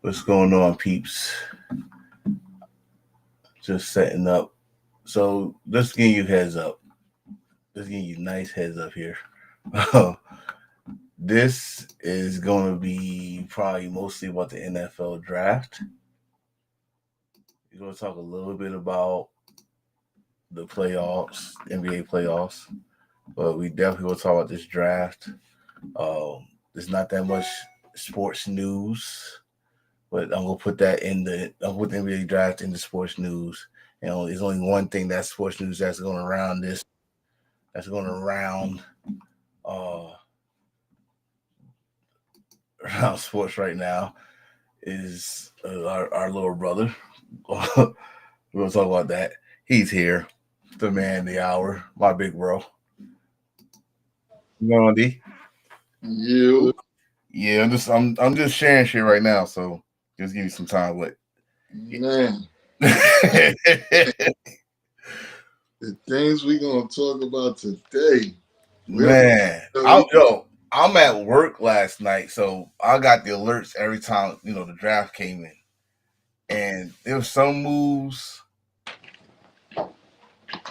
What's going on, peeps? Just setting up. So just giving you heads up. Just giving you nice heads up here. This is going to be probably mostly about the NFL draft. We're going to talk a little bit about the playoffs, NBA playoffs, but we definitely will talk about this draft. There's not that much sports news, but I'm gonna put that in the NBA draft in the sports news. There's only one thing that's sports news that's going around this. That's going around around sports right now is our little brother. We're gonna talk about that. He's here, the man, the hour, my big bro. You know, D? You. Yeah, I'm just sharing shit right now, so just give me some time. But man, the things we gonna talk about today, man, I'm at work last night, so I got the alerts every time the draft came in, and there were some moves.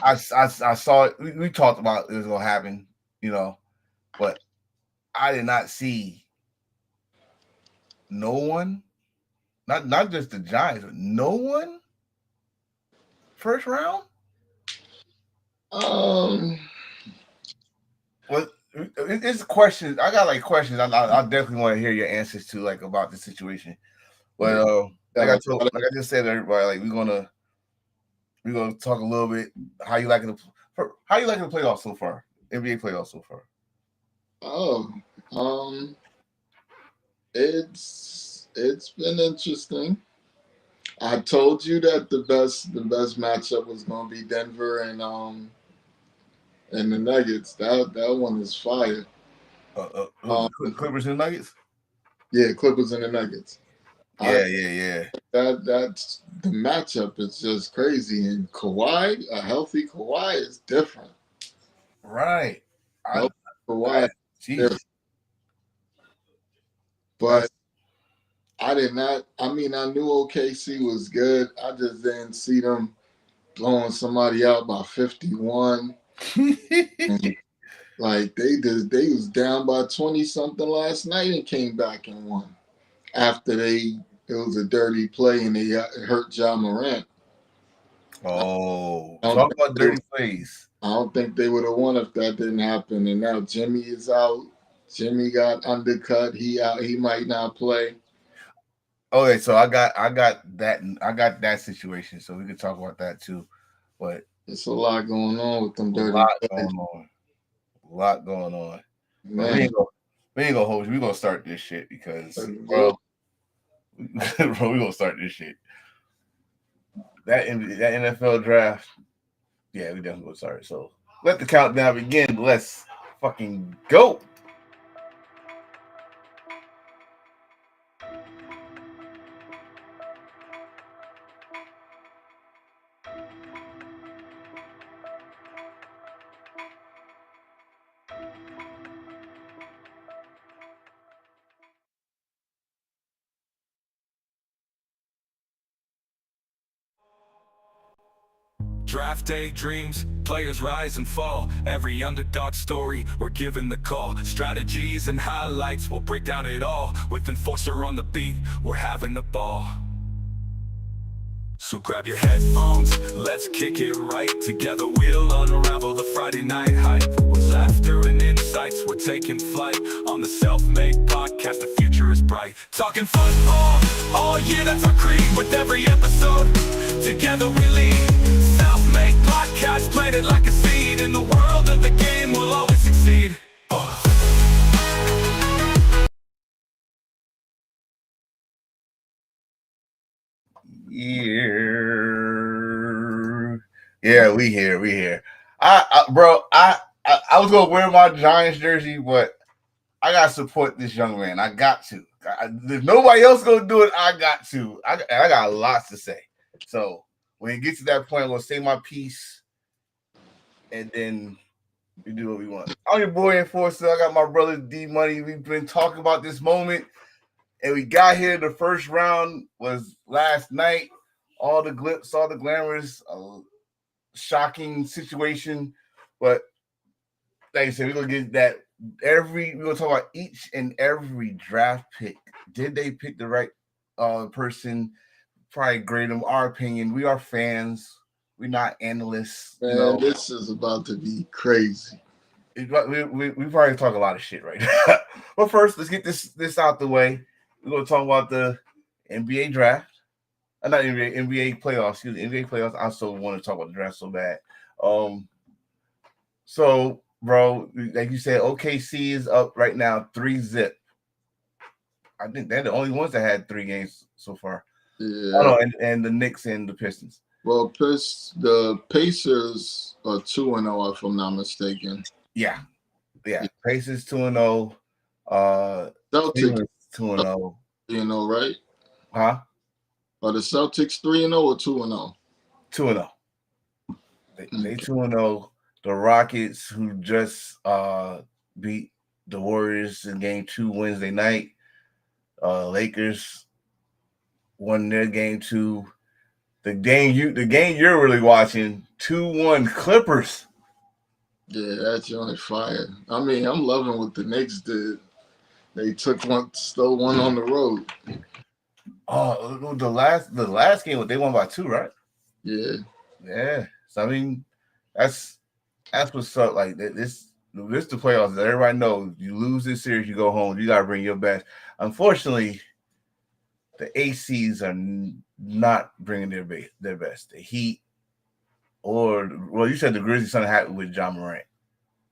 I saw it. We talked about it was gonna happen, but I did not see no one, not just the Giants, but no one first round. Well, it's questions. I got questions. I definitely want to hear your answers to about the situation. But like I just said to everybody, we're gonna talk a little bit how you liking the playoffs so far, NBA playoffs so far. It's been interesting. I told you that the best matchup was gonna be Denver and the Nuggets. That one is fire. Clippers and Nuggets. Yeah, Clippers and the Nuggets. Yeah. That's the matchup is just crazy. And Kawhi, a healthy Kawhi is different. Right. Kawhi. But I did not. I mean, I knew OKC was good. I just didn't see them blowing somebody out by 51. Like they was down by 20 something last night and came back and won. After it was a dirty play and they hurt Ja Morant. Oh, talk about dirty plays. I don't think they would have won if that didn't happen. And now Jimmy is out. Jimmy got undercut. He out. He might not play. Okay, so I got that situation, so we can talk about that too. But it's a lot going on with them dirty plays. A lot going on. We ain't gonna hold you. We gonna start this shit because bro, we gonna start this shit. That NFL draft, yeah, we definitely gonna start. So let the countdown begin. Let's fucking go. Draft day dreams, players rise and fall. Every underdog story, we're given the call. Strategies and highlights, we'll break down it all. With Enforcer on the beat, we're having the ball. So grab your headphones, let's kick it right. Together we'll unravel the Friday night hype. With laughter and insights, we're taking flight. On the Self-Made Podcast, the future is bright. Talking football, all year that's our creed. With every episode, together we lead. Self-Made Podcast, planted like a seed. In the world of the game, we'll always succeed. Yeah, we here. Bro, I was gonna wear my Giants jersey, but I gotta support this young man. I got to. If nobody else gonna do it, I got to. I got lots to say. So when it gets to that point, I'm gonna say my piece, and then we do what we want. I'm your boy Enforcer. I got my brother D Money. We've been talking about this moment, and we got here. The first round was last night. All the glitz, all the glamorous, shocking situation, but like I said, we're gonna get that we're gonna talk about each and every draft pick. Did they pick the right person? Probably grade them. Our opinion. We are fans. We're not analysts. Man, this is about to be crazy. We probably talk a lot of shit right now. But first, let's get this out the way. We're gonna talk about the NBA draft. Not NBA playoffs. Excuse me, NBA playoffs. I also want to talk about the draft so bad. So, bro, like you said, OKC is up right now 3-0. I think they're the only ones that had 3 games so far. Yeah. Oh, no, and the Knicks and the Pistons. Well, the Pacers are 2-0, if I'm not mistaken. Yeah. Pacers 2-0. Celtics 2-0. 3-0, right? Huh? Are the Celtics 3-0 or 2-0? 2-0. They 2-0. The Rockets, who just beat the Warriors in Game 2 Wednesday night. Lakers won their Game 2. The game you're really watching, 2-1 Clippers. Yeah, that's on fire. I mean, I'm loving what the Knicks did. They stole one on the road. Oh, the last game, they won by 2, right? Yeah. So I mean, that's what's up. Like this the playoffs. Everybody knows you lose this series, you go home. You gotta bring your best. Unfortunately, the ACs are not bringing their best. The Heat, you said the Grizzlies something happened with John Morant.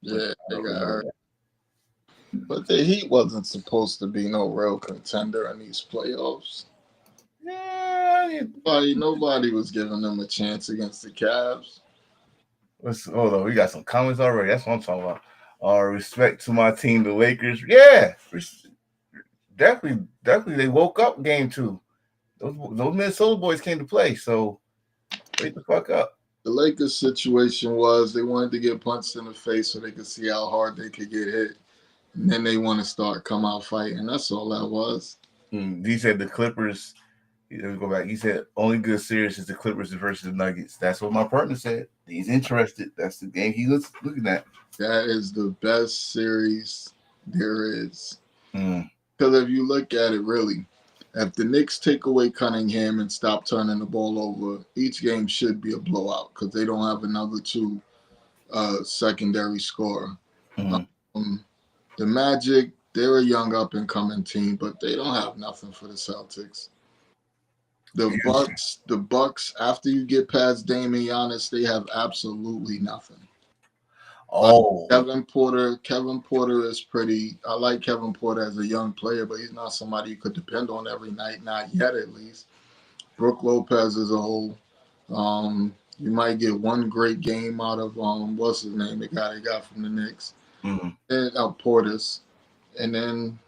Yeah, they got hurt. But the Heat wasn't supposed to be no real contender in these playoffs. Yeah, nobody was giving them a chance against the Cavs. Hold on, we got some comments already. That's what I'm talking about. Respect to my team, the Lakers. Yeah, definitely. They woke up Game 2. Those Minnesota boys came to play. So wake the fuck up. The Lakers' situation was they wanted to get punched in the face so they could see how hard they could get hit. And then they want to come out fighting. That's all that was. He said the Clippers. Let me go back. He said only good series is the Clippers versus the Nuggets. That's what my partner said. He's interested. That's the game he was looking at. That is the best series there is. Because if you look at it, really, if the Knicks take away Cunningham and stop turning the ball over, each game should be a blowout because they don't have another 2 secondary scorer. The Magic, they're a young up-and-coming team, but they don't have nothing for the Celtics. The Bucks, after you get past Dame and Giannis, they have absolutely nothing. Oh, Kevin Porter is pretty. I like Kevin Porter as a young player, but he's not somebody you could depend on every night. Not yet, at least. Brook Lopez is a whole. You might get one great game out of what's his name, the guy they got from the Knicks, and Portis, and then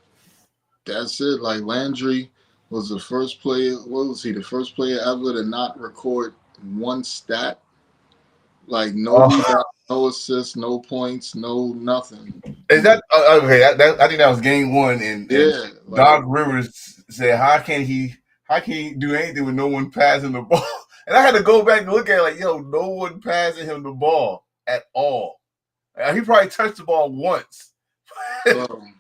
that's it. Like Landry was the first player. What was he? The first player ever to not record one stat. Like no rebound, no assists, no points, no nothing. Is that okay? I think that was Game 1, and Doc Rivers said, "How can he do anything with no one passing the ball?" And I had to go back and look at it, like, yo, no one passing him the ball at all. He probably touched the ball once. I don't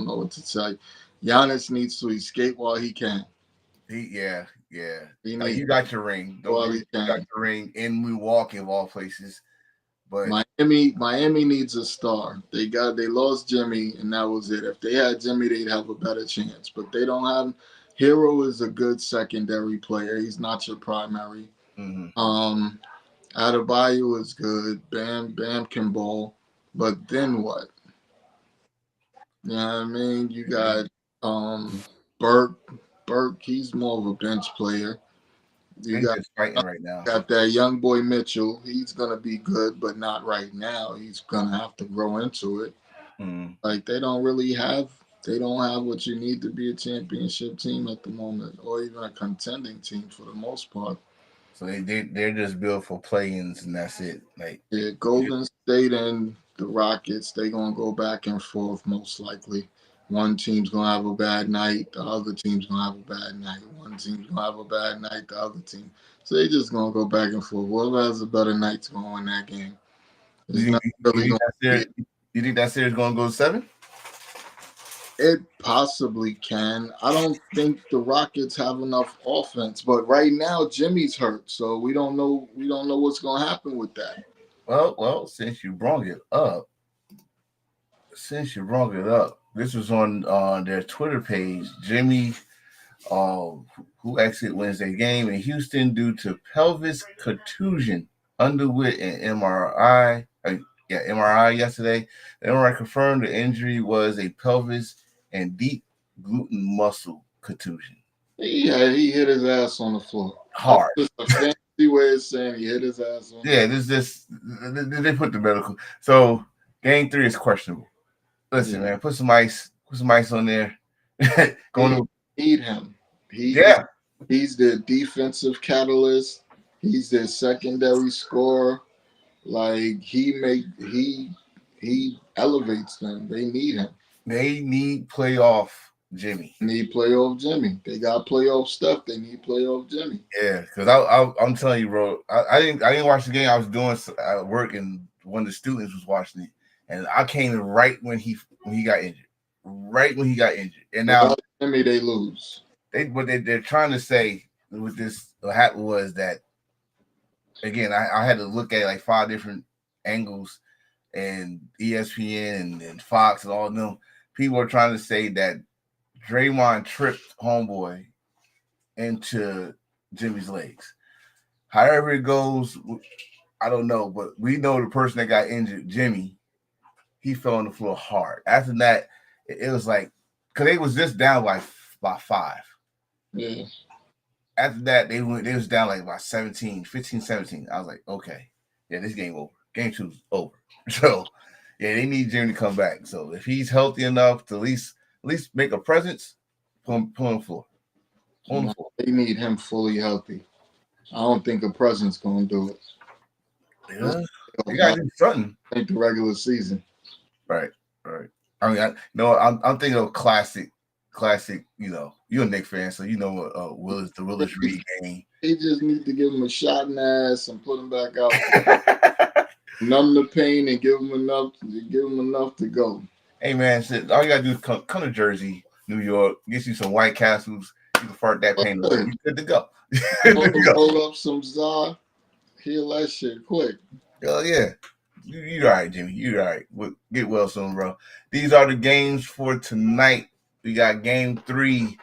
know what to say. Giannis needs to escape while he can. Yeah. You got your ring. You got your ring in Milwaukee of all places. But Miami needs a star. They lost Jimmy, and that was it. If they had Jimmy, they'd have a better chance. But they don't have. Hero is a good secondary player. He's not your primary. Adebayo is good. Bam can ball. But then what? You know what I mean? You got Burke, he's more of a bench player. You got fighting right now. Got that young boy Mitchell. He's gonna be good, but not right now. He's gonna have to grow into it. Like they don't really have They don't have what you need to be a championship team at the moment, or even a contending team for the most part. So they're just built for play-ins and that's it. Like Yeah, Golden State and the Rockets, they gonna go back and forth most likely. One team's gonna have a bad night, the other team's gonna have a bad night. One team's gonna have a bad night, the other team. So they just gonna go back and forth. Whoever has a better night's gonna win that game. It's you, not you, really think gonna be. you think that series gonna go 7? It possibly can. I don't think the Rockets have enough offense, but right now Jimmy's hurt, so we don't know. We don't know what's gonna happen with that. Well, since you brought it up, this was on their Twitter page. Jimmy, who exited Wednesday game in Houston due to pelvis contusion, underwent an MRI. MRI yesterday. The MRI confirmed the injury was a pelvis and deep gluten muscle contusion. He hit his ass on the floor. Hard. That's just a fancy way of saying he hit his ass on. Yeah, they put the medical. So game 3 is questionable. Listen, man, put some ice on there. Need him. He's their defensive catalyst. He's their secondary scorer. Like he elevates them. They need him. They need playoff Jimmy. Need playoff Jimmy. They got playoff stuff. They need playoff Jimmy. Yeah, because I'm telling you, bro. I didn't watch the game. I was doing work, and one of the students was watching it, and I came in right when he got injured. Right when he got injured, and now without Jimmy, they lose. They're trying to say with this what happened was that again I had to look at like 5 different angles and ESPN and Fox and all of them. People are trying to say that Draymond tripped homeboy into Jimmy's legs. However it goes, I don't know, but we know the person that got injured, Jimmy, he fell on the floor hard. After that, it was like, because they was just down by 5. Yeah. After that, they was down like by 15, 17. I was like, okay, yeah, this game over. Game 2's over. So, yeah, they need Jimmy to come back. So if he's healthy enough to at least make a presence, put him on the floor. They need him fully healthy. I don't think a presence gonna do it. Yeah, you gotta do something. I think the regular season. Right. I mean, I'm thinking of classic. You know, you're a Knicks fan, so you know what the Willis Reed game. He just need to give him a shot in the ass and put him back out. Numb the pain and give him enough to go. Hey man, all you gotta do is come to Jersey, New York, get you some White Castles. You can fart that pain away. You good to go. Hold up some Za, heal that shit quick. Oh yeah, you all right, Jimmy? You all right? Get well soon, bro. These are the games for tonight. We got Game 3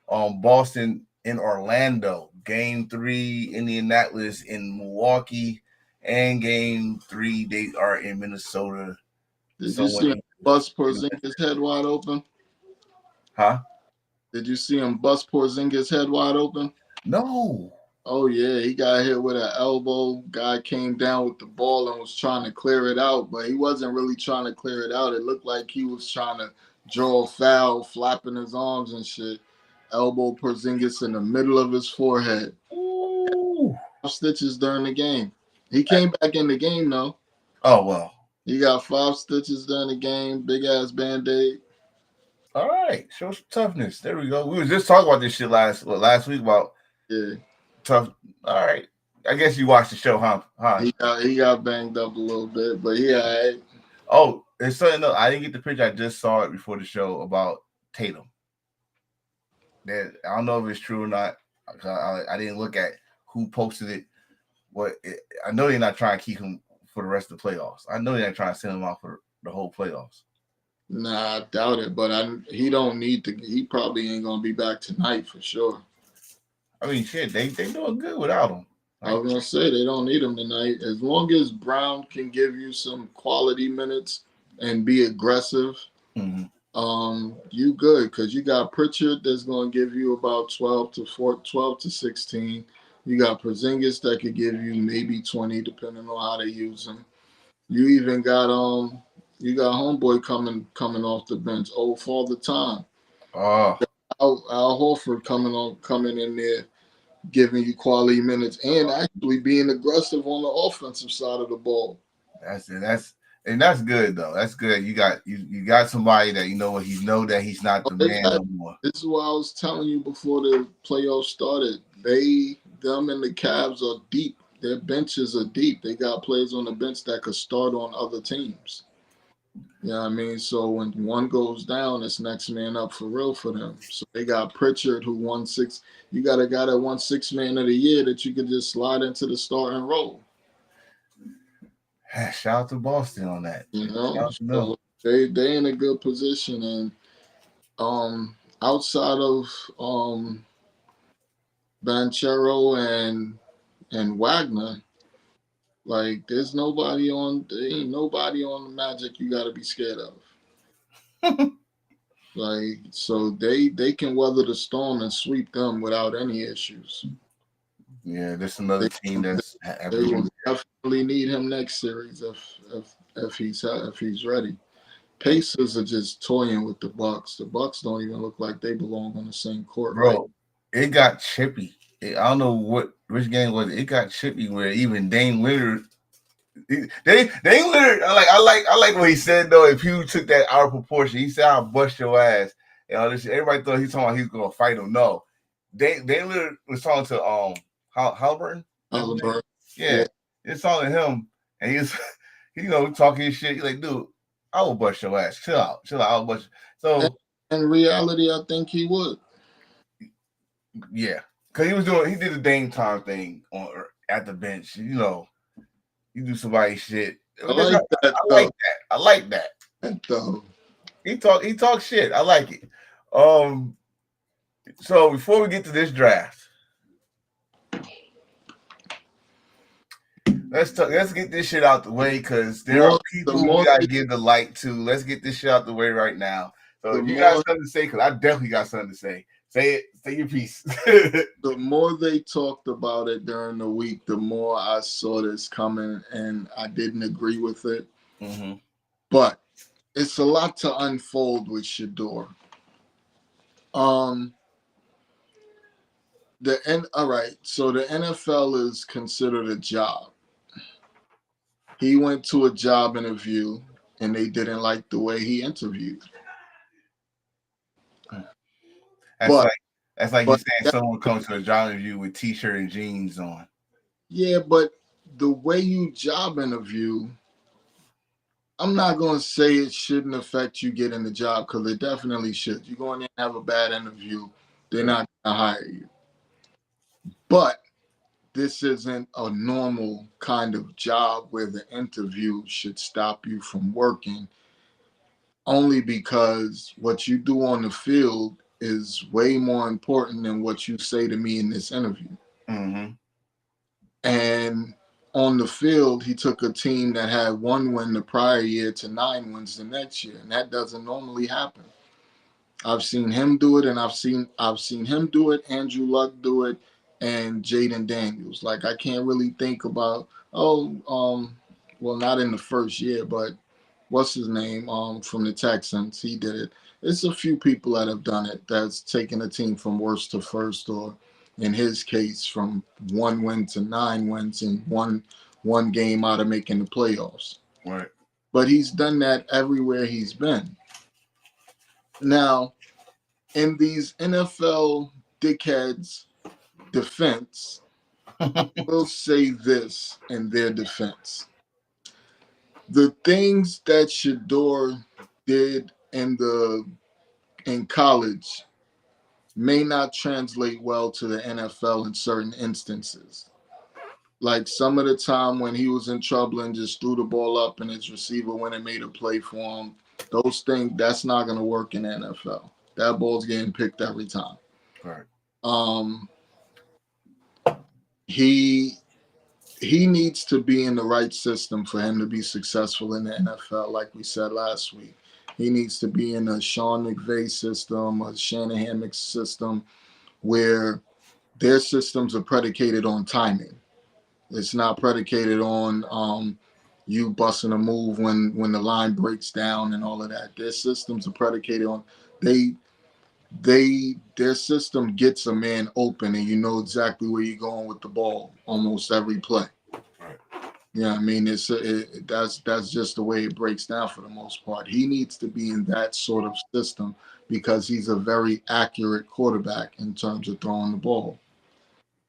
on Boston in Orlando, Game 3 Indianapolis in Milwaukee, and Game 3 they are in Minnesota. Did you see him bust Porzingis head wide open? Huh? Did you see him bust Porzingis head wide open? No. Oh yeah, he got hit with an elbow. Guy came down with the ball and was trying to clear it out, but he wasn't really trying to clear it out. It looked like he was trying to draw a foul, flapping his arms and shit. Elbow Porzingis in the middle of his forehead. Ooh. 5 stitches during the game. He came back in the game though. Oh well. He got 5 stitches during the game. Big ass Band-Aid. All right, show some toughness. There we go. We was just talking about this shit last week about tough. All right, I guess you watched the show, huh? He got banged up a little bit, but yeah. Oh, there's something else. I didn't get the picture. I just saw it before the show about Tatum. That I don't know if it's true or not. I didn't look at who posted it. I know they're not trying to keep him for the rest of the playoffs. I know they're not trying to send him out for the whole playoffs. Nah, I doubt it. But he don't need to. He probably ain't gonna be back tonight for sure. I mean, shit, they doing good without him. I was gonna say they don't need him tonight. As long as Brown can give you some quality minutes and be aggressive, you good because you got Pritchard that's gonna give you about 12 to 16. You got Porzingis that could give you maybe 20, depending on how they use him. You even got You got homeboy coming off the bench. Old Father Time. Oh, Al Horford coming in there, giving you quality minutes and actually being aggressive on the offensive side of the ball. that's it. That's good though. That's good. You got somebody that you know what he know that he's not the man Exactly. no more. This is what I was telling you before the playoffs started. Them and the Cavs are deep. Their benches are deep. They got players on the bench that could start on other teams. You know what I mean? So when one goes down, it's next man up for real for them. So they got Pritchard who won six. You got a guy that won 6 man of the year that you could just slide into the starting role. Shout out to Boston on that. You Shout know, out to them. so they in a good position. And outside of Banchero and Wagner, like there ain't nobody on the Magic you got to be scared of. Like so they can weather the storm and sweep them without any issues. Yeah, this is another team that's They will definitely need him next series if he's ready. Pacers are just toying with the Bucks. The Bucks don't even look like they belong on the same court, bro. right? It got chippy. I don't know which game was it. It got chippy where even Dame Lillard. Dame Lillard. I like what he said though. If you took that out of proportion, he said, "I'll bust your ass." You know, everybody thought he was talking about he's gonna fight him. No, Dame Lillard was talking to Halliburton. Halliburton. Yeah, it's talking to him, and he's talking his shit. He's like, dude, I will bust your ass. Chill out. I'll bust. So in reality, I think he would. Yeah, because he did the Dame Time thing at the bench. You know, you do somebody's shit. I like that. I like that. Though. He talks shit. I like it. So before we get to this draft, let's get this shit out the way because there are people we gotta give the light to. Let's get this shit out the way right now. So if you got something to say, because I definitely got something to say. Say it. Say your piece. The more they talked about it during the week, the more I saw this coming, and I didn't agree with it. Mm-hmm. But it's a lot to unfold with Shedeur. All right. So the NFL is considered a job. He went to a job interview, and they didn't like the way he interviewed. That's like you saying someone comes to a job interview with t-shirt and jeans on. Yeah, but the way you job interview, I'm not going to say it shouldn't affect you getting the job because it definitely should. You go in there and have a bad interview, they're not going to hire you. But this isn't a normal kind of job where the interview should stop you from working, only because what you do on the field is way more important than what you say to me in this interview. Mm-hmm. And on the field, he took a team that had 1 win the prior year to 9 wins the next year, and that doesn't normally happen. I've seen him do it, and I've seen him do it, Andrew Luck do it, and Jaden Daniels. Like I can't really think about well, not in the first year, but what's his name from the Texans? He did it. It's a few people that have done it. That's taken a team from worst to first, or in his case, from 1 win to 9 wins in one game out of making the playoffs. Right. But he's done that everywhere he's been. Now, in these NFL dickheads' defense, I will say this in their defense. The things that Shedeur did in college may not translate well to the NFL in certain instances. Like some of the time when he was in trouble and just threw the ball up and his receiver went and made a play for him, those things, that's not going to work in the NFL. That ball's getting picked every time. Right. He needs to be in the right system for him to be successful in the NFL, like we said last week. He needs to be in a Sean McVay system, a Shanahan system, where their systems are predicated on timing. It's not predicated on you busting a move when the line breaks down and all of that. Their systems are predicated on their system gets a man open and you know exactly where you're going with the ball almost every play. Right. Yeah, I mean that's just the way it breaks down for the most part. He needs to be in that sort of system because he's a very accurate quarterback in terms of throwing the ball.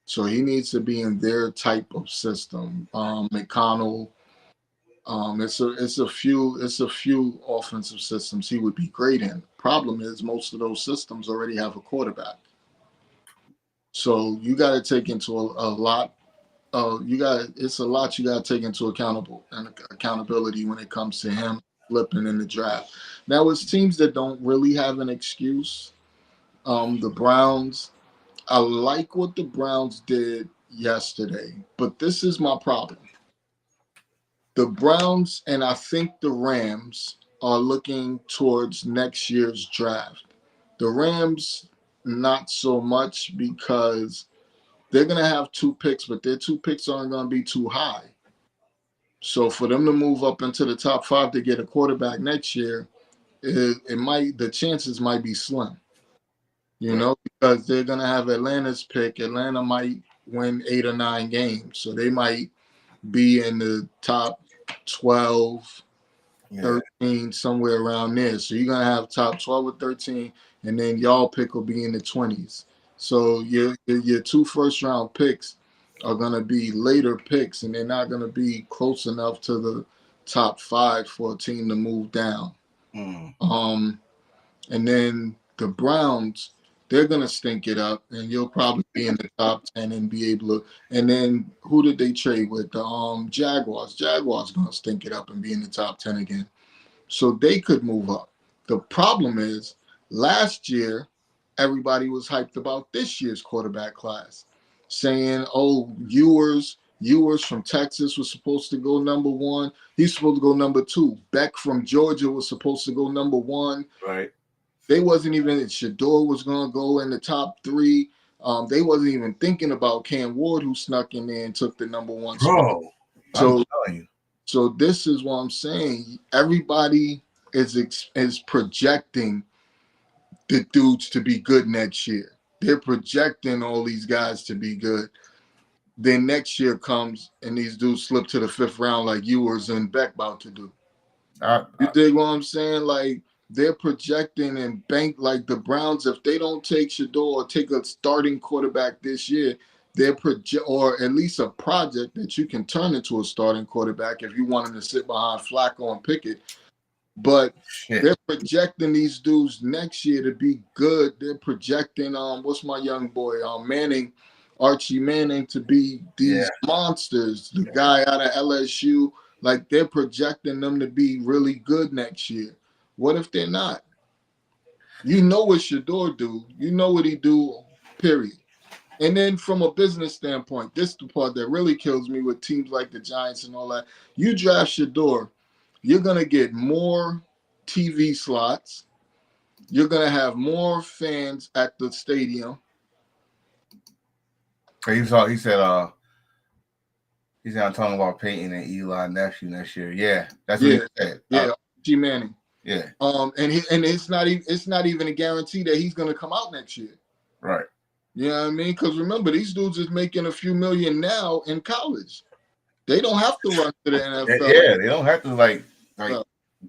So he needs to be in their type of system. McConnell, it's a few offensive systems he would be great in. Problem is most of those systems already have a quarterback. So you got to take into a lot. It's a lot you got to take into accountability when it comes to him flipping in the draft. Now it's teams that don't really have an excuse. The Browns. I like what the Browns did yesterday, but this is my problem. The Browns and I think the Rams are looking towards next year's draft. The Rams, not so much because they're going to have 2 picks, but their 2 picks aren't going to be too high. So for them to move up into the top 5 to get a quarterback next year, the chances might be slim. You know, because they're going to have Atlanta's pick. Atlanta might win 8 or 9 games. So they might be in the top 12, 13, somewhere around there. So you're going to have top 12 or 13, and then y'all pick will be in the 20s. So your 2 first-round picks are going to be later picks, and they're not going to be close enough to the top 5 for a team to move down. And then the Browns, they're going to stink it up, and you'll probably be in the top 10 and be able to. And then who did they trade with? The Jaguars. Jaguars going to stink it up and be in the top 10 again. So they could move up. The problem is last year, everybody was hyped about this year's quarterback class, saying, oh, Ewers from Texas was supposed to go number 1. He's supposed to go number 2. Beck from Georgia was supposed to go number 1. Right. They wasn't even, Shador was going to go in the top 3. They wasn't even thinking about Cam Ward, who snuck in there and took the number 1 spot. So this is what I'm saying. Everybody is projecting the dudes to be good next year. They're projecting all these guys to be good. Then next year comes and these dudes slip to the 5th round like Ewers and Beck about to do. You dig what I'm saying? Like, they're projecting and bank like the Browns. If they don't take Shador or take a starting quarterback this year, they're or at least a project that you can turn into a starting quarterback if you want him to sit behind Flacco and Pickett. But they're projecting these dudes next year to be good. They're projecting what's my young boy Manning, Archie Manning, to be these monsters. The guy out of LSU, like they're projecting them to be really good next year. What if they're not? You know what Shador do. You know what he do, period. And then from a business standpoint, this is the part that really kills me with teams like the Giants and all that. You draft Shador, you're going to get more TV slots. You're going to have more fans at the stadium. He said he's not talking about Peyton and Eli nephew next year. Yeah, that's what he said. G Manning. Yeah. And it's not even a guarantee that he's going to come out next year. Right. You know what I mean? Because remember, these dudes is making a few million now in college. They don't have to run to the NFL. Yeah, they don't have to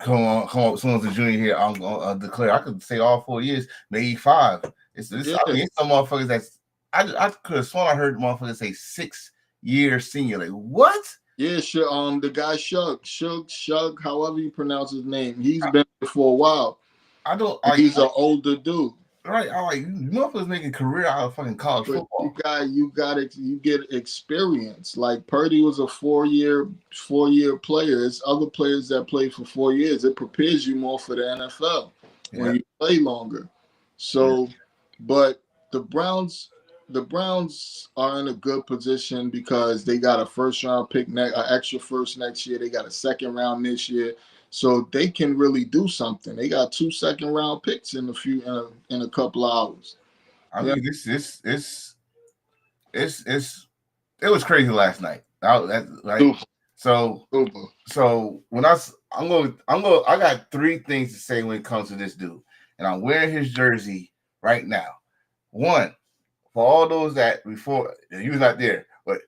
come on as soon as a junior here. I'm gonna declare. I could say all 4 years, maybe 5. It's some motherfuckers that's I could have sworn I heard motherfuckers say 6-year senior. Like what? Yeah, sure. The guy Shug, however you pronounce his name, he's been there for a while. He's an older dude. Right, motherfuckers making a career out of fucking college football. You get experience. Like Purdy was a 4-year player. There's other players that play for 4 years. It prepares you more for the NFL when you play longer. So, but the Browns are in a good position because they got a first-round pick, an extra first next year. They got a second round this year. So they can really do something. They got 2 second-round picks in a couple hours. I mean, it was crazy last night. So Uber. when I got three things to say when it comes to this dude, and I'm wearing his jersey right now. One, for all those that before you was not there, but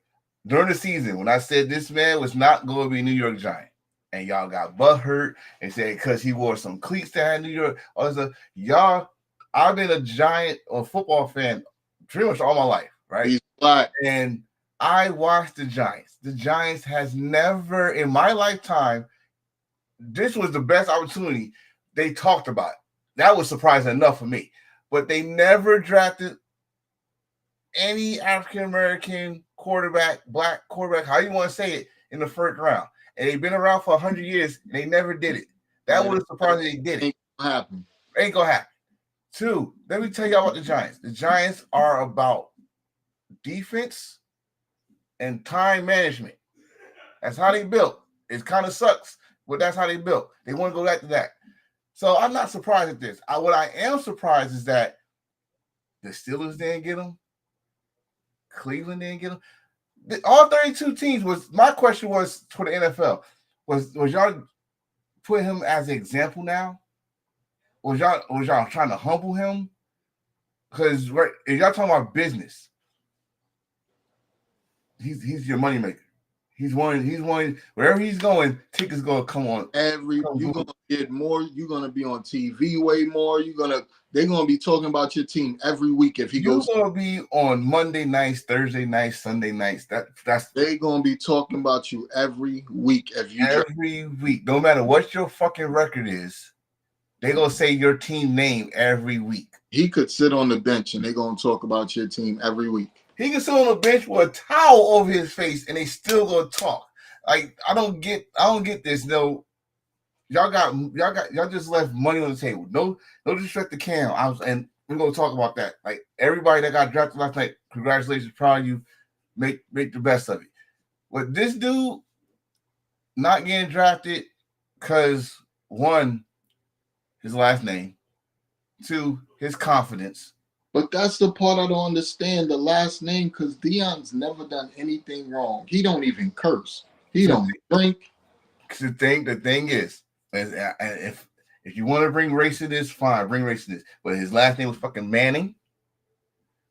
during the season when I said this man was not going to be a New York Giant, and y'all got butthurt and said because he wore some cleats that had New York, all this stuff, y'all. I've been a Giant or football fan pretty much all my life, right? He's black. And I watched the Giants. The Giants has never in my lifetime. This was the best opportunity they talked about. That was surprising enough for me. But they never drafted any African American quarterback, black quarterback, how you want to say it, in the first round. And they've been around for 100 years. And they never did it. That was surprising they did it. Ain't gonna happen. Two, let me tell you about the Giants. The Giants are about defense and time management. That's how they built. It kind of sucks, but that's how they built. They want to go back to that. So I'm not surprised at this. What I am surprised is that the Steelers didn't get him. Cleveland didn't get him. All 32 teams was. My question was for the NFL was y'all put him as an example now? Was y'all trying to humble him? Because if y'all talking about business, he's your moneymaker. He's one wherever he's going, tickets gonna come on. You're gonna get more, you're gonna be on TV way more. They're gonna be talking about your team every week if he goes. You're gonna be on Monday nights, Thursday nights, Sunday nights. They're gonna be talking about you every week every week. No matter what your fucking record is, they're gonna say your team name every week. He could sit on the bench and they're gonna talk about your team every week. He can sit on the bench with a towel over his face and they still gonna talk. Like I don't get this. No, y'all just left money on the table. No disrespect to Cam. And we're gonna talk about that. Like everybody that got drafted last night, congratulations, proud of you. Make the best of it. But this dude not getting drafted because one, his last name, two, his confidence. But that's the part I don't understand, the last name, because Deion's never done anything wrong. He don't even curse. He don't drink. The thing is, if you want to bring race to this, fine, bring race to this. But his last name was fucking Manning.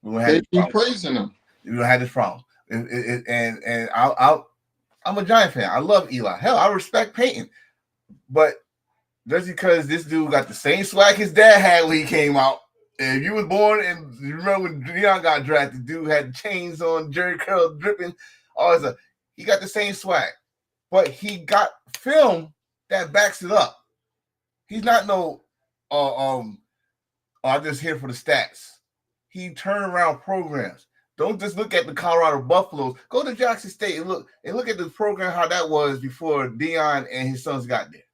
They be praising him. We don't have this problem. And I'm a Giant fan. I love Eli. Hell, I respect Peyton. But just because this dude got the same swag his dad had when he came out. If you was born and you remember when Deion got drafted, dude had chains on, Jerry curl dripping, all that stuff. He got the same swag, but he got film that backs it up. He's not I'm just here for the stats. He turnaround programs. Don't just look at the Colorado Buffaloes. Go to Jackson State and look at the program how that was before Deion and his sons got there.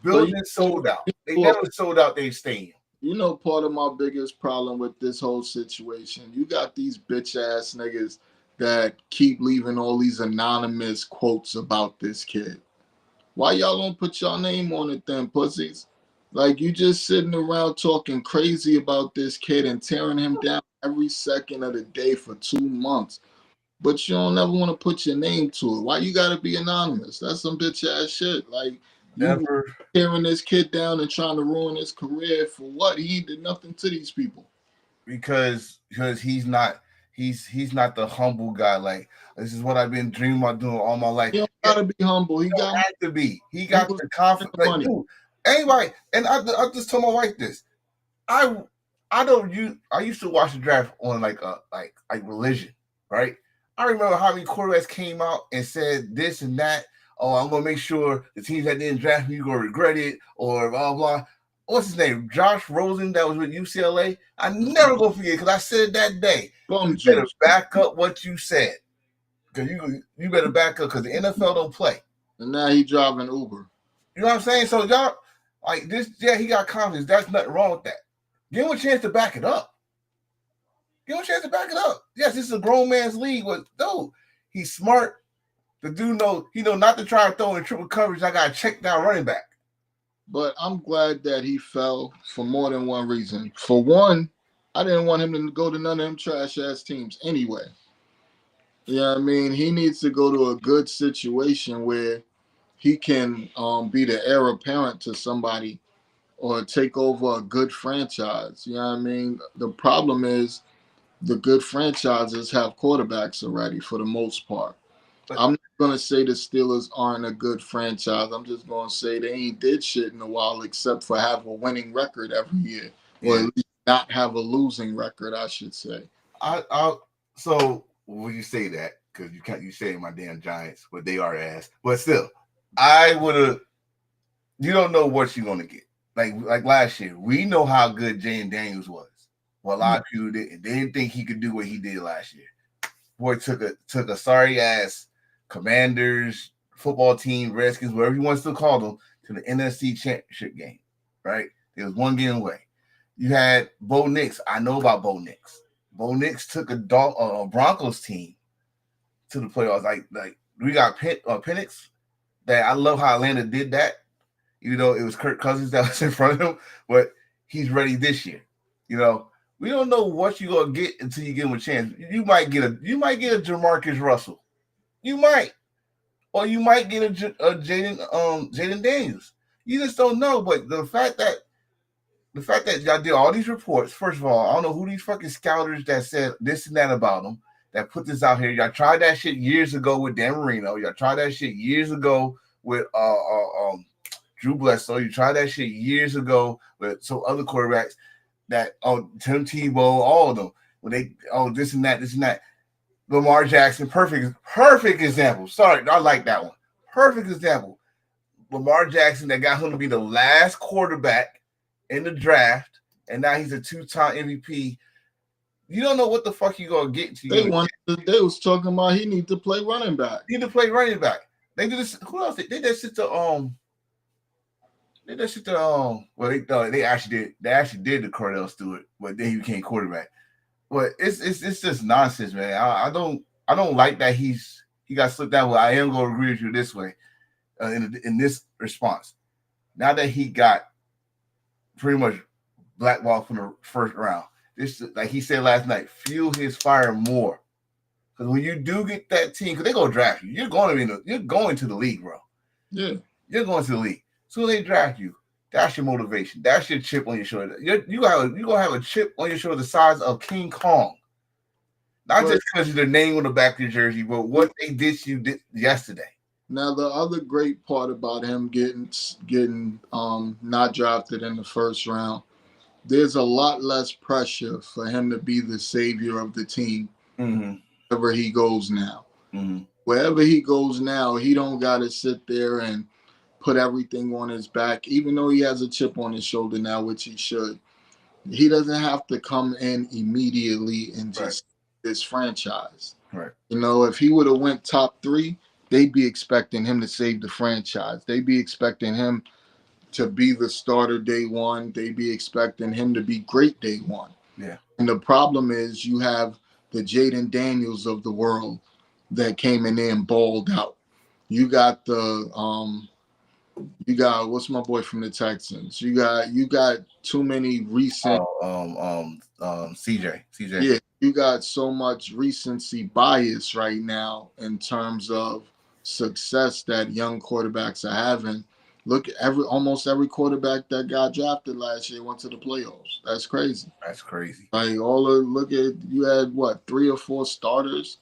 Building sold out. They never sold out their stadium. You know, part of my biggest problem with this whole situation, you got these bitch ass niggas that keep leaving all these anonymous quotes about this kid. Why y'all don't put your name on it then, pussies? Like, you just sitting around talking crazy about this kid and tearing him down every second of the day for 2 months. But you don't ever want to put your name to it. Why you got to be anonymous? That's some bitch ass shit. Like, never tearing this kid down and trying to ruin his career for what? He did nothing to these people. Because he's not the humble guy. Like, this is what I've been dreaming about doing all my life. He don't gotta be humble. He got to be. He got the confidence. Like, dude, anybody, and I just told my wife this. I used to watch the draft on like religion, right? I remember how many quarterbacks came out and said this and that. Oh, I'm gonna make sure the teams that didn't draft me gonna regret it, or blah blah. What's his name? Josh Rosen, that was with UCLA. I never gonna forget because I said that day. You better back up what you said, because you better back up because the NFL don't play. And now he driving Uber. You know what I'm saying? So y'all like this. Yeah, he got confidence. That's nothing wrong with that. Give him a chance to back it up. Give him a chance to back it up. Yes, this is a grown man's league. But dude, he's smart. The dude know not to try to throw in triple coverage. I got to check down running back. But I'm glad that he fell for more than one reason. For one, I didn't want him to go to none of them trash ass teams anyway. Yeah, I mean, he needs to go to a good situation where he can be the heir apparent to somebody or take over a good franchise. You know what I mean? The problem is the good franchises have quarterbacks already for the most part. But I'm not gonna say the Steelers aren't a good franchise. I'm just gonna say they ain't did shit in a while except for have a winning record every year. Or yeah, at least not have a losing record, I should say. I so when you say that, because you say my damn Giants, but they are ass. But still, I would have. You don't know what you're gonna get. Like last year, we know how good Jaden Daniels was. Well, a lot of people didn't. They didn't think he could do what he did last year. Boy took a sorry ass Commanders football team, Redskins, whatever you want to still call them, to the NFC Championship game. Right? There was one game away. You had Bo Nix. I know about Bo Nix. Bo Nix took a Broncos team to the playoffs. Like we got Penix. That I love how Atlanta did that. Even though it was Kirk Cousins that was in front of him, but he's ready this year. You know, we don't know what you're gonna get until you give him a chance. You might get a Jamarcus Russell. You might. Or you might get a Jaden Daniels. You just don't know. But the fact that y'all did all these reports, first of all, I don't know who these fucking scouters that said this and that about them that put this out here. Y'all tried that shit years ago with Dan Marino. Y'all tried that shit years ago with Drew Bledsoe. You tried that shit years ago with some other quarterbacks that Tim Tebow, all of them. When they this and that. Lamar Jackson, perfect example. Sorry, I like that one. Perfect example. Lamar Jackson that got him to be the last quarterback in the draft, and now he's a 2-time MVP. You don't know what the fuck you gonna get to. They was talking about he need to play running back. He need to play running back. They did this. Who else? They did that shit to They did shit to well they actually did the Cordell Stewart, but then he became quarterback. But it's just nonsense, man. I don't like that he got slipped out. Well, I am going to agree with you this way in this response. Now that he got pretty much blackballed from the first round, this, like he said last night, fuel his fire more. Because when you do get that team, because they're gonna draft you, you're going to the league, bro. Yeah, you're going to the league. So they draft you. That's your motivation. That's your chip on your shoulder. You're gonna have a chip on your shoulder the size of King Kong. Not just because of the name on the back of your jersey, but what they did to you yesterday. Now the other great part about him getting not drafted in the first round, there's a lot less pressure for him to be the savior of the team wherever he goes now. Mm-hmm. Wherever he goes now, he don't got to sit there and put everything on his back, even though he has a chip on his shoulder now, which he should. He doesn't have to come in immediately and just this franchise. Right. You know, if he would have went top 3, they'd be expecting him to save the franchise. They'd be expecting him to be the starter day one. They'd be expecting him to be great day one. Yeah. And the problem is you have the Jaden Daniels of the world that came in there and balled out. You got what's my boy from the Texans? You got too many recent CJ. Yeah, you got so much recency bias right now in terms of success that young quarterbacks are having. Look, almost every quarterback that got drafted last year went to the playoffs. That's crazy. That's crazy. Like you had what, 3 or 4 starters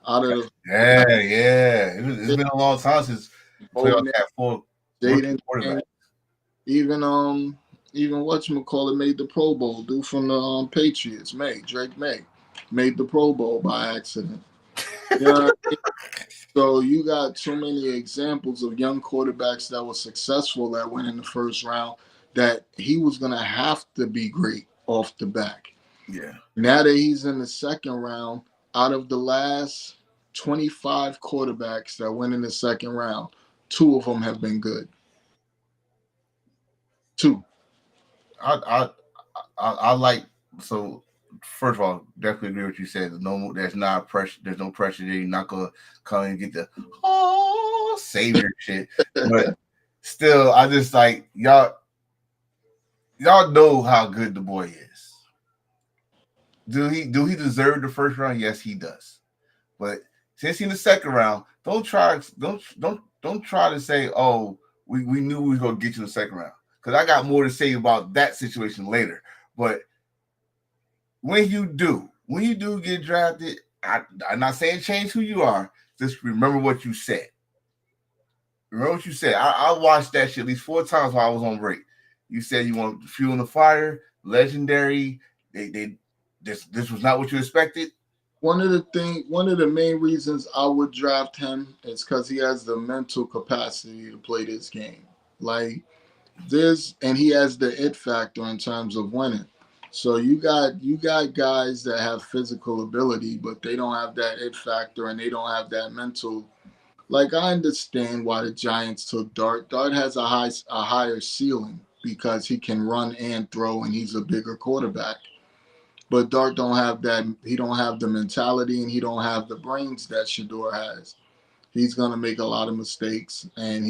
out of yeah. It's been a long time since playoffs had 4 Jaden, even whatchamacallit made the Pro Bowl. Dude from the Patriots, Drake May, made the Pro Bowl by accident. You know what I mean? So you got too many examples of young quarterbacks that were successful that went in the first round that he was gonna have to be great off the back. Yeah. Now that he's in the second round, out of the last 25 quarterbacks that went in the second round, 2 of them have been good. 2. I like, so first of all, definitely agree with what you said. There's no pressure there. You're not gonna come and get the savior shit. But still, I just like y'all know how good the boy is. Do he deserve the first round? Yes, he does. But since in the second round, don't try to say, oh, we knew we was gonna get you in the second round. Because I got more to say about that situation later. But when you do get drafted, I'm not saying change who you are. Just remember what you said. Remember what you said. I watched that shit at least 4 times while I was on break. You said you want fuel in the fire, legendary. This was not what you expected. One of the main reasons I would draft him is because he has the mental capacity to play this game. Like this, and he has the it factor in terms of winning. So you got guys that have physical ability, but they don't have that it factor and they don't have that mental. Like I understand why the Giants took Dart. Dart has a higher ceiling because he can run and throw, and he's a bigger quarterback. But Dart don't have that. He don't have the mentality, and he don't have the brains that Shador has. He's gonna make a lot of mistakes, and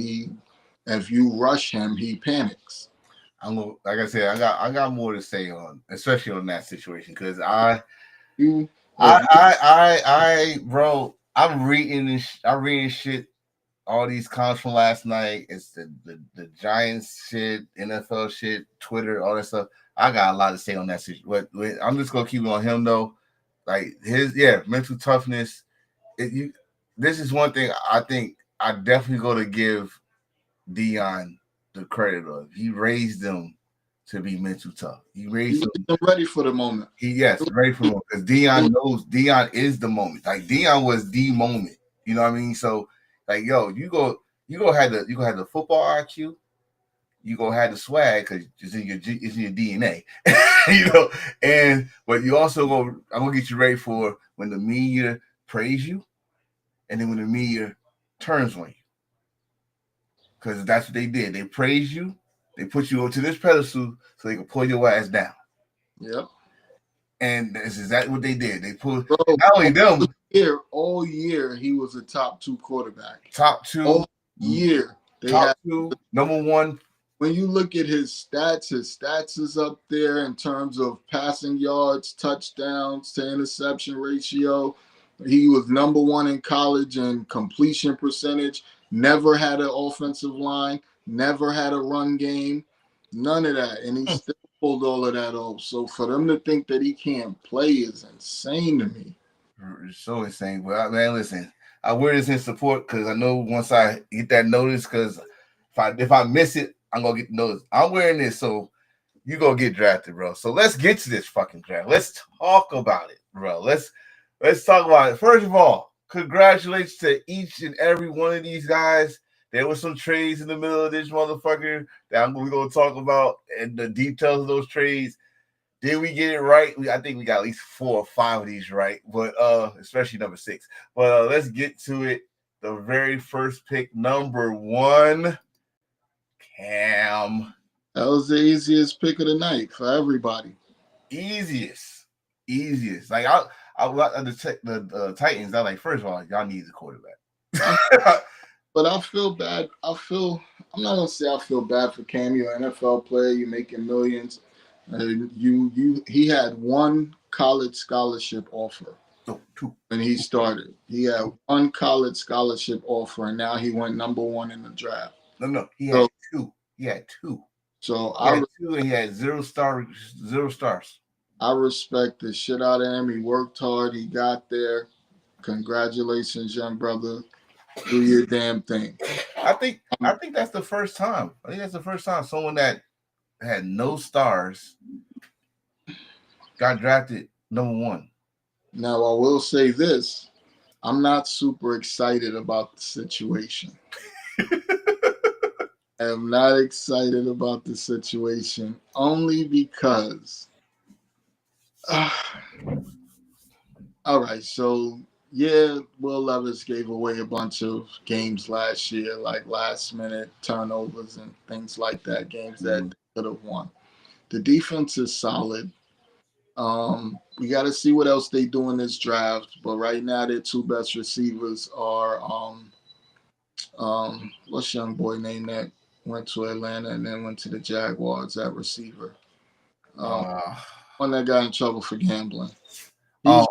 if you rush him, he panics. Like I said, I got more to say on, especially on that situation, because bro, I'm reading shit. All these comments from last night. It's the Giants shit, NFL shit, Twitter, all that stuff. I got a lot to say on that situation. I'm just gonna keep it on him though. Like his mental toughness. This is one thing I think I definitely go to give Deion the credit of. He raised them to be mental tough. He raised them ready for the moment. Ready for the moment. Because Deion knows Deion is the moment. Like Deion was the moment. You know what I mean? So like, yo, you go have the football IQ, you go have the swag because it's in your DNA, you know. But you also I'm gonna get you ready for when the media praise you, and then when the media turns on you, because that's what they did. They praise you, they put you onto this pedestal so they can pull your ass down. Yep. And that's exactly what they did. They pulled not only them. All year he was a top 2 quarterback. Top 2 all year. Top 2, number 1. When you look at his stats is up there in terms of passing yards, touchdowns to interception ratio. He was number 1 in college in completion percentage. Never had an offensive line. Never had a run game. None of that. And he still pulled all of that off. So for them to think that he can't play is insane to me. It's so insane. But man, listen, I wear this in support because I know once I get that notice, because if I miss it, I'm gonna get the notice. I'm wearing this, so you gonna get drafted, bro. So let's get to this fucking draft. Let's talk about it, bro. Let's talk about it. First of all, congratulations to each and every one of these guys. There were some trades in the middle of this motherfucker that we're gonna talk about and the details of those trades. Did we get it right? I think we got at least 4 or 5 of these right, but especially number 6. But let's get to it. The very first pick, number 1, Cam. That was the easiest pick of the night for everybody. Easiest. Like the Titans. I like, first of all, y'all need the quarterback. But I feel bad. I'm not gonna say I feel bad for Cam. You're an NFL player. You're making millions. He had 1 college scholarship offer. 2. When he started. He had 1 college scholarship offer, and now he went number 1 in the draft. No, he had 2. He had 2. So he had 0 stars. I respect the shit out of him. He worked hard. He got there. Congratulations, young brother. Do your damn thing. I think that's the first time. Someone that had no stars got drafted number 1. Now, I will say this. I'm not super excited about the situation. I am not excited about the situation only because all right, so yeah, Will Levis gave away a bunch of games last year, like last minute turnovers and things like that, games that they could have won. The defense is solid. We got to see what else they do in this draft, but right now their 2 best receivers are what's young boy name that went to Atlanta and then went to the Jaguars at receiver. One that got in trouble for gambling. God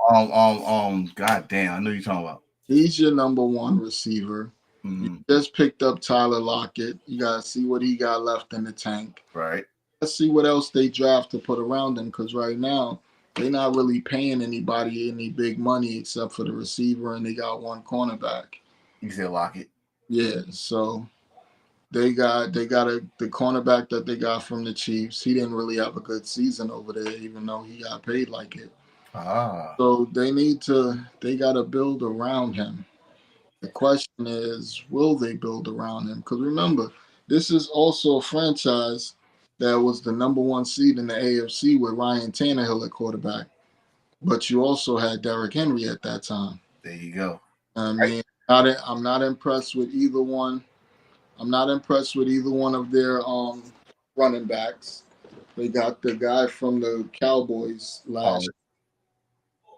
damn, I know you're talking about. He's your number one receiver. You just picked up Tyler Lockett. You gotta see what he got left in the tank. Right. Let's see what else they draft to put around him, because right now they're not really paying anybody any big money except for the receiver, and they got one cornerback. You said Lockett. Yeah, so they got the cornerback that they got from the Chiefs. He didn't really have a good season over there, even though he got paid like it. So they got to build around him. The question is, will they build around him? Because remember, this is also a franchise that was the number one seed in the AFC with Ryan Tannehill at quarterback. But you also had Derrick Henry at that time. There you go. I mean, I'm not impressed with either one. I'm not impressed with either one of their running backs. They got the guy from the Cowboys last year.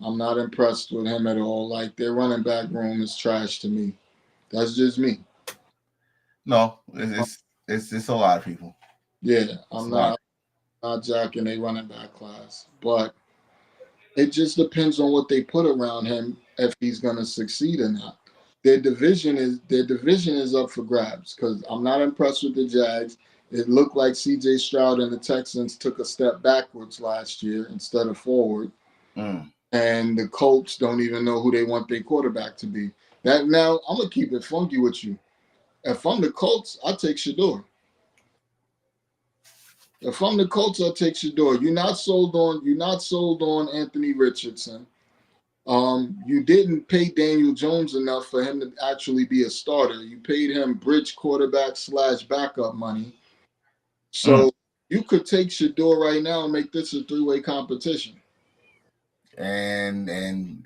I'm not impressed with him at all. Like, their running back room is trash to me. That's just me. No, it's a lot of people. Yeah, I'm not jacking a running back class, but it just depends on what they put around him if he's going to succeed or not. Their division is up for grabs, because I'm not impressed with the Jags. It looked like C.J. Stroud and the Texans took a step backwards last year instead of forward. And the Colts don't even know who they want their quarterback to be. Now, I'm going to keep it funky with you. If I'm the Colts, I'll take Shador. If I'm the Colts, I'll take Shador. You're not sold on Anthony Richardson. You didn't pay Daniel Jones enough for him to actually be a starter. You paid him bridge quarterback / backup money. So you could take Shador right now and make this a 3-way competition. And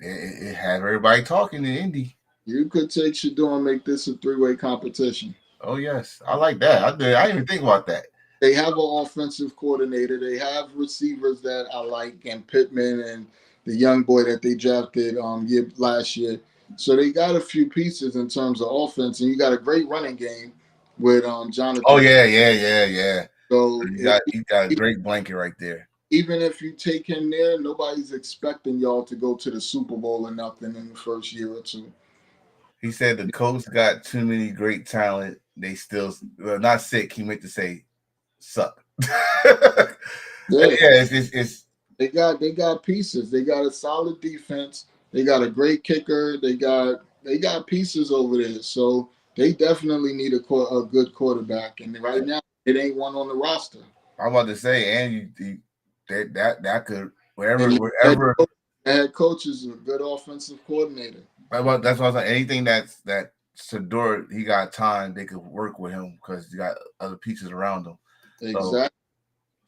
it had everybody talking in Indy. You could take Shador and make this a 3-way competition. Oh I like that. I didn't even think about that. They have an offensive coordinator. They have receivers that I like, and Pittman and the young boy that they drafted last year. So they got a few pieces in terms of offense, and you got a great running game with Jonathan. Oh yeah. So you got a great blanket right there. Even if you take him there, nobody's expecting y'all to go to the Super Bowl or nothing in the first year or two. He said the Colts got too many great talent. They still not sick. He meant to say suck. It's they got pieces. They got a solid defense. They got a great kicker. They got pieces over there. So they definitely need a good quarterback. And right now, it ain't one on the roster. I'm about to say, and that could wherever. The head coach is a good offensive coordinator. That's what I was like. Anything that Shador, he got time, they could work with him because you got other pieces around him. Exactly.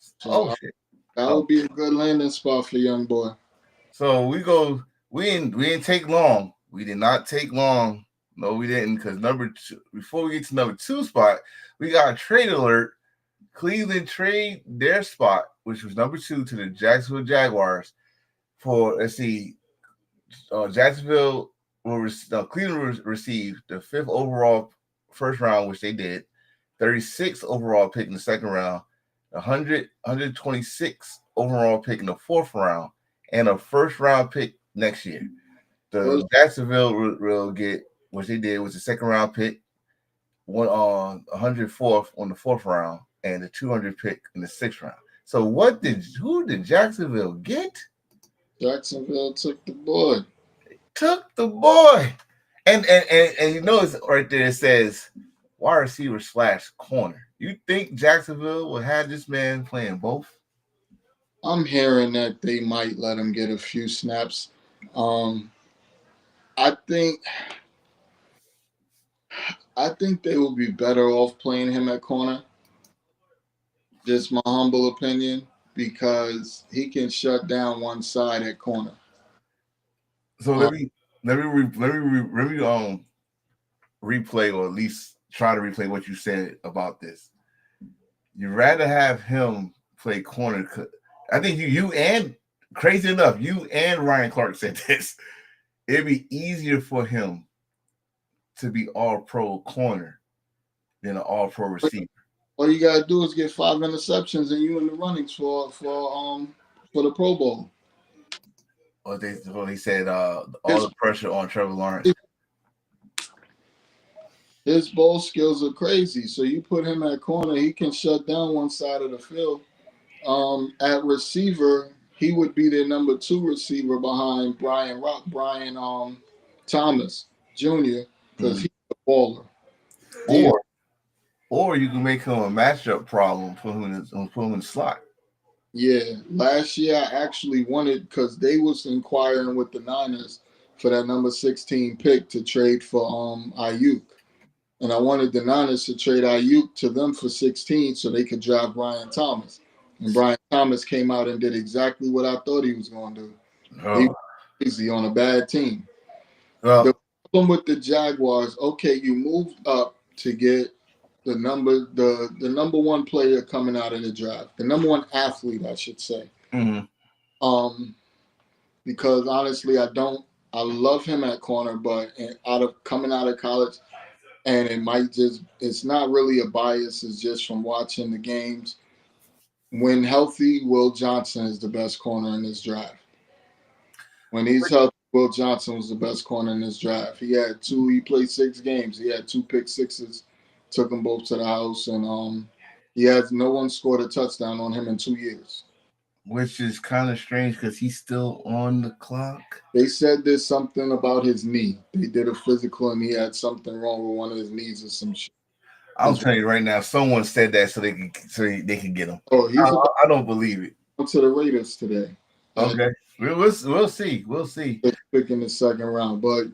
Shit. That would be a good landing spot for young boy. So we didn't take long. We did not take long. No, we didn't, because before we get to number 2 spot, we got a trade alert. Cleveland trade their spot, which was number 2, to the Jacksonville Jaguars for, let's see, Jacksonville Cleveland received the 5th overall first round, which they did, 36th overall pick in the second round, 126th overall pick in the 4th round, and a first round pick next year. The Jacksonville will get, what they did was the second round pick, 104th on the 4th round, and the 200 pick in the 6th round. So who did Jacksonville get? Jacksonville took the boy. And you notice right there it says wide receiver / corner. You think Jacksonville will have this man playing both? I'm hearing that they might let him get a few snaps. I think they will be better off playing him at corner. Just my humble opinion, because he can shut down one side at corner. So let me replay, or at least try to replay what you said about this. You'd rather have him play corner. I think you and, crazy enough, you and Ryan Clark said this. It'd be easier for him to be all-pro corner than an all-pro receiver. All you gotta do is get 5 interceptions and you in the runnings for the Pro Bowl. They said all the pressure on Trevor Lawrence. His ball skills are crazy. So you put him at corner, he can shut down one side of the field. At receiver, he would be the number 2 receiver behind Brian Thomas Jr. because Mm. he's a baller. He, Or you can make him a matchup problem, put him in the slot. yeah, last year I actually wanted because they was inquiring with the Niners for that number 16 pick to trade for Ayuk. And I wanted the Niners to trade Ayuk to them for 16 so they could draft Brian Thomas. And Brian Thomas came out and did exactly what I thought he was going to do. He was Oh, crazy on a bad team. well, The problem with the Jaguars, okay, you moved up to get the number 1 player coming out of the draft, the number 1 athlete, I should say. mhm. Because honestly, I love him at corner, but coming out of college, and it's not really a bias, it's just from watching the games. When healthy, Will Johnson is the best corner in this draft. When he's healthy, Will Johnson was the best corner in this draft. He played 6 games. He had 2 pick sixes, took them both to the house, and no one scored a touchdown on him in 2 years. Which is kind of strange because he's still on the clock. They said there's something about his knee. They did a physical and he had something wrong with one of his knees or some shit. I'm telling you right now, someone said that so they can get him. Oh, he's I don't believe it. to the Raiders today. Okay, we'll see. We'll see. Pick in the second round, but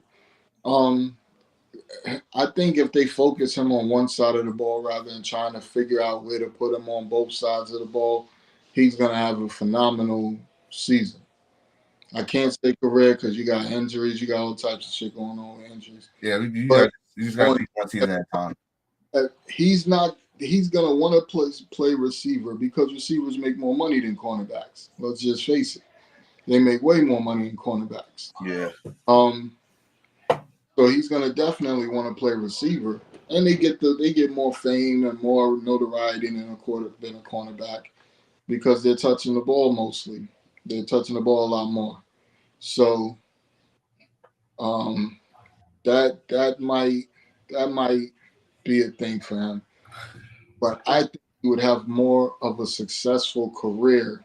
I think if they focus him on one side of the ball rather than trying to figure out where to put him on both sides of the ball, he's gonna have a phenomenal season. I can't say career because you got injuries, you got all types of shit going on with injuries. Yeah, you just got to take one season at a time. He's gonna want to play receiver because receivers make more money than cornerbacks. Let's just face it, they make way more money than cornerbacks. Yeah. So he's gonna definitely want to play receiver, and they get more fame and more notoriety than a cornerback because they're touching the ball mostly. They're touching the ball a lot more. So that might be a thing for him. But I think he would have more of a successful career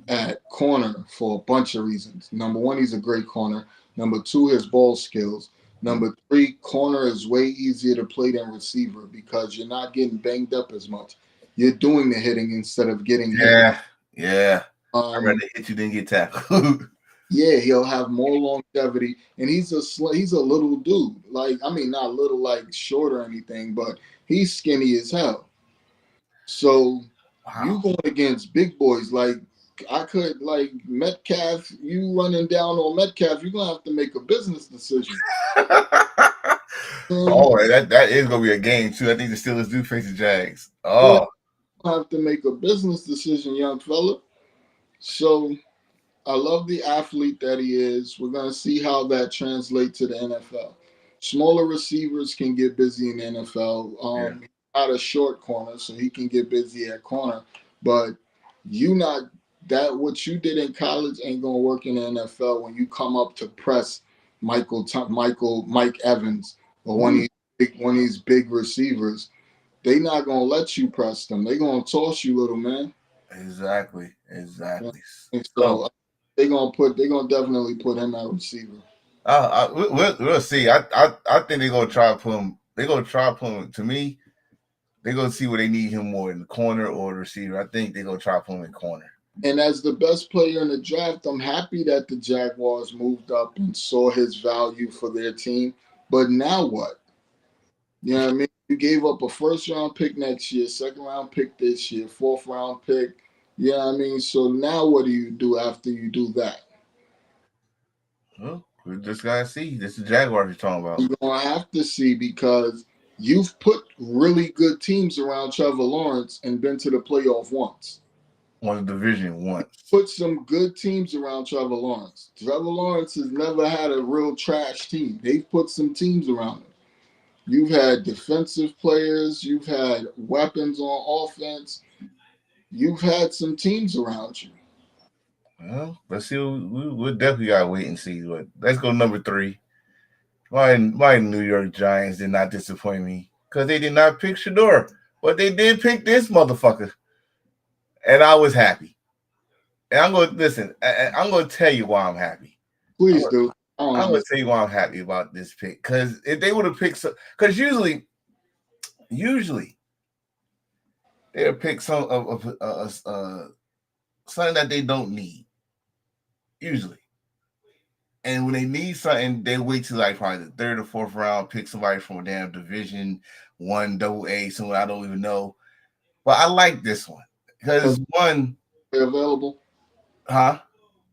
at corner for a bunch of reasons. Number 1, he's a great corner. Number 2, his ball skills. Number 3, corner is way easier to play than receiver because you're not getting banged up as much. You're doing the hitting instead of getting hit. Yeah. I'd rather hit you than get tackled. Yeah, he'll have more longevity, and he's a little dude. Like, I mean, not little like short or anything, but he's skinny as hell. So you going against big boys like Metcalf. You running down on Metcalf, you're gonna have to make a business decision. That is gonna be a game too. I think the Steelers do face the Jags. Oh, you have to make a business decision, young fella. So I love the athlete that he is. We're going to see how that translates to the NFL. Smaller receivers can get busy in the NFL. He's not a short corner, so he can get busy at corner. But what you did in college ain't going to work in the NFL when you come up to press Mike Evans or one of these big receivers. They not going to let you press them. They going to toss you, little man. Exactly. And so they're gonna definitely put him at receiver. We'll see. I think they're gonna try to put him. They're gonna try to put him. To me, they're gonna see where they need him more in the corner or the receiver. I think they're gonna try to put him in corner. And as the best player in the draft, I'm happy that the Jaguars moved up and saw his value for their team. But now what? You know what I mean? You gave up a 1st-round pick next year, 2nd-round pick this year, 4th-round pick. You know what I mean? So now what do you do after you do that? Well, we just gotta see. This is Jaguars you're talking about. You're gonna have to see because you've put really good teams around Trevor Lawrence and been to the playoff once. Won the division once. Put some good teams around Trevor Lawrence. Trevor Lawrence has never had a real trash team. They've put some teams around him. You've had defensive players. You've had weapons on offense. You've had some teams around you. Well, let's see. We'll definitely gotta wait and see. Let's go number 3. Why the New York Giants did not disappoint me? Because they did not pick Shador, but they did pick this motherfucker, and I was happy. And I'm going to listen. I'm going to tell you why I'm happy. Please do. I'm going to tell you why I'm happy about this pick. Because if they would have picked, because usually they'll pick some of something that they don't need. Usually. And when they need something, they wait till like probably the third or fourth round, pick somebody from a damn Division I, AA, someone I don't even know. But I like this one because one, they're available, huh?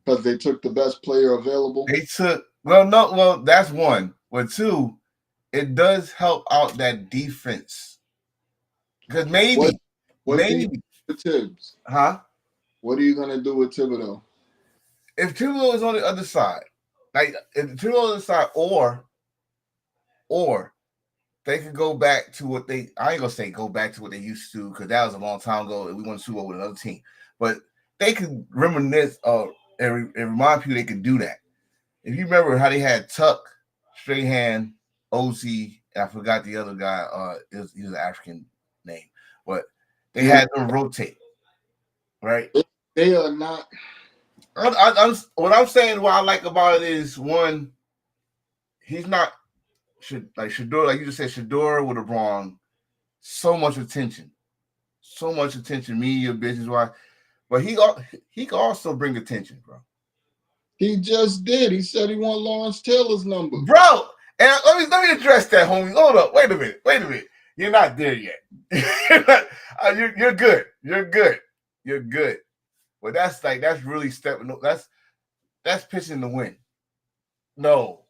Because they took the best player available. They took that's one. But two, it does help out that defense because maybe with Tibbs, huh? What are you gonna do with Thibodeau? If Thibodeau is on the other side. Like if Thibodeau on the side, or they could go back to what I ain't gonna say go back to what they used to because that was a long time ago and we won a Super Bowl with another team. But they could reminisce and remind people they could do that. If you remember how they had Tuck, Strahan, OC, and I forgot the other guy, he was an African name, but they had them rotate, right? They are not. What I'm saying, what I like about it is one, he's not like Shador, like you just said, Shador would have drawn so much attention, media, business wise, but he can also bring attention, bro. He just did. He said he want Lawrence Taylor's number, bro. And let me address that, homie. Hold up, wait a minute. You're not there yet. You're good. You're good. But that's really stepping. That's pitching to win. No.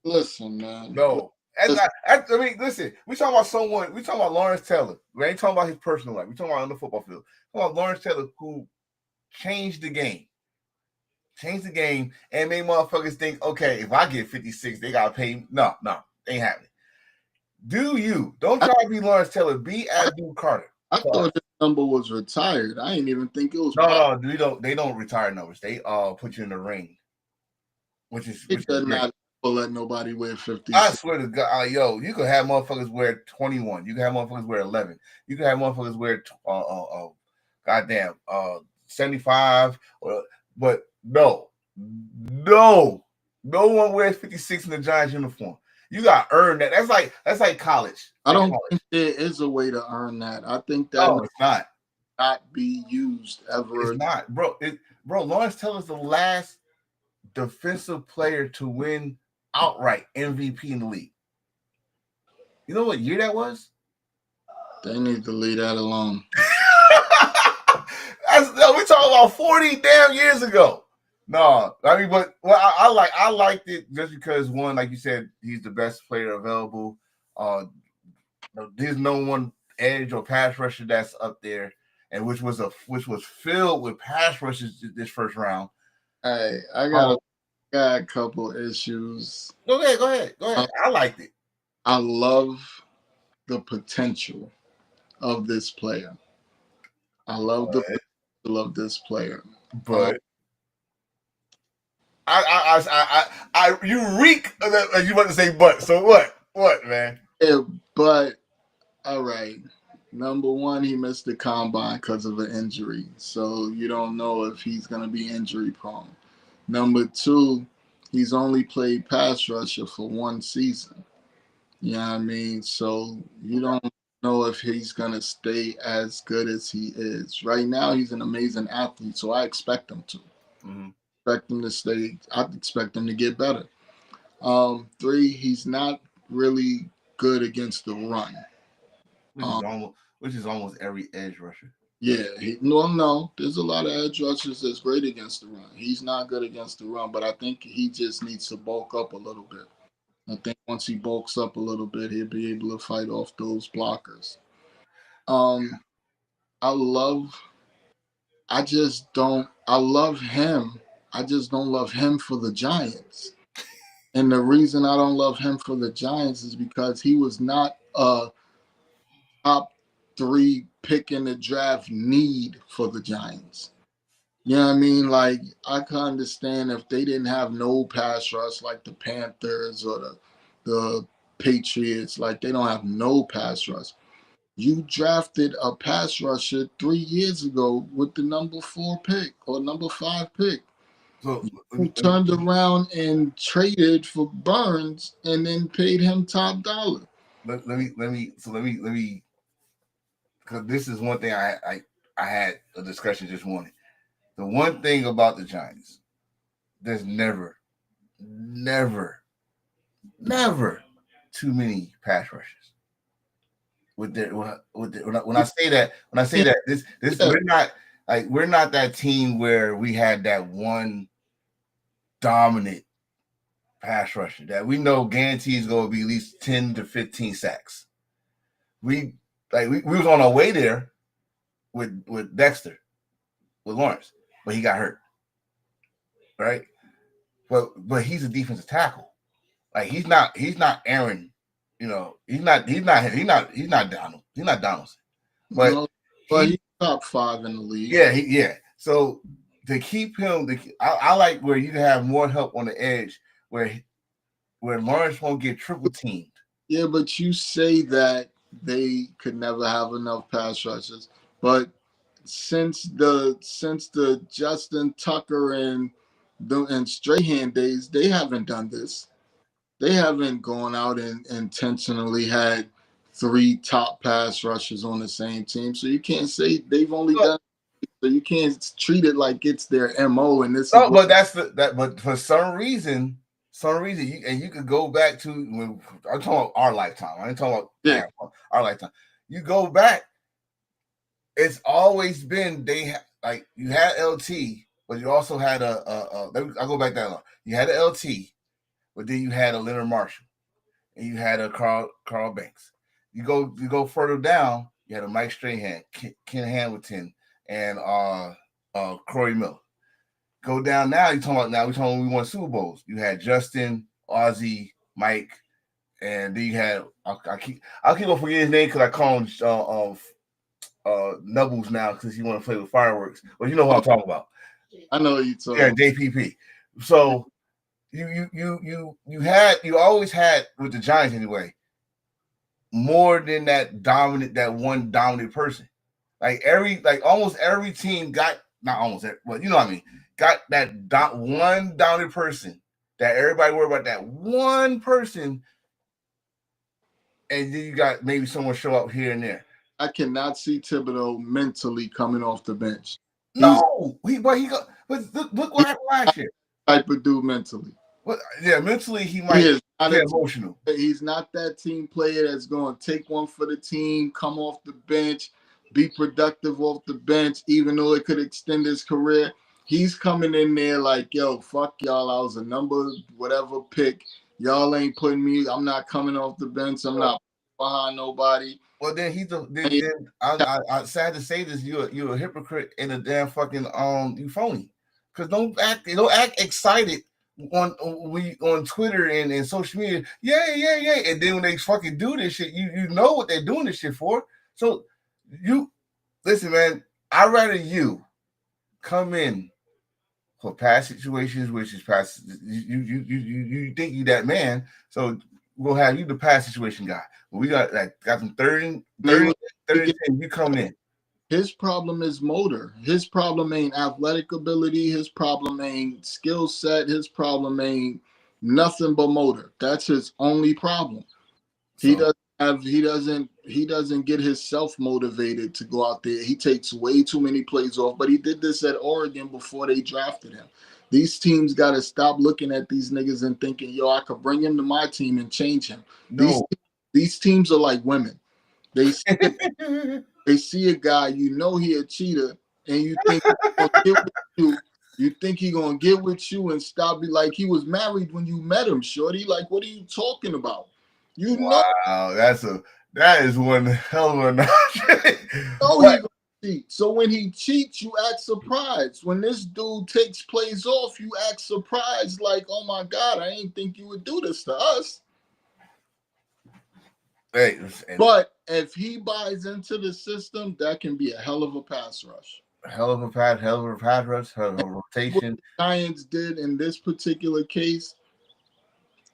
Listen, man. No. I mean, listen. We talking about someone. We talking about Lawrence Taylor. We ain't talking about his personal life. We talking about on the football field. We talking about Lawrence Taylor who changed the game. And made motherfuckers think, okay, if I get 56, they gotta pay me. No, ain't happening. Don't try to be Lawrence Taylor. Be Abdul Carter. I thought his number was retired. I didn't even think it was. No, they don't retire numbers. They put you in the ring, which is not let nobody wear 50. I swear to God, you could have motherfuckers wear 21. You can have motherfuckers wear 11. You can have motherfuckers wear goddamn 75. But no one wears 56 in the Giants uniform. You got to earn that. That's like college. I don't think there is a way to earn that. I think that it's not be used ever. It's not, bro. Lawrence Taylor's the last defensive player to win outright MVP in the league. You know what year that was? They need to leave that alone. We talking about 40 damn years ago. No, I mean, but I liked it just because one, like you said, he's the best player available. There's no one edge or pass rusher that's up there, and which was filled with pass rushes this first round. Hey, I got a couple issues. Go ahead. I liked it. I love the potential of this player. I love the potential of this player, but. You reek. You want to say but? So what, man? Yeah, but all right. Number one, he missed the combine because of an injury, so you don't know if he's gonna be injury prone. Number two, he's only played pass rusher for one season. You know what I mean? So you don't know if he's gonna stay as good as he is. Right now, he's an amazing athlete, so I expect him to. Mm-hmm. Expect him to stay. I expect him to get better. Three, he's not really good against the run. Which is almost every edge rusher. Yeah, no. There's a lot of edge rushers that's great against the run. He's not good against the run, but I think he just needs to bulk up a little bit. I think once he bulks up a little bit, he'll be able to fight off those blockers. I love him. I just don't love him for the Giants. And the reason I don't love him for the Giants is because he was not a top 3 pick in the draft need for the Giants. You know what I mean? Like, I can understand if they didn't have no pass rush like the Panthers or the the Patriots, like they don't have no pass rush. You drafted a pass rusher 3 years ago with the number 4 pick or number 5 pick. So Who turned around and traded for Burns and then paid him top dollar. let me because this is one thing I had a discussion this morning. The one thing about the Giants, there's never too many pass rushes. When I say that, this we're not that team where we had that one dominant pass rusher that we know guarantees going to be at least 10 to 15 sacks. We was on our way there with Dexter, with Lawrence, but he got hurt. Right? But he's a defensive tackle. Like he's not Aaron, you know, he's not Donald. He's not Donaldson. But he's top 5 in the league. Yeah. So to keep him, I like where you can have more help on the edge where Lawrence won't get triple teamed. Yeah, but you say that they could never have enough pass rushers. But since the Justin Tucker and Strahan days, they haven't done this. They haven't gone out and intentionally had 3 top pass rushers on the same team. So you can't say they've only done it. So you can't treat it like it's their MO. And this but for some reason, you could go back to when I'm talking about our lifetime. I ain't talking about our lifetime. You go back, it's always been you had LT, but you also had I go back that long. You had a LT, but then you had a Leonard Marshall, and you had a Carl Banks. You go further down, you had a Mike Strahan, Ken Hamilton, and Corey Miller. Go down now. We're talking we won Super Bowls. You had Justin, Ozzie, Mike, and then you had I'll keep on forgetting his name because I call him Nubbles now because he want to play with fireworks. But you know what I'm talking about. I know you talking. Yeah, JPP. So you always had with the Giants anyway more than that one dominant person. Almost every team got not almost, but you know what I mean. Got that one dominant person that everybody worried about that one person, and then you got maybe someone show up here and there. I cannot see Thibodeau mentally coming off the bench. Look what happened last year. Type of dude mentally. Well, yeah, mentally he might be emotional. He's not that team player that's going to take one for the team, come off the bench, be productive off the bench, even though it could extend his career. He's coming in there like, yo, fuck y'all. I was a number whatever pick. Y'all ain't putting me. I'm not coming off the bench. I'm not behind nobody. Well, then I'm sad to say this. You're a hypocrite and a damn fucking you phony. Because don't act excited on Twitter and social media. Yeah. And then when they fucking do this shit, you know what they're doing this shit for. So you listen, man. I'd rather you come in for past situations, which is past. You think you that man, so we'll have you the past situation guy. But we got some 30, you coming in. His problem is motor. His problem ain't athletic ability. His problem ain't skill set. His problem ain't nothing but motor. That's his only problem. He doesn't get himself motivated to go out there. He takes way too many plays off, but he did this at Oregon before they drafted him. These teams got to stop looking at these niggas and thinking, yo, I could bring him to my team and change him. No. These teams are like women. They see a guy, you know he a cheater, and you think he's gonna get with you. You think he gonna get with you and stop you like he was married when you met him, shorty. Like, what are you talking about? Know. That is one hell of a notch. So when he cheats, you act surprised. When this dude takes plays off, you act surprised, like, oh my God, I ain't think you would do this to us. Hey, but if he buys into the system, that can be a hell of a pass rush. Hell of a pass rush, hell of a rotation. What the Giants did in this particular case,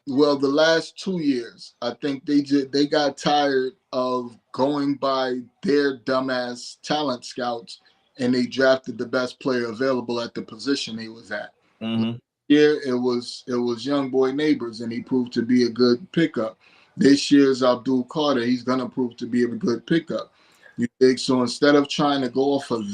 Well, the last 2 years, I think they got tired of going by their dumbass talent scouts, and they drafted the best player available at the position he was at. Mm-hmm. Year it was young boy Neighbors, and he proved to be a good pickup. This year's Abdul Carter, he's gonna prove to be a good pickup. You think so? Instead of trying to go off of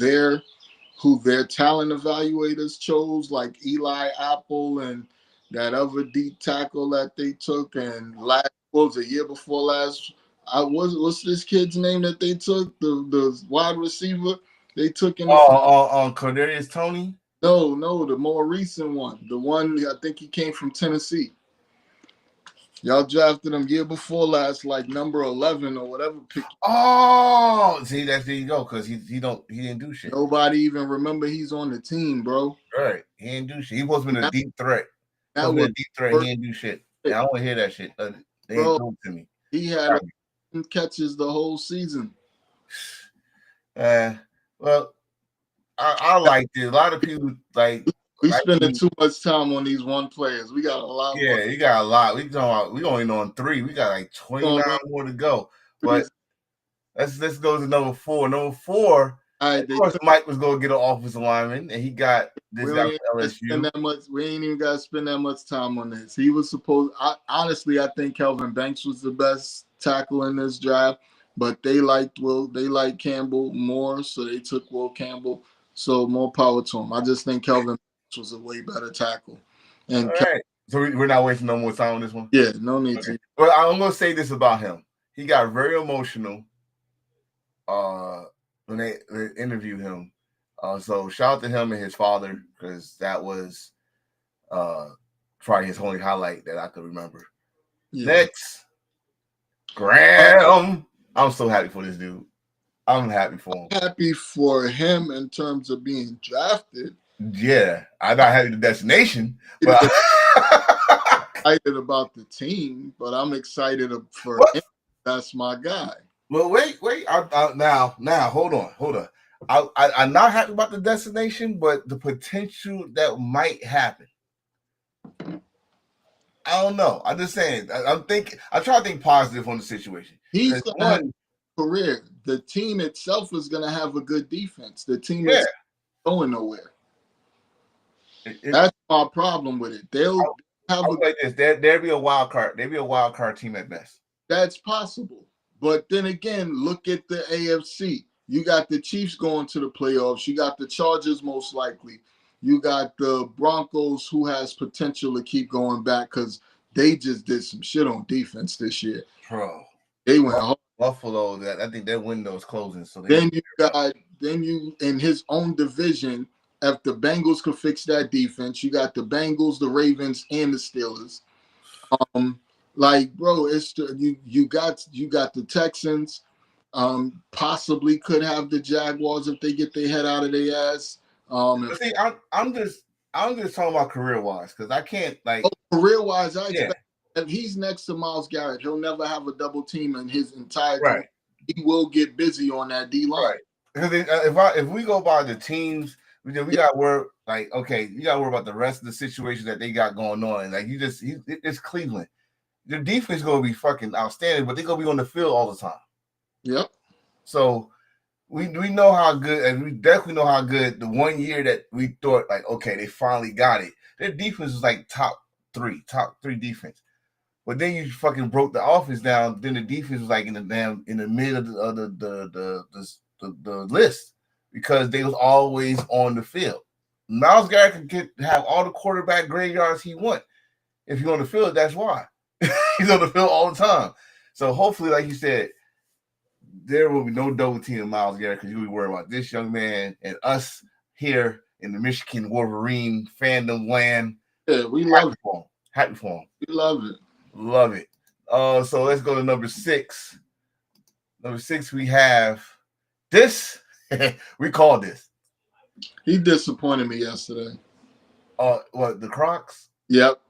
who their talent evaluators chose, like Eli Apple and that other deep tackle that they took, and last was a year before last. What's this kid's name that they took? The wide receiver they took in the Cornelius Tony. no, the more recent one. The one I think he came from Tennessee. Y'all drafted him year before last, like number 11 or whatever pick. Oh, see, there you go, because he didn't do shit. Nobody even remember he's on the team, bro. Right, he didn't do shit. He wasn't a deep threat. That was a deep threat. He didn't do shit. I don't want to hear that shit. They ain't throw it to me. He had catches the whole season. Well, I liked it. A lot of people like. We spending too much time on these one players. We got a lot. Yeah, you got a lot. We only on 3. We got like 29 more to go. But let's go to number 4. Number 4. Of course, Mike was going to get an offensive lineman, and he got this guy from LSU. We ain't even got to spend that much time on this. He was supposed. Honestly, I think Kelvin Banks was the best tackle in this draft, but they liked Campbell more, so they took Will Campbell. So more power to him. I just think Kelvin was a way better tackle. And right. So we're not wasting no more time on this one? Yeah, no need to. Well, I'm going to say this about him. He got very emotional when they interviewed him. So shout out to him and his father, because that was probably his only highlight that I could remember. Yeah. Next, Graham. I'm so happy for this dude. I'm happy for him. Happy for him in terms of being drafted. Yeah, I'm not happy with the destination, but excited about the team. But I'm excited for him. That's my guy. Well, wait. Now, hold on. I'm not happy about the destination, but the potential that might happen. I don't know. I'm just saying. I'm trying to think positive on the situation. He's gonna have a career. The team itself is gonna have a good defense. The team is going nowhere. That's my problem with it. They'll have like this. There'll be a wild card. There'll be a wild card team at best. That's possible. But then again, look at the AFC. You got the Chiefs going to the playoffs. You got the Chargers most likely. You got the Broncos, who has potential to keep going back because they just did some shit on defense this year. Bro, they went hard. Buffalo. I think their window's closing. So then you in his own division. If the Bengals could fix that defense, you got the Bengals, the Ravens, and the Steelers. Bro, it's you got the Texans. Possibly could have the Jaguars if they get their head out of their ass. See, I'm just talking about career wise, because I can't career wise. I expect if he's next to Myles Garrett, he'll never have a double team in his entire career. He will get busy on that D line. Right. Because if we go by the teams. We got to worry, you got to worry about the rest of the situations that they got going on. It's Cleveland. Their defense is going to be fucking outstanding, but they're going to be on the field all the time. Yep. So we know how good, and we definitely know how good the 1 year that we thought, they finally got it. Their defense was top three defense. But then you fucking broke the offense down. Then the defense was in the mid of the list. Because they was always on the field. Myles Garrett can have all the quarterback graveyards he want. If he's on the field, that's why. He's on the field all the time. So hopefully, like you said, there will be no double team of Myles Garrett because you'll be worried about this young man and us here in the Michigan Wolverine fandom land. Yeah, we love it. Happy for him. We love it. Love it. So let's go to number 6. Number 6, we have this. We called this. He disappointed me yesterday. What, the Crocs? Yep.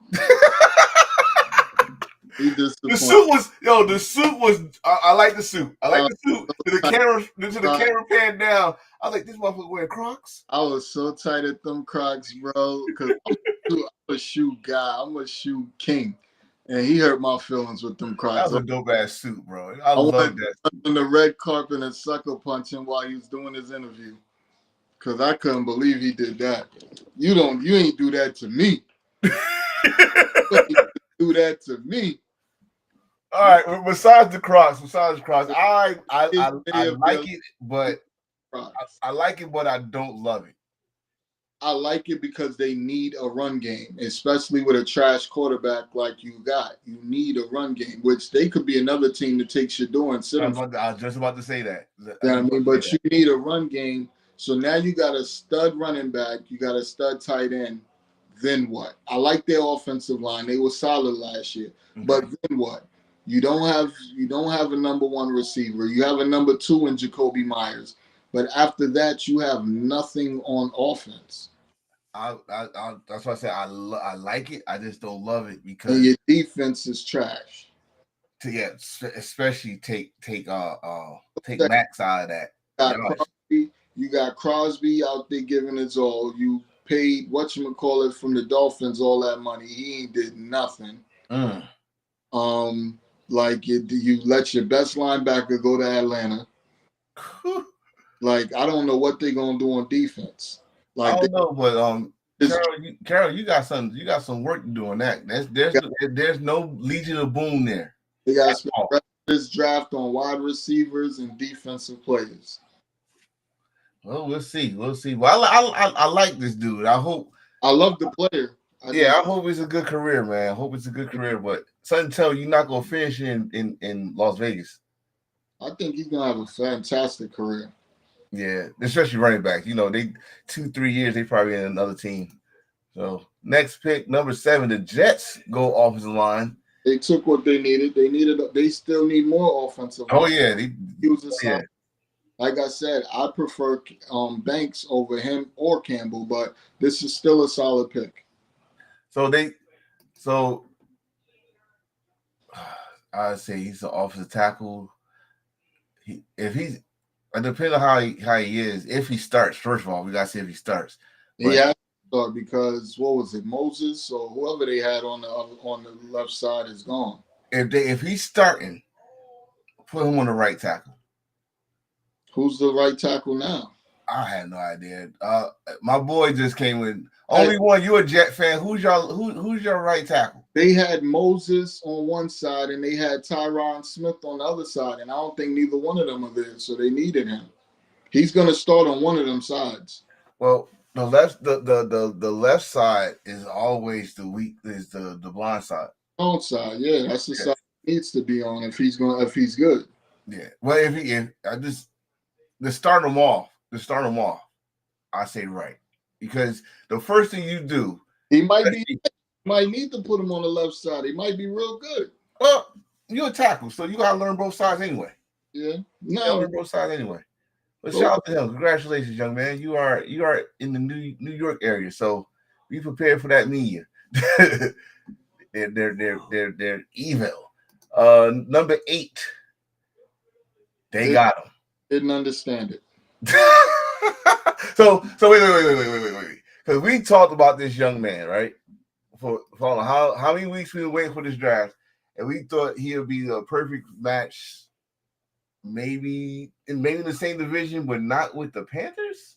He disappointed. The suit was. I like the suit. I like the suit. To the camera pan down. I was like, this motherfucker wearing Crocs. I was so tight at them Crocs, bro. Because I'm a shoe guy. I'm a shoe king. And he hurt my feelings with them That Crocs. was a dope ass suit, bro. I I love wanted that. on the red carpet and sucker punch him while he was doing his interview. Cause I couldn't believe he did that. You ain't do that to me. You ain't do that to me. All right. Besides the Crocs, I like it, but I like it, but I don't love it. I like it because they need a run game, especially with a trash quarterback like you got. You need a run game, which they could be another team that takes Shador and sit him. I was just about to say that. But you need a run game. So now you got a stud running back, you got a stud tight end. Then what? I like their offensive line. They were solid last year. Okay. But then what? You don't have a number one receiver. You have a number two in Jacoby Myers. But after that, you have nothing on offense. That's why I said I like it. I just don't love it because and your defense is trash. Especially take Max out of that. You got Crosby out there giving his all. You paid whatchamacallit from the Dolphins all that money. He ain't did nothing. Like you let your best linebacker go to Atlanta. Like I don't know what they're gonna do on defense. Like I don't know, but Carol, you got some work to do on that. There's no Legion of Boom there. They got to spend this draft on wide receivers and defensive players. Well, we'll see. Well, I like this dude. I love the player. I hope it's a good career, man. I hope it's a good career, but something tell you not gonna finish in Las Vegas. I think he's gonna have a fantastic career. Yeah, especially running back. You know, they 2-3 years, they probably in another team. So next pick, number 7, the Jets go offensive line. They took what they needed. They still need more offensive line. Oh yeah, like I said, I prefer Banks over him or Campbell, but this is still a solid pick. So I say he's an offensive tackle. It depends on how he is. If he starts, first of all, we gotta see if he starts. He has to start because what was it, Moses or whoever they had on the left side is gone. If he's starting, put him on the right tackle. Who's the right tackle now? I had no idea. My boy just came in. Only one. You a Jet fan? Who's your right tackle? They had Moses on one side and they had Tyron Smith on the other side, and I don't think neither one of them are there, so they needed him. He's going to start on one of them sides. Well, the left side is always the blind side. Wrong side, yeah, that's the side he needs to be on if he's good. Yeah. Well, to start him off, I say right. Because the first thing you do, he might need to put him on the left side. He might be real good. Well, you're a tackle, so you gotta learn both sides anyway. Yeah, learn both sides anyway. But shout out to him. Congratulations, young man. You are in the New York area, so be prepared for that media. they're evil. Number 8, they got him. Didn't understand it. So wait. Because we talked about this young man, right? For how many weeks we were waiting for this draft, and we thought he would be the perfect match, maybe in the same division, but not with the Panthers.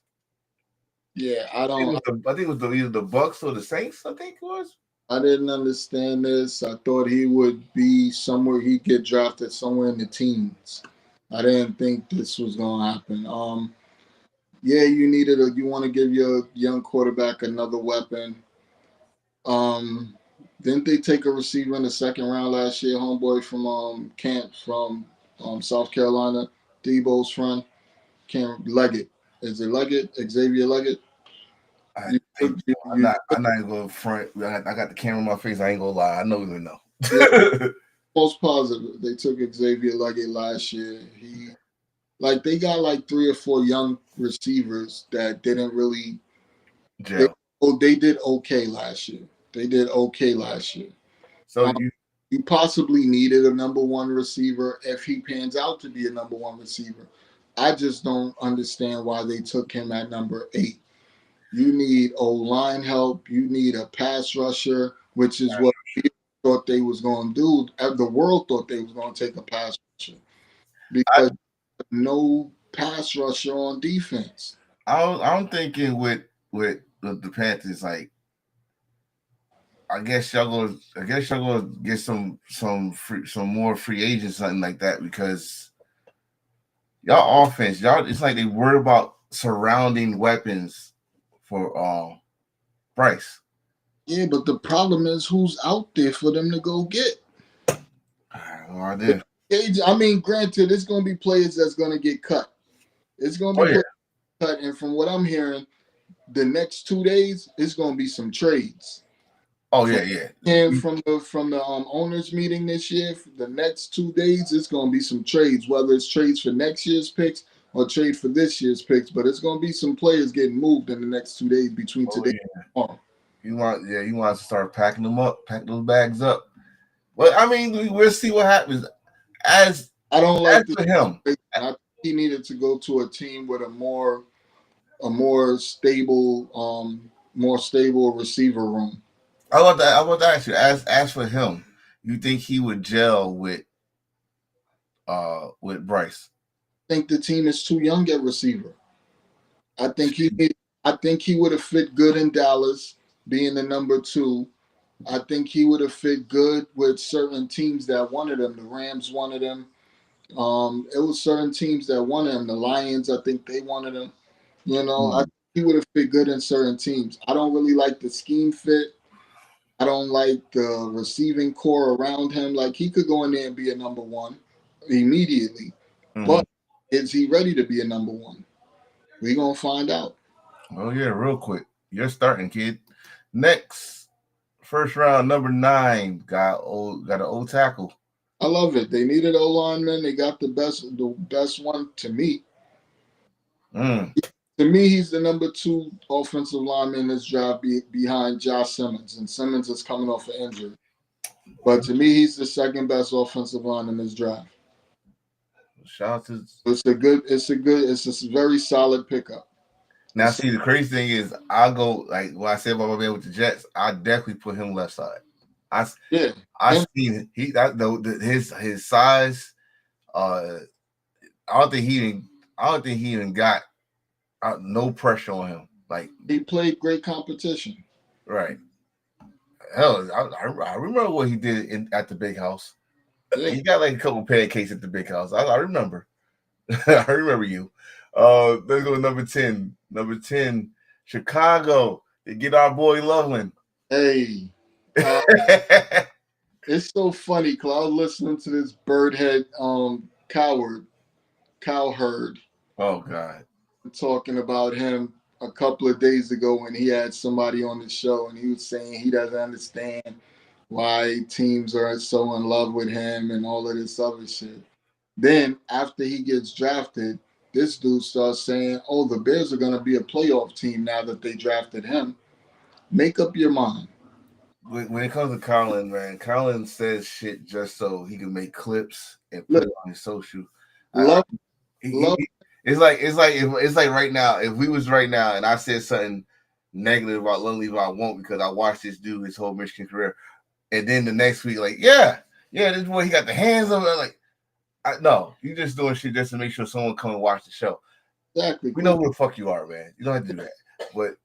Yeah, I think it was either the Bucks or the Saints. I think it was. I didn't understand this. I thought he would be somewhere. He'd get drafted somewhere in the teens. I didn't think this was gonna happen. Yeah, you want to give your young quarterback another weapon. Didn't they take a receiver in the second round last year, homeboy from Camp from South Carolina, Debo's friend, Leggett. Is it Leggett? Xavier Leggett? I'm not even going to front. I got the camera in my face. I ain't going to lie. I know you know. Yeah, most positive. They took Xavier Leggett last year. They got 3 or 4 young receivers that didn't really gel. They did okay last year. So you possibly needed a number 1 receiver if he pans out to be a number 1 receiver. I just don't understand why they took him at number 8. You need O-line help. You need a pass rusher, which is what thought they was going to do. The world thought they was going to take a pass rusher I, because no pass rusher on defense. I'm thinking with the Panthers, like I guess y'all gonna get some more free agents, something like that, because y'all offense, y'all, it's like they worried about surrounding weapons for Bryce. Yeah, but the problem is who's out there for them to go get. I have no idea. I mean, granted, it's going to be players that's going to get cut. It's going to be players cut, and from what I'm hearing, the next 2 days it's going to be some trades. Oh yeah. And from the owners meeting this year, for the next 2 days it's going to be some trades, whether it's trades for next year's picks or trade for this year's picks. But it's going to be some players getting moved in the next 2 days between today and tomorrow. You want to start packing them up, pack those bags up. But I mean, we'll see what happens. As I don't like for him, I think he needed to go to a team with a more stable receiver room. I want to ask you. As for him, you think he would gel with Bryce? I think the team is too young at receiver. I think he would have fit good in Dallas, being the number 2. I think he would have fit good with certain teams that wanted him. The Rams wanted him. It was certain teams that wanted him. The Lions, I think they wanted him. I think he would have fit good in certain teams. I don't really like the scheme fit. I don't like the receiving core around him. Like, he could go in there and be a number 1 immediately. Mm-hmm. But is he ready to be a number 1? We're going to find out. Oh, yeah, real quick. You're starting, kid. Next, first round, number 9, got an old tackle. I love it. They needed O lineman. They got the best one to me. To me, he's the number 2 offensive lineman in this draft behind Josh Simmons. And Simmons is coming off an injury. But to me, he's the second best offensive line in this draft. Shout out to it's a very solid pickup. Now, see, the crazy thing is, I'll go, like what I said about my man with the Jets, I definitely put him left side. I seen his size. I don't think he even got no pressure on him. Like, he played great competition. Right. Hell, I remember what he did at the big house. Yeah. He got like a couple pancakes at the big house. I remember. I remember you. Let's go to number 10. Number 10, Chicago. They get our boy Loveland. Hey. It's so funny because I was listening to this Birdhead Cowherd. Oh God. Talking about him a couple of days ago when he had somebody on the show and he was saying he doesn't understand why teams are so in love with him and all of this other shit. Then after he gets drafted, this dude starts saying, oh, the Bears are going to be a playoff team now that they drafted him. Make up your mind. When it comes to Colin, man, Colin says shit just so he can make clips and put it on his social. It's like right now, if we was right now and I said something negative about Lunley, I won't, because I watched this dude his whole Michigan career. And then the next week, like, this boy, he got the hands of it. Like, no, you just doing shit just to make sure someone come and watch the show. Exactly. We know who the fuck you are, man. You don't have to do that. But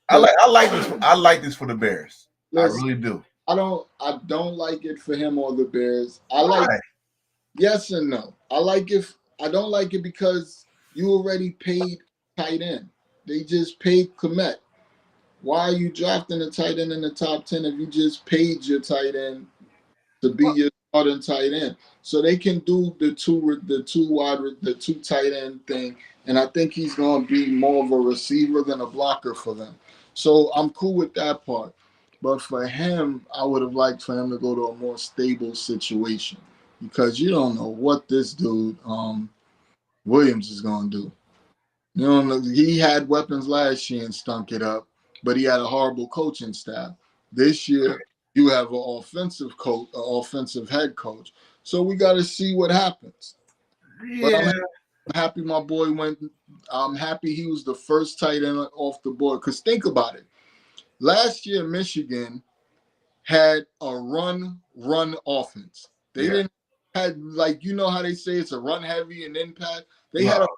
I like this for the Bears. Listen, I really do. I don't like it for him or the Bears. Yes and no. I don't like it because you already paid tight end. They just paid Kmet. Why are you drafting a tight end in the top 10 if you just paid your tight end to be your starting tight end? So they can do the two tight end thing, and I think he's going to be more of a receiver than a blocker for them. So I'm cool with that part. But for him, I would have liked for him to go to a more stable situation, because you don't know what this dude Williams is going to do. You don't know. He had weapons last year and stunk it up, but he had a horrible coaching staff. This year, you have an offensive coach, an offensive head coach. So we got to see what happens. Yeah. But I'm happy my boy went. I'm happy he was the first tight end off the board. Because think about it. Last year, Michigan had a run offense. They Yeah. didn't had like how they say it's a run heavy and impact. They No. had a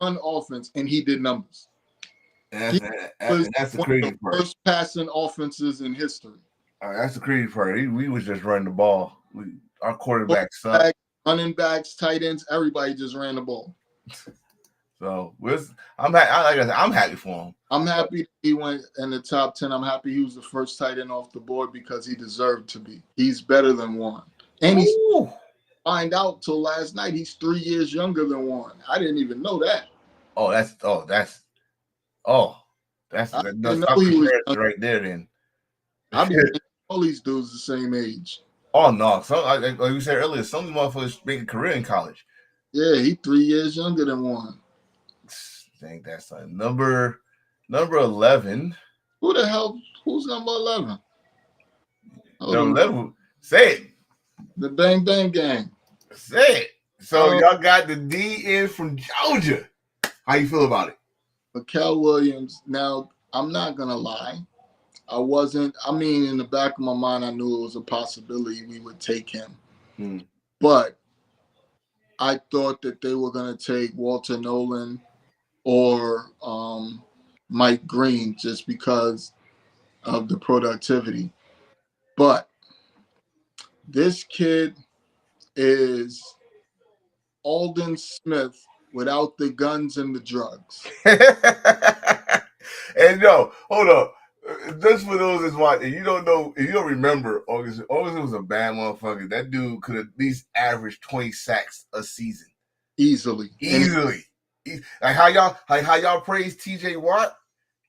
run offense, and he did numbers. And that's the One of crazy the part. worst passing offenses in history. That's the crazy part. We was just running the ball. Our quarterback sucked. Running backs, tight ends, everybody just ran the ball. So I'm happy for him. I'm happy that he went in the top 10. I'm happy he was the first tight end off the board because he deserved to be. He's better than Warren. And he's find out till last night he's 3 years younger than Warren. I didn't even know that. That's right there then. I be thinking all these dudes the same age. Oh no, like you said earlier, some motherfuckers make a career in college. Yeah, he 3 years younger than Warren. I think that's number 11. Who the hell? Who's number 11? Number 11. Say it. The Bang Bang Gang. Say it. So y'all got the D in from Georgia. How you feel about it? Mikael Williams. Now, I'm not gonna lie. In the back of my mind, I knew it was a possibility we would take him. But I thought that they were going to take Walter Nolan or Mike Green just because of the productivity. But this kid is Aldon Smith without the guns and the drugs. And no, hold up. Just for those that's watching, you don't know, if you don't remember, August was a bad motherfucker. That dude could at least average 20 sacks a season. Easily. Like how y'all praise TJ Watt,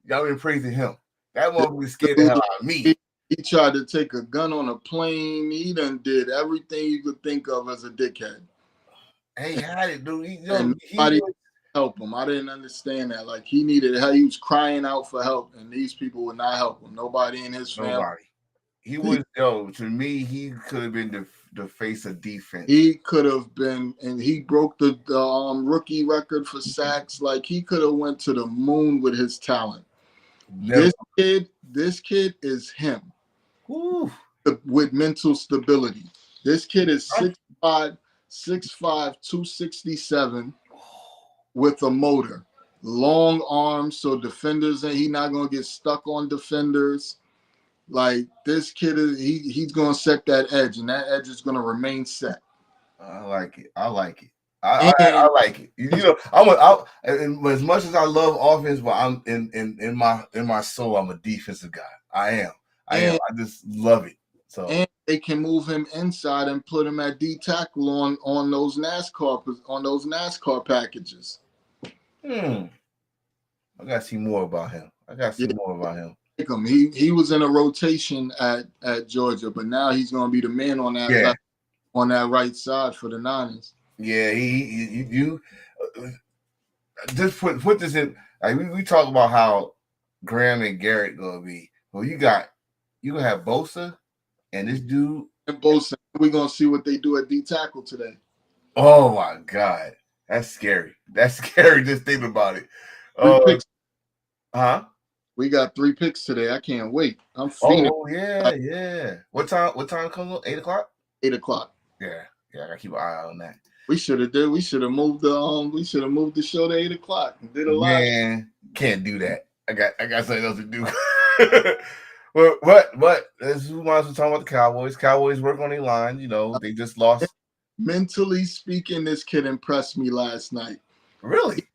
y'all been praising him. That motherfucker scared the hell out of me. He tried to take a gun on a plane. He done did everything you could think of as a dickhead. He had it, dude. Nobody help him. I didn't understand that. Like he needed help. He was crying out for help, and these people would not help him. Nobody in his family. Nobody. He was to me, he could have been the face of defense. He could have been, and he broke the rookie record for sacks. Like he could have went to the moon with his talent. Never. This kid is him. Ooh. With mental stability. This kid is 6'5", 267 with a motor. Long arms, so defenders, and he's not going to get stuck on defenders. Like this kid, he's going to set that edge, and that edge is going to remain set. I like it. I like it. I like it. You know, as much as I love offense, but I'm in my soul, I'm a defensive guy. I am. I just love it. So and they can move him inside and put him at D tackle on those NASCAR packages. I gotta see more about him. He was in a rotation at Georgia, but now he's gonna be the man on that right side for the Niners. Yeah, you just put this in. Like we talk about how Graham and Garrett gonna be. Well, you gonna have Bosa and this dude. And Bosa, we're gonna see what they do at D tackle today. Oh my God, that's scary. That's scary. Just think about it. We got 3 picks today. I can't wait. I'm feeling. Oh yeah. What time comes on? 8 o'clock. 8 o'clock. Yeah. I gotta keep an eye on that. We should have moved the show to 8 o'clock and did a lot. Man, can't do that. I got something else to do. What? This we might as well talk about the Cowboys. Cowboys work on their line. You know, they just lost. Mentally speaking, this kid impressed me last night. Really?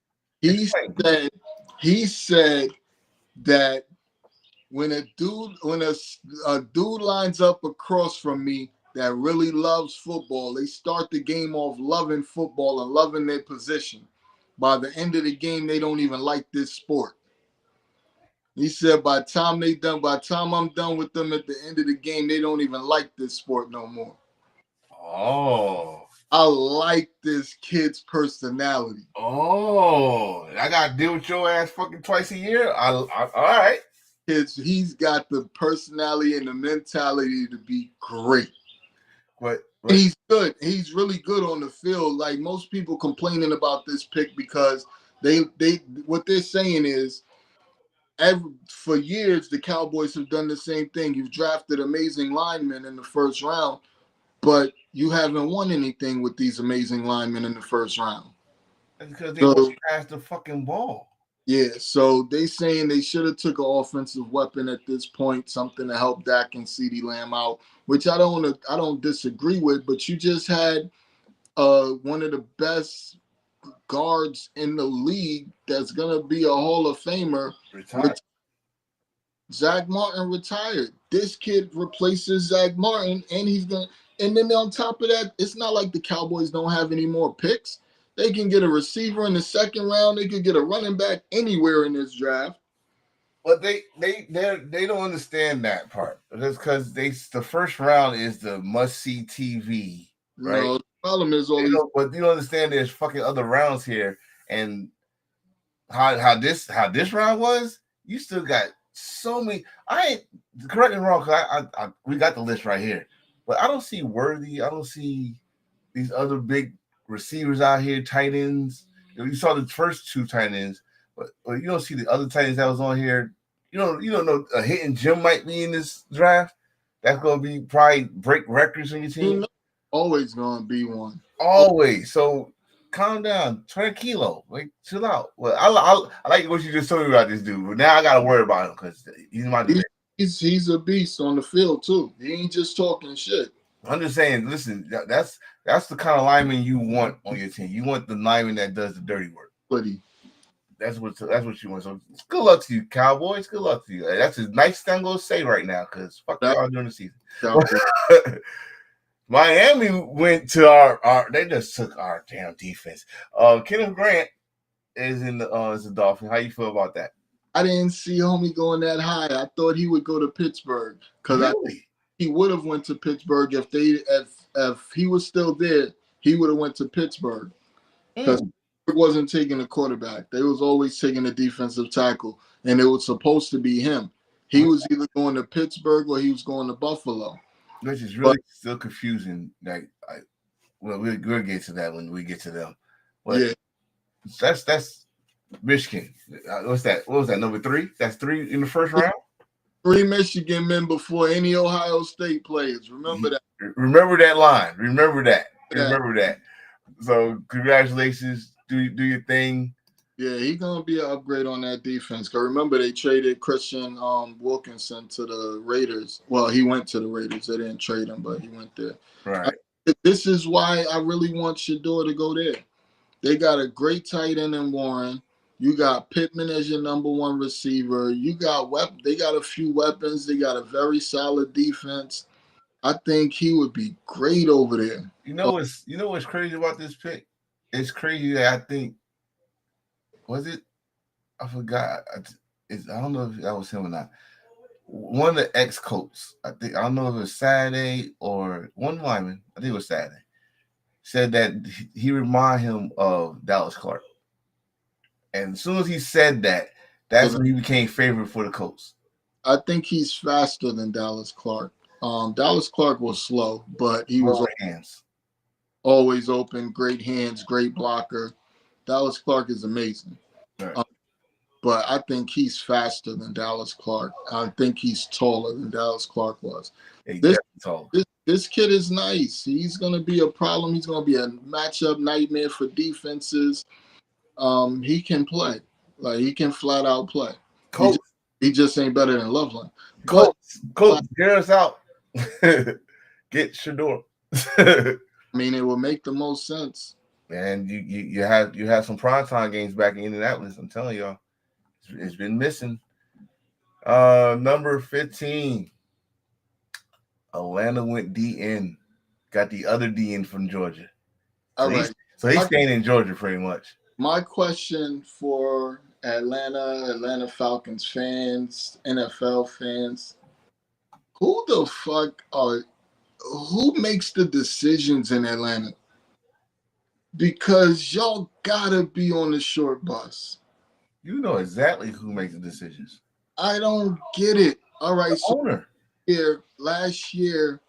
He said that when a dude lines up across from me that really loves football, they start the game off loving football and loving their position. By the end of the game, they don't even like this sport. He said by the time I'm done with them at the end of the game, they don't even like this sport no more. Oh. I like this kid's personality. Oh, I gotta deal with your ass fucking twice a year. All right. He's got the personality and the mentality to be great. What? He's good. He's really good on the field. Like most people complaining about this pick because they what they're saying is for years, the Cowboys have done the same thing. You've drafted amazing linemen in the first round, but you haven't won anything with these amazing linemen in the first round. That's because they So won't pass the fucking ball. yeah, so they saying they should have took an offensive weapon at this point, something to help Dak and CeeDee Lamb out, which I don't disagree with. But you just had one of the best guards in the league that's gonna be a Hall of Famer. Retired. Zach Martin retired. This kid replaces Zach Martin, and he's gonna. And then on top of that, it's not like the Cowboys don't have any more picks. They can get a receiver in the second round. They could get a running back anywhere in this draft. But they don't understand that part. That's because the first round is the must see TV, right? You know, the problem is all but you don't understand there's fucking other rounds here, and how this round was. You still got so many. I ain't correct me wrong, because we got the list right here, but I don't see Worthy. I don't see these other big receivers out here, tight ends. You saw the first two tight ends, but you don't see the other tight ends that was on here. You don't know a hitting Jim might be in this draft. That's gonna be probably break records on your team. Always gonna be one. Always. So calm down, tranquilo, like chill out. Well, I like what you just told me about this dude, but now I gotta worry about him because he's my dude. He's a beast on the field too. He ain't just talking shit. I'm just saying, listen, that's the kind of lineman you want on your team. You want the lineman that does the dirty work. Buddy. That's what you want. So good luck to you, Cowboys. Good luck to you. That's a nice thing I'm gonna say right now, because fuck y'all during the season. Miami went to our they just took our damn defense. Kenneth Grant is in the is a Dolphin. How you feel about that? I didn't see homie going that high. I thought he would go to Pittsburgh, because Really? he would have went to Pittsburgh if he was still there. He would have went to Pittsburgh, because Pittsburgh wasn't taking a quarterback. They was always taking a defensive tackle, and it was supposed to be him. He was either going to Pittsburgh or he was going to Buffalo. Which is really still confusing. Like, we'll get to that when we get to them. But yeah, that's Michigan. What's that? What was that? Number 3? That's 3 in the first round. 3 Michigan men before any Ohio State players. Remember that. Remember that line. Remember that. So congratulations. Do your thing. Yeah, he's gonna be an upgrade on that defense. Cause remember they traded Christian Wilkinson to the Raiders. Well, he went to the Raiders. They didn't trade him, but he went there. Right. This is why I really want Shedeur to go there. They got a great tight end in Warren. You got Pittman as your number 1 receiver. You got They got a few weapons. They got a very solid defense. I think he would be great over there. You know what's crazy about this pick? It's crazy that I think. Was it? I forgot. I don't know if that was him or not. One of the ex-coaches, I don't know if it was Saturday or one lineman, I think it was Saturday, said that he reminded him of Dallas Clark. And as soon as he said that, that's when he became favorite for the Colts. I think he's faster than Dallas Clark. Dallas Clark was slow, but he was always open, great hands, great blocker. Dallas Clark is amazing. Right. But I think he's faster than Dallas Clark. I think he's taller than Dallas Clark was. This kid is nice. He's going to be a problem. He's going to be a matchup nightmare for defenses. He can play. Like, he can flat out play. He just ain't better than Loveland. Coach, get us out. Get Shedeur. I mean, it will make the most sense. And you have some primetime games back in Indianapolis. I'm telling y'all, it's been missing. Number 15, Atlanta went DN, got the other DN from Georgia. All right. So he's staying in Georgia pretty much. My question for Atlanta Falcons fans, NFL fans, who makes the decisions in Atlanta? Because y'all gotta be on the short bus. You know exactly who makes the decisions. I don't get it. All right, owner. Last year,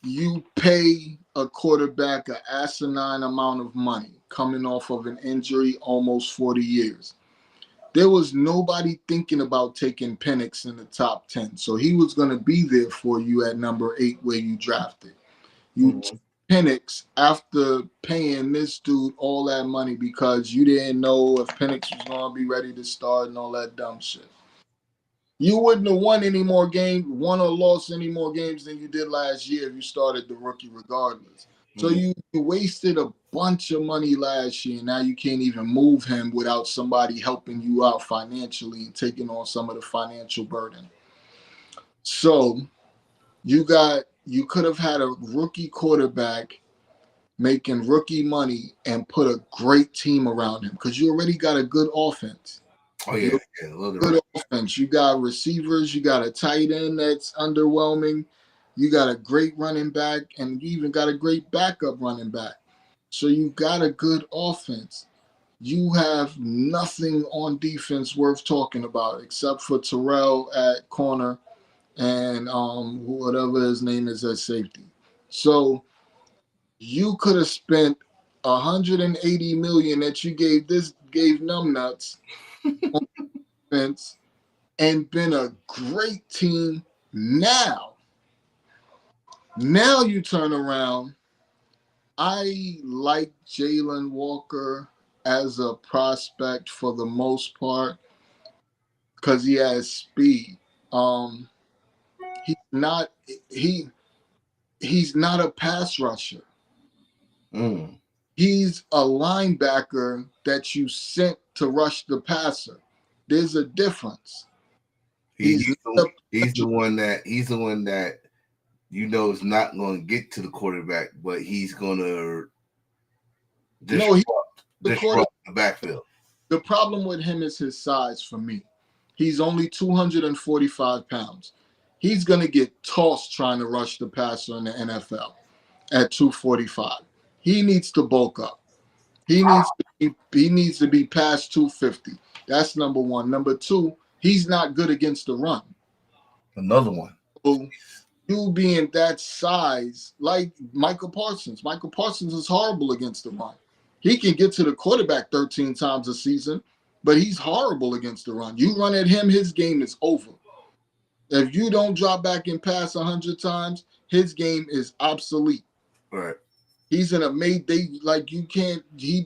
you pay a quarterback an asinine amount of money coming off of an injury almost 40 years. there was nobody thinking about taking Penix in the top 10. So he was going to be there for you at number 8 where you drafted. You took Penix after paying this dude all that money because you didn't know if Penix was going to be ready to start and all that dumb shit. You wouldn't have won or lost any more games than you did last year if you started the rookie regardless. So you wasted a bunch of money last year, and now you can't even move him without somebody helping you out financially and taking on some of the financial burden. So you could have had a rookie quarterback making rookie money and put a great team around him because you already got a good offense. Oh yeah, good offense. You got receivers. You got a tight end that's underwhelming. You got a great running back, and you even got a great backup running back. So you got a good offense. You have nothing on defense worth talking about except for Terrell at corner and whatever his name is at safety. So you could have spent $180 million that you gave numbnuts on defense and been a great team. Now you turn around. I like Jalen Walker as a prospect for the most part because he has speed. He's not a pass rusher. He's a linebacker that you sent to rush the passer. There's a difference. He's the one that you know is not going to get to the quarterback, but he's going to disrupt the backfield. The problem with him is his size for me. He's only 245 pounds. He's going to get tossed trying to rush the passer in the NFL at 245. He needs to bulk up. He needs to be past 250. That's number one. Number two, he's not good against the run. Another one. So you being that size, like Michael Parsons. Michael Parsons is horrible against the run. He can get to the quarterback 13 times a season, but he's horrible against the run. You run at him, his game is over. If you don't drop back and pass 100 times, his game is obsolete. Right. He's he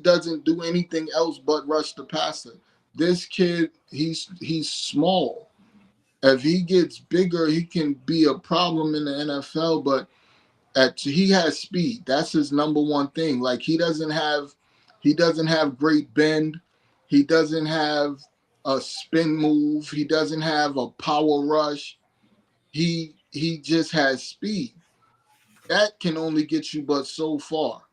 doesn't do anything else but rush the passer. This kid, he's small. If he gets bigger, he can be a problem in the NFL, but he has speed. That's his number one thing. Like he doesn't have great bend. He doesn't have a spin move. He doesn't have a power rush. He just has speed. That can only get you but so far.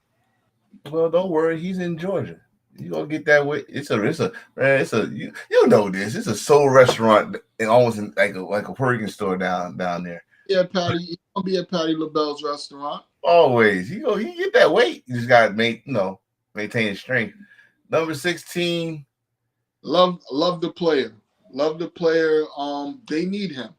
Well, don't worry, he's in Georgia. You gonna get that way? You know this. It's a soul restaurant and almost like a Puerto Rican store down there. Yeah, Patty. You gonna be at Patty LaBelle's restaurant. Always. He get that weight. You just gotta maintain his strength. Number 16. Love the player. Love the player. They need him.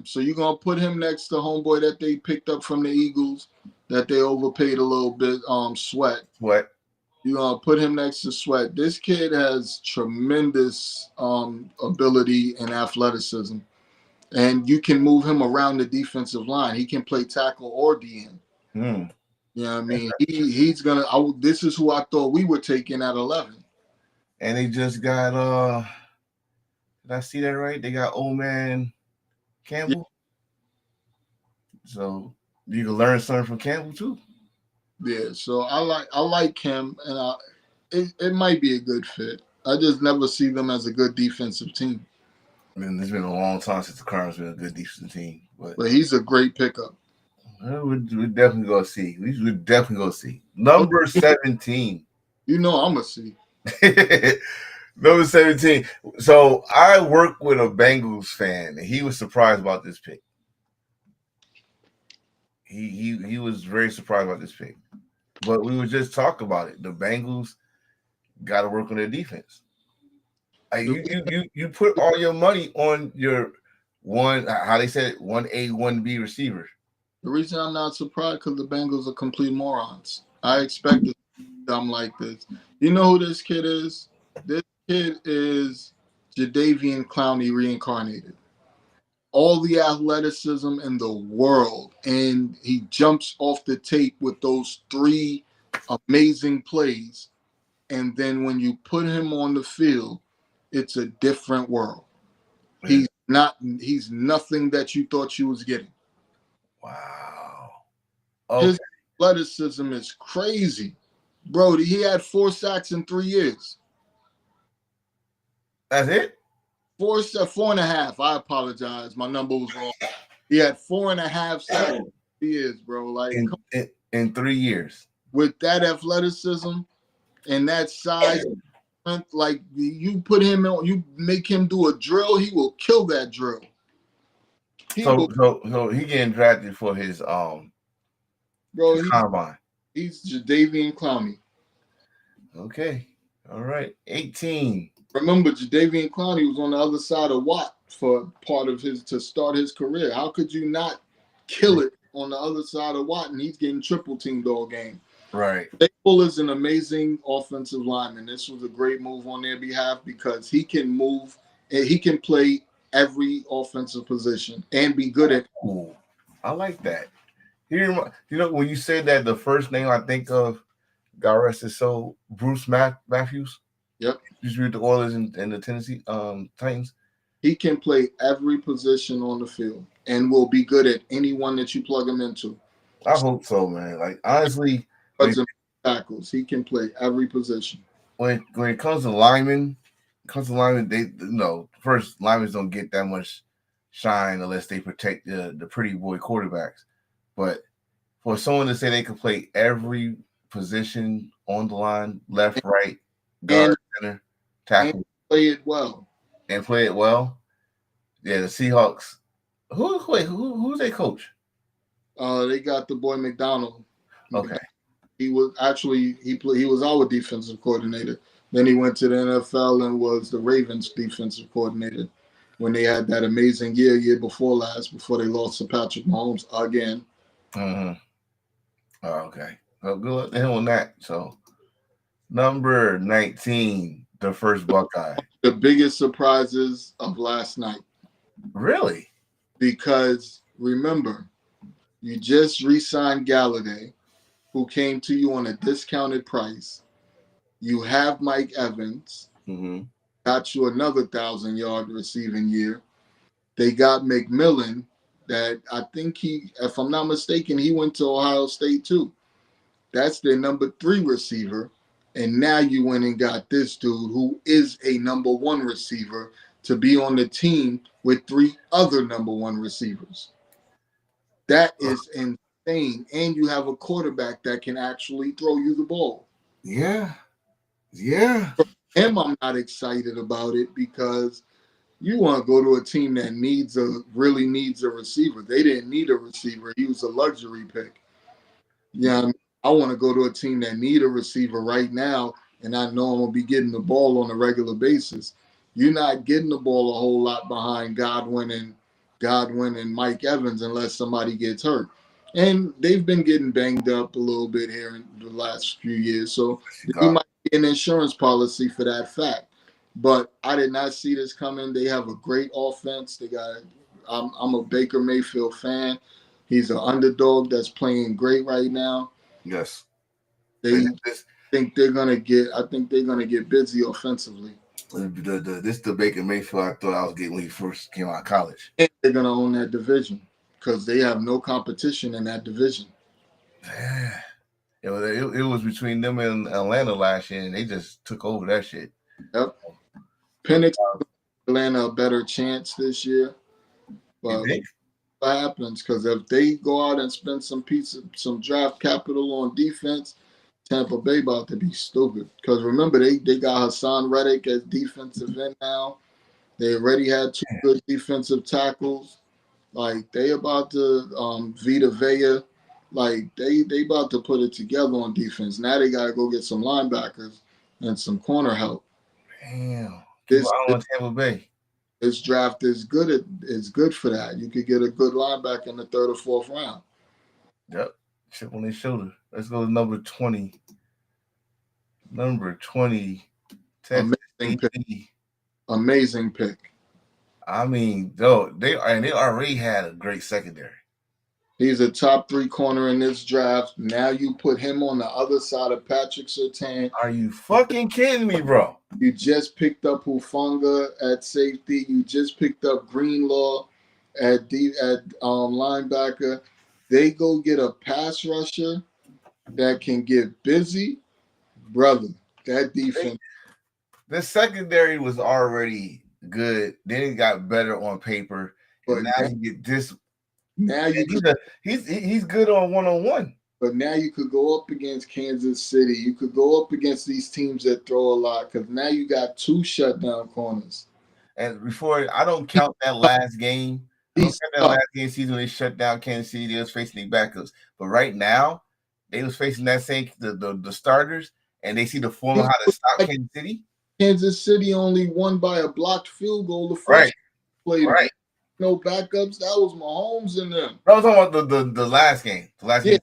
So you're gonna put him next to homeboy that they picked up from the Eagles that they overpaid a little bit. Sweat. You're gonna put him next to Sweat. This kid has tremendous ability and athleticism, and you can move him around the defensive line. He can play tackle or DN. You know what I mean? He's gonna. This is who I thought we were taking at 11. And they just got. Did I see that right? They got old man Campbell. Yeah. So you can learn something from Campbell too. Yeah, so I like him, and it might be a good fit. I just never see them as a good defensive team. I mean, it's been a long time since the Cardinals been a good defensive team, but he's a great pickup. We're definitely gonna see. We're definitely gonna see. Number 17. You know I'm gonna see. Number 17. So I work with a Bengals fan, and he was surprised about this pick. He was very surprised about this pick. But we were just talking about it. The Bengals got to work on their defense. Like you put all your money on your one, how they said it, 1A, 1B receiver. The reason I'm not surprised because the Bengals are complete morons. I expected them like this. You know who this kid is? This kid is Jadeveon Clowney reincarnated. All the athleticism in the world, and he jumps off the tape with those 3 amazing plays. And then when you put him on the field, it's a different world. He's nothing that you thought you was getting. Wow. Okay. His athleticism is crazy. Bro, he had 4 sacks in 3 years. That's it? 4.5. I apologize. My number was wrong. He had 4.5 sacks in 3 years, bro. Like in 3 years. With that athleticism and that size, like you put him on, you make him do a drill, he will kill that drill. So he getting drafted for his bro. combine. He's Jadeveon Clowney. Okay. All right. 18. Remember, Jadeveon Clowney was on the other side of Watt for part of to start his career. How could you not kill it on the other side of Watt? And he's getting triple teamed all game. Right. Dable is an amazing offensive lineman. This was a great move on their behalf because he can move and he can play every offensive position and be good at. Ooh, I like that. You know, when you said that, the first name I think of, God rest his soul, Bruce Matthews. Yep. Used to be with the Oilers and the Tennessee Titans. He can play every position on the field and will be good at any one that you plug him into. I hope so, man. Like, honestly, tackles, he can play every position. When it comes to linemen, they first linemen don't get that much shine unless they protect the pretty boy quarterbacks. But for someone to say they can play every position on the line, left, right, guard, center, tackle, and play it well. Yeah, the Seahawks. Who's their coach? They got the boy McDonald. Okay. He was actually he was our defensive coordinator. Then he went to the NFL and was the Ravens defensive coordinator when they had that amazing year before last, before they lost to Patrick Mahomes again. Mm-hmm. Oh, okay. Well, good luck to him on that. So, number 19, the first Buckeye. The biggest surprises of last night. Really? Because remember, you just re-signed Galladay, who came to you on a discounted price. You have Mike Evans, got you another 1,000-yard receiving year. They got McMillan, that I think if I'm not mistaken, he went to Ohio State too. That's their number 3 receiver. And now you went and got this dude who is a number 1 receiver to be on the team with 3 other number 1 receivers. That is insane. And you have a quarterback that can actually throw you the ball. Yeah. Yeah. For him, I'm not excited about it because you want to go to a team that really needs a receiver. They didn't need a receiver. He was a luxury pick. Yeah, I want to go to a team that need a receiver right now, and I know I'm going to be getting the ball on a regular basis. You're not getting the ball a whole lot behind Godwin and Mike Evans unless somebody gets hurt. And they've been getting banged up a little bit here in the last few years. So you might get an insurance policy for that fact. But I did not see this coming. They have a great offense. I'm a Baker Mayfield fan. He's an underdog that's playing great right now. Yes. I think they're gonna get busy offensively. This is the Baker Mayfield I thought I was getting when he first came out of college. And they're gonna own that division because they have no competition in that division. Yeah. It was between them and Atlanta last year, and they just took over that shit. Yep. Penix, Atlanta a better chance this year. But what happens? Because if they go out and spend some draft capital on defense, Tampa Bay about to be stupid. Because remember, they got Hassan Reddick as defensive end now. They already had 2 good defensive tackles. Like they about to Vita Vea. Like they about to put it together on defense. Now they gotta go get some linebackers and some corner help. Damn. Tampa Bay. This draft is good. It's good for that. You could get a good linebacker in the 3rd or 4th round. Yep. Chip on their shoulder. Let's go to number 20. Number 20. Amazing Amazing pick. I mean, though they already had a great secondary. He's a top 3 corner in this draft. Now you put him on the other side of Patrick Surtain. Are you fucking kidding me, bro? You just picked up Hufanga at safety. You just picked up Greenlaw at linebacker. They go get a pass rusher that can get busy, brother. That defense. The secondary was already good. Then it got better on paper. But now you get this. Now he's good on one-on-one. But now you could go up against Kansas City. You could go up against these teams that throw a lot because now you got 2 shutdown corners. And before, I don't count that last game. I don't count that last game season when they shut down Kansas City. They was facing the backups. But right now, they was facing that same the starters, and they see the formula how to stop Kansas City. Kansas City only won by a blocked field goal the first play. Right. No backups. That was Mahomes and them. I was talking about the last game. The last game.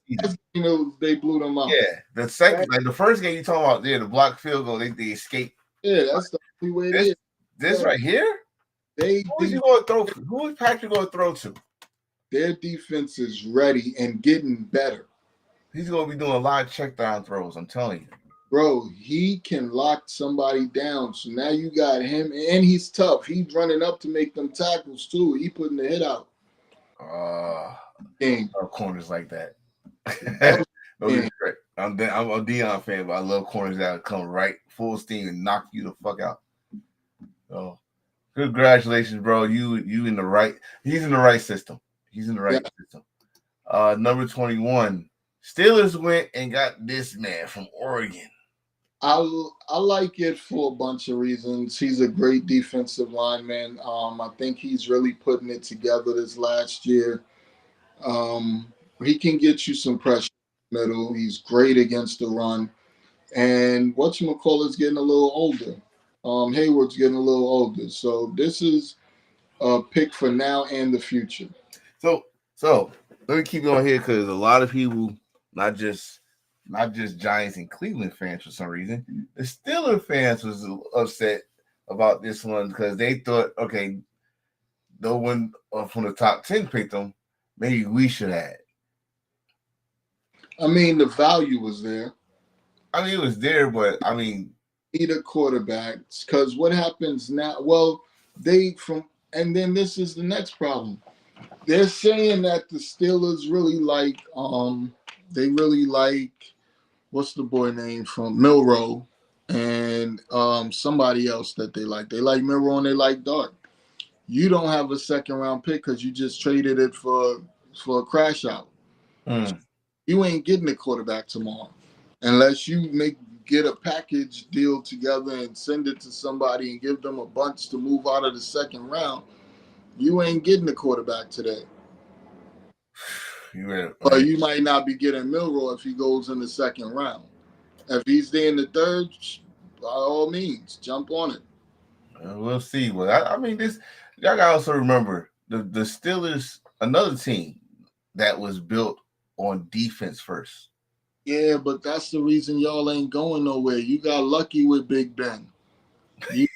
They blew them out. Yeah. The second, the first game you talking about, the blocked field goal, they escaped. Yeah, that's the only way it is. This right here? Who is Patrick going to throw to? Their defense is ready and getting better. He's going to be doing a lot of check down throws, I'm telling you. Bro, he can lock somebody down. So now you got him, and he's tough. He's running up to make them tackles, too. He putting the hit out. Corners like that. I'm a Dion fan, but I love corners that come right full steam and knock you the fuck out. So, congratulations, bro. You in the right. He's in the right system. He's in the right system. Number 21. Steelers went and got this man from Oregon. I like it for a bunch of reasons. He's a great defensive lineman. I think he's really putting it together this last year. He can get you some pressure in the middle. He's great against the run. And whatchamacallit's getting a little older. Hayward's getting a little older. So this is a pick for now and the future. So let me keep going here because a lot of people, not just Giants and Cleveland fans for some reason, the Steelers fans was upset about this one because they thought, okay, no one from the top 10 picked them, maybe we should have. I mean, the value was there. I mean, it was there, but I mean, need a quarterback because what happens now? Well, and then this is the next problem. They're saying that the Steelers really like, what's the boy name from Milroe and somebody else that they like. They like Milroe and they like Dart. You don't have a second round pick because you just traded it for a crash out. You ain't getting a quarterback tomorrow unless you get a package deal together and send it to somebody and give them a bunch to move out of the second round. You ain't getting a quarterback today. But you might not be getting Milroe if he goes in the second round. If he's there in the third, by all means, jump on it. We'll see. Well, I mean, y'all gotta also remember the Steelers, another team that was built on defense first. Yeah, but that's the reason y'all ain't going nowhere. You got lucky with Big Ben. You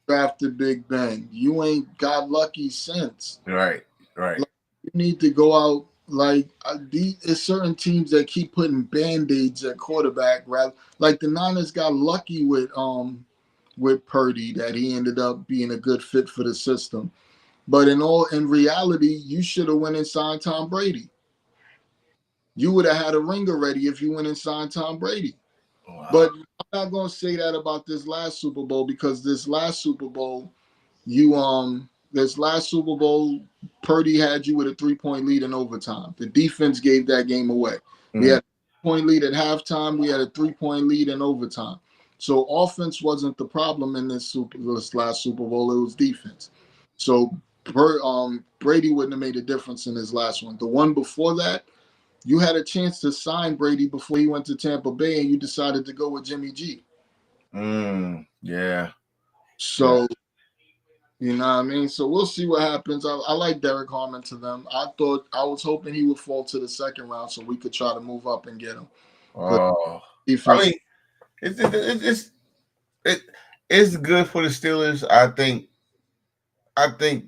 drafted Big Ben. You ain't got lucky since. Right. You need to go out there's certain teams that keep putting Band-Aids at quarterback, rather like the Niners got lucky with Purdy that he ended up being a good fit for the system. But in reality, you should have went and signed Tom Brady. You would have had a ring already if you went and signed Tom Brady. Wow. But I'm not gonna say that about this last Super Bowl because this last Super Bowl, Purdy had you with a 3-point lead in overtime. The defense gave that game away. We had a 3-point lead at halftime. We had a 3-point lead in overtime. So offense wasn't the problem in this last Super Bowl. It was defense. So Brady wouldn't have made a difference in his last one. The one before that, you had a chance to sign Brady before he went to Tampa Bay, and you decided to go with Jimmy G. Yeah. So, you know what I mean? So we'll see what happens. I like Derek Harmon to them. I was hoping he would fall to the second round so we could try to move up and get him. I mean, It's good for the Steelers. I think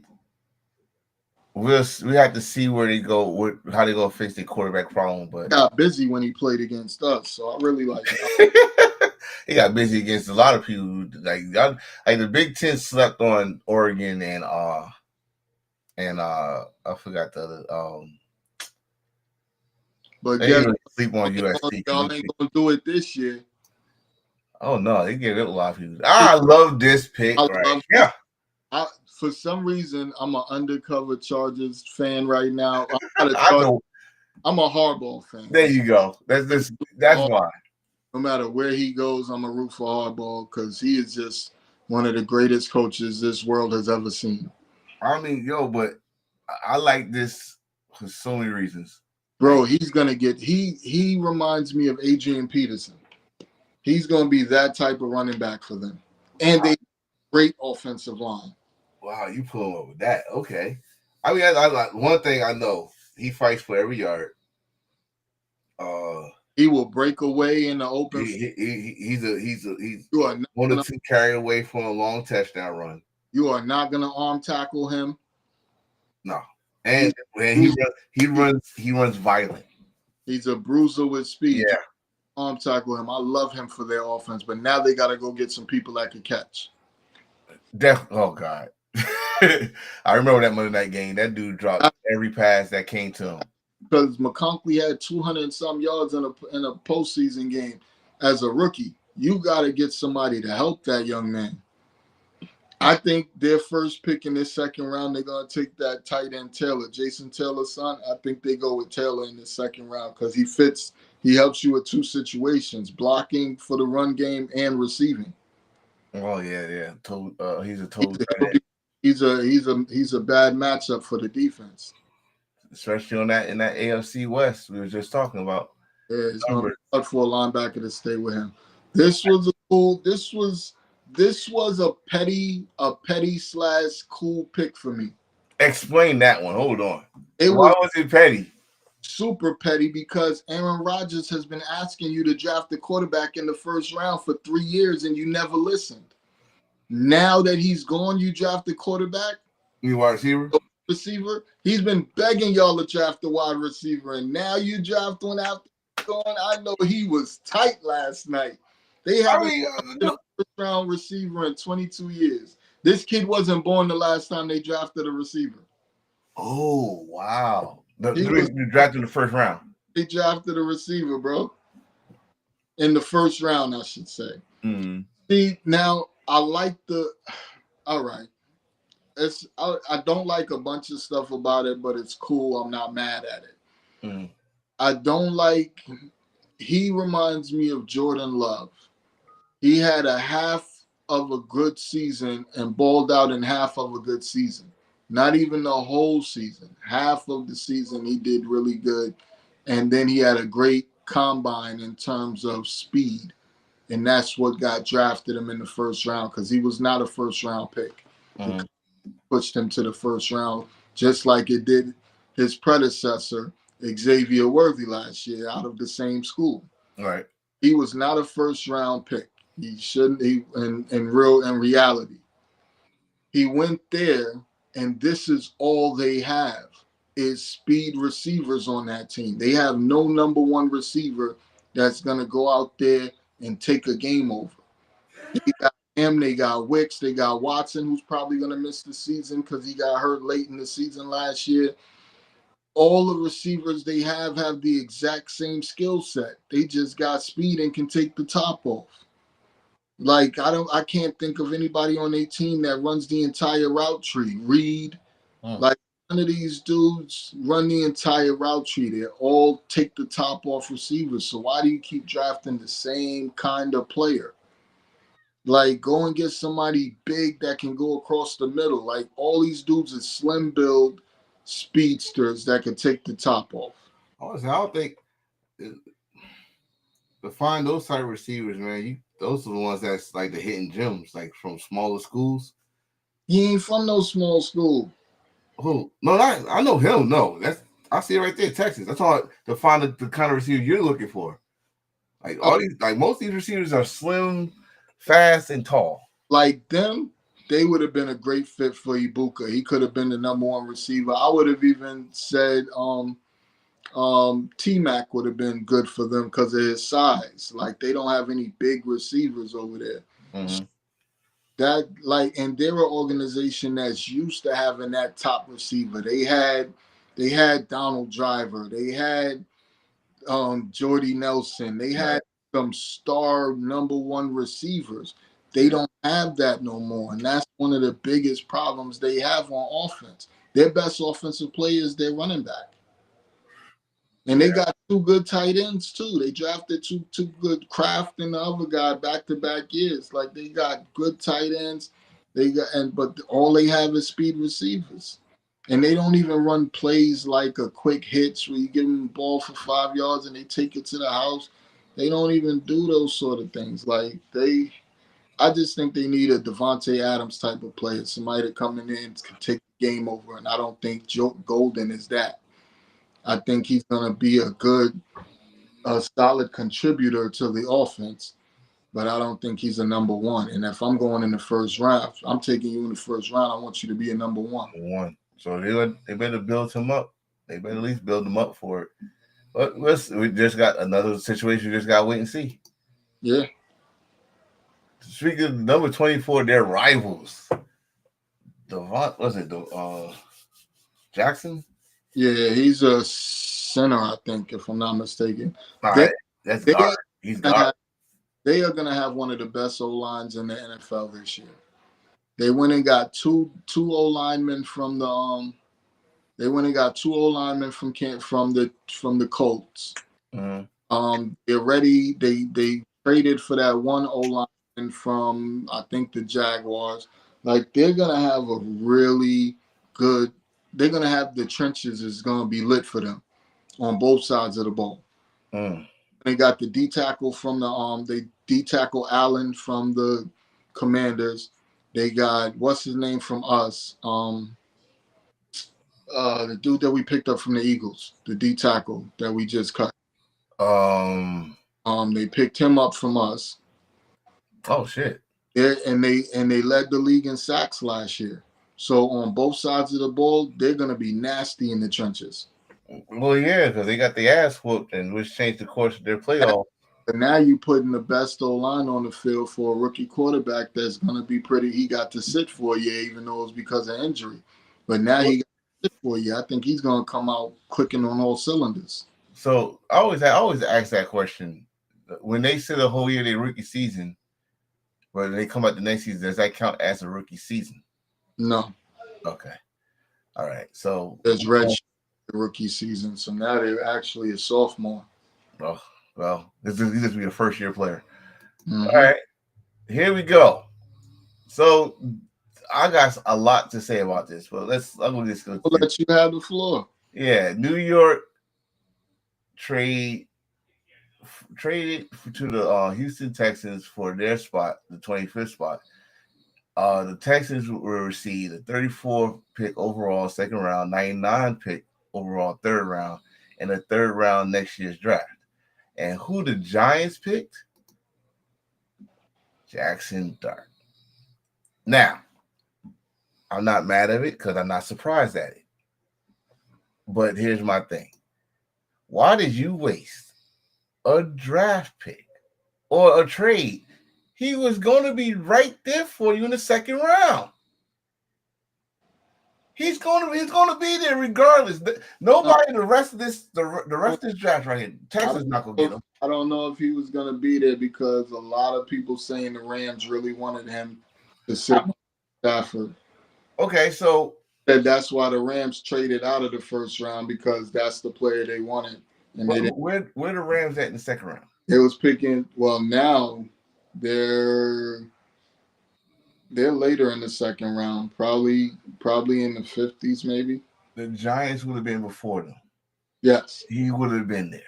we have to see where they go, how they gonna fix the quarterback problem. But Got busy when he played against us, so I really like that. he got busy against a lot of people. Like the Big Ten slept on Oregon and I forgot the other. But they guess didn't sleep on USC. y'all ain't gonna do it this year. Oh no, they gave it a lot of people. I love this pick. Yeah. For some reason, I'm an undercover Chargers fan right now. I'm a Harbaugh fan. There you go. That's why. No matter where he goes, I'm a root for Harbaugh because he is just one of the greatest coaches this world has ever seen. I mean, but I like this for so many reasons. Bro, he's gonna get. He reminds me of Adrian Peterson. He's gonna be that type of running back for them, and they great offensive line. Wow, you pull him up with that. Okay. I mean, I like one thing I know. He fights for every yard. He will break away in the open. He's one or two carry away from a long touchdown run. You are not gonna arm tackle him. No. And he runs violent. He's a bruiser with speed. Yeah. Arm tackle him. I love him for their offense, but now they gotta go get some people that can catch. Oh God. I remember that Monday night game. That dude dropped every pass that came to him. Because McConkey had 200 and some yards in a postseason game as a rookie. You got to get somebody to help that young man. I think their first pick in this second round, they're going to take that tight end Taylor, Jason Taylor's son. I think they go with Taylor in the second round because he fits. He helps you with two situations: blocking for the run game and receiving. Oh yeah. He's a bad matchup for the defense. Especially in that AFC West we were just talking about. Yeah, it's going to be hard for a linebacker to stay with him. This was a petty / cool pick for me. Explain that one. Hold on. Why was it petty? Super petty because Aaron Rodgers has been asking you to draft a quarterback in the first round for 3 years and you never listened. Now that he's gone, you draft a quarterback. You wide receiver? He's been begging y'all to draft a wide receiver, and now you draft one after going. I know he was tight last night. They haven't drafted a first-round receiver in 22 years. This kid wasn't born the last time they drafted a receiver. Oh, wow. They drafted the first round. They drafted a receiver, bro. In the first round, I should say. Mm-hmm. See, now I like all right. I don't like a bunch of stuff about it, but it's cool. I'm not mad at it. Mm-hmm. I don't like. He reminds me of Jordan Love. He had a half of a good season and balled out in half of a good season. Not even the whole season. Half of the season he did really good, and then he had a great combine in terms of speed, and that's what got drafted him in the first round because he was not a first-round pick. Mm-hmm. Pushed him to the first round, just like it did his predecessor, Xavier Worthy, last year out of the same school. Right. He was not a first-round pick. He shouldn't. In reality, he went there, and this is all they have is speed receivers on that team. They have no number one receiver that's gonna go out there and take a game over. They got him, they got Wicks, they got Watson, who's probably going to miss the season because he got hurt late in the season last year. All the receivers they have the exact same skill set. They just got speed and can take the top off. Like, I can't think of anybody on their team that runs the entire route tree. Reed, like none of these dudes run the entire route tree. They all take the top off receivers. So why do you keep drafting the same kind of player? Like, go and get somebody big that can go across the middle. Like, all these dudes are slim build speedsters that can take the top off. Honestly, I don't think to find those type of receivers, man, those are the ones that's like the hidden gems, like from smaller schools. He ain't from no small school. Who? No, I know him. No, I see it right there, Texas. That's all to find the kind of receiver you're looking for. Like all these, like most of these receivers are slim, fast, and tall. like them, they would have been a great fit for Ibuka. He could have been the number one receiver. I would have even said T-Mac would have been good for them because of his size. Like they don't have any big receivers over there. Mm-hmm. That and they're an organization that's used to having that top receiver. They had Donald Driver. They had Jordy Nelson. They had some star number one receivers. They don't have that no more. And that's one of the biggest problems they have on offense. Their best offensive player is their running back. And they got two good tight ends too. They drafted two good Kraft and the other guy back-to-back years. Like they got good tight ends. But all they have is speed receivers. And they don't even run plays like a quick hitch where you give them the ball for 5 yards and they take it to the house. They don't even do those sort of things. I just think they need a Devontae Adams type of player, somebody to come in and take the game over. And I don't think Joe Golden is that. I think he's going to be a solid contributor to the offense, but I don't think he's a number one. And if I'm going in the first round, I'm taking you in the first round. I want you to be a number one. So they better build him up. They better at least build him up for it. But we just got another situation. We just got to wait and see. Yeah. Speaking of number 24, their rivals. Jackson? Yeah, he's a center, I think, if I'm not mistaken. All right. That's guard. He's guard. They are going to have one of the best O-lines in the NFL this year. They went and got two O-linemen from the They went and got two O-linemen from the Colts. Mm-hmm. They're ready. They traded for that one O-lineman from I think the Jaguars. Like they're gonna have a really good. They're gonna have the trenches is gonna be lit for them on both sides of the ball. Mm. They got the D tackle from they D tackle Allen from the Commanders. They got what's his name from us. The dude that we picked up from the Eagles, the D tackle that we just cut. They picked him up from us. Oh shit. Yeah, and they led the league in sacks last year. So on both sides of the ball, they're gonna be nasty in the trenches. Well, yeah, because they got the ass whooped and which changed the course of their playoff. But now you putting the best O-line on the field for a rookie quarterback that's gonna be pretty. He got to sit for a year, even though it's because of injury. But now he got to sit for a year. I think he's gonna come out clicking on all cylinders. So I always ask that question. When they sit a whole year their rookie season, but they come out the next season, does that count as a rookie season? No. Okay. All right. So there's red rookie season. So now they're actually a sophomore. Oh, well, this will be a first year player. Mm-hmm. All right. Here we go. So I got a lot to say about this, but we'll let you have the floor. Yeah, New York traded to the Houston Texans for their spot, the 25th spot. The Texans will receive the 34th pick overall, second round, 99 pick overall, third round, and a third round next year's draft. And who the Giants picked? Jackson Dart. Now, I'm not mad at it because I'm not surprised at it. But here's my thing. Why did you waste a draft pick or a trade? He was going to be right there for you in the second round. He's going to be there regardless. Nobody the rest of this draft right here, Texas not going to get him. I don't know if he was going to be there because a lot of people saying the Rams really wanted him to sit Stafford. Okay, so that's why the Rams traded out of the first round because that's the player they wanted. And where the Rams at in the second round? It was picking. Well, now they're later in the second round, probably in the 50s, maybe. The Giants would have been before them. Yes, he would have been there.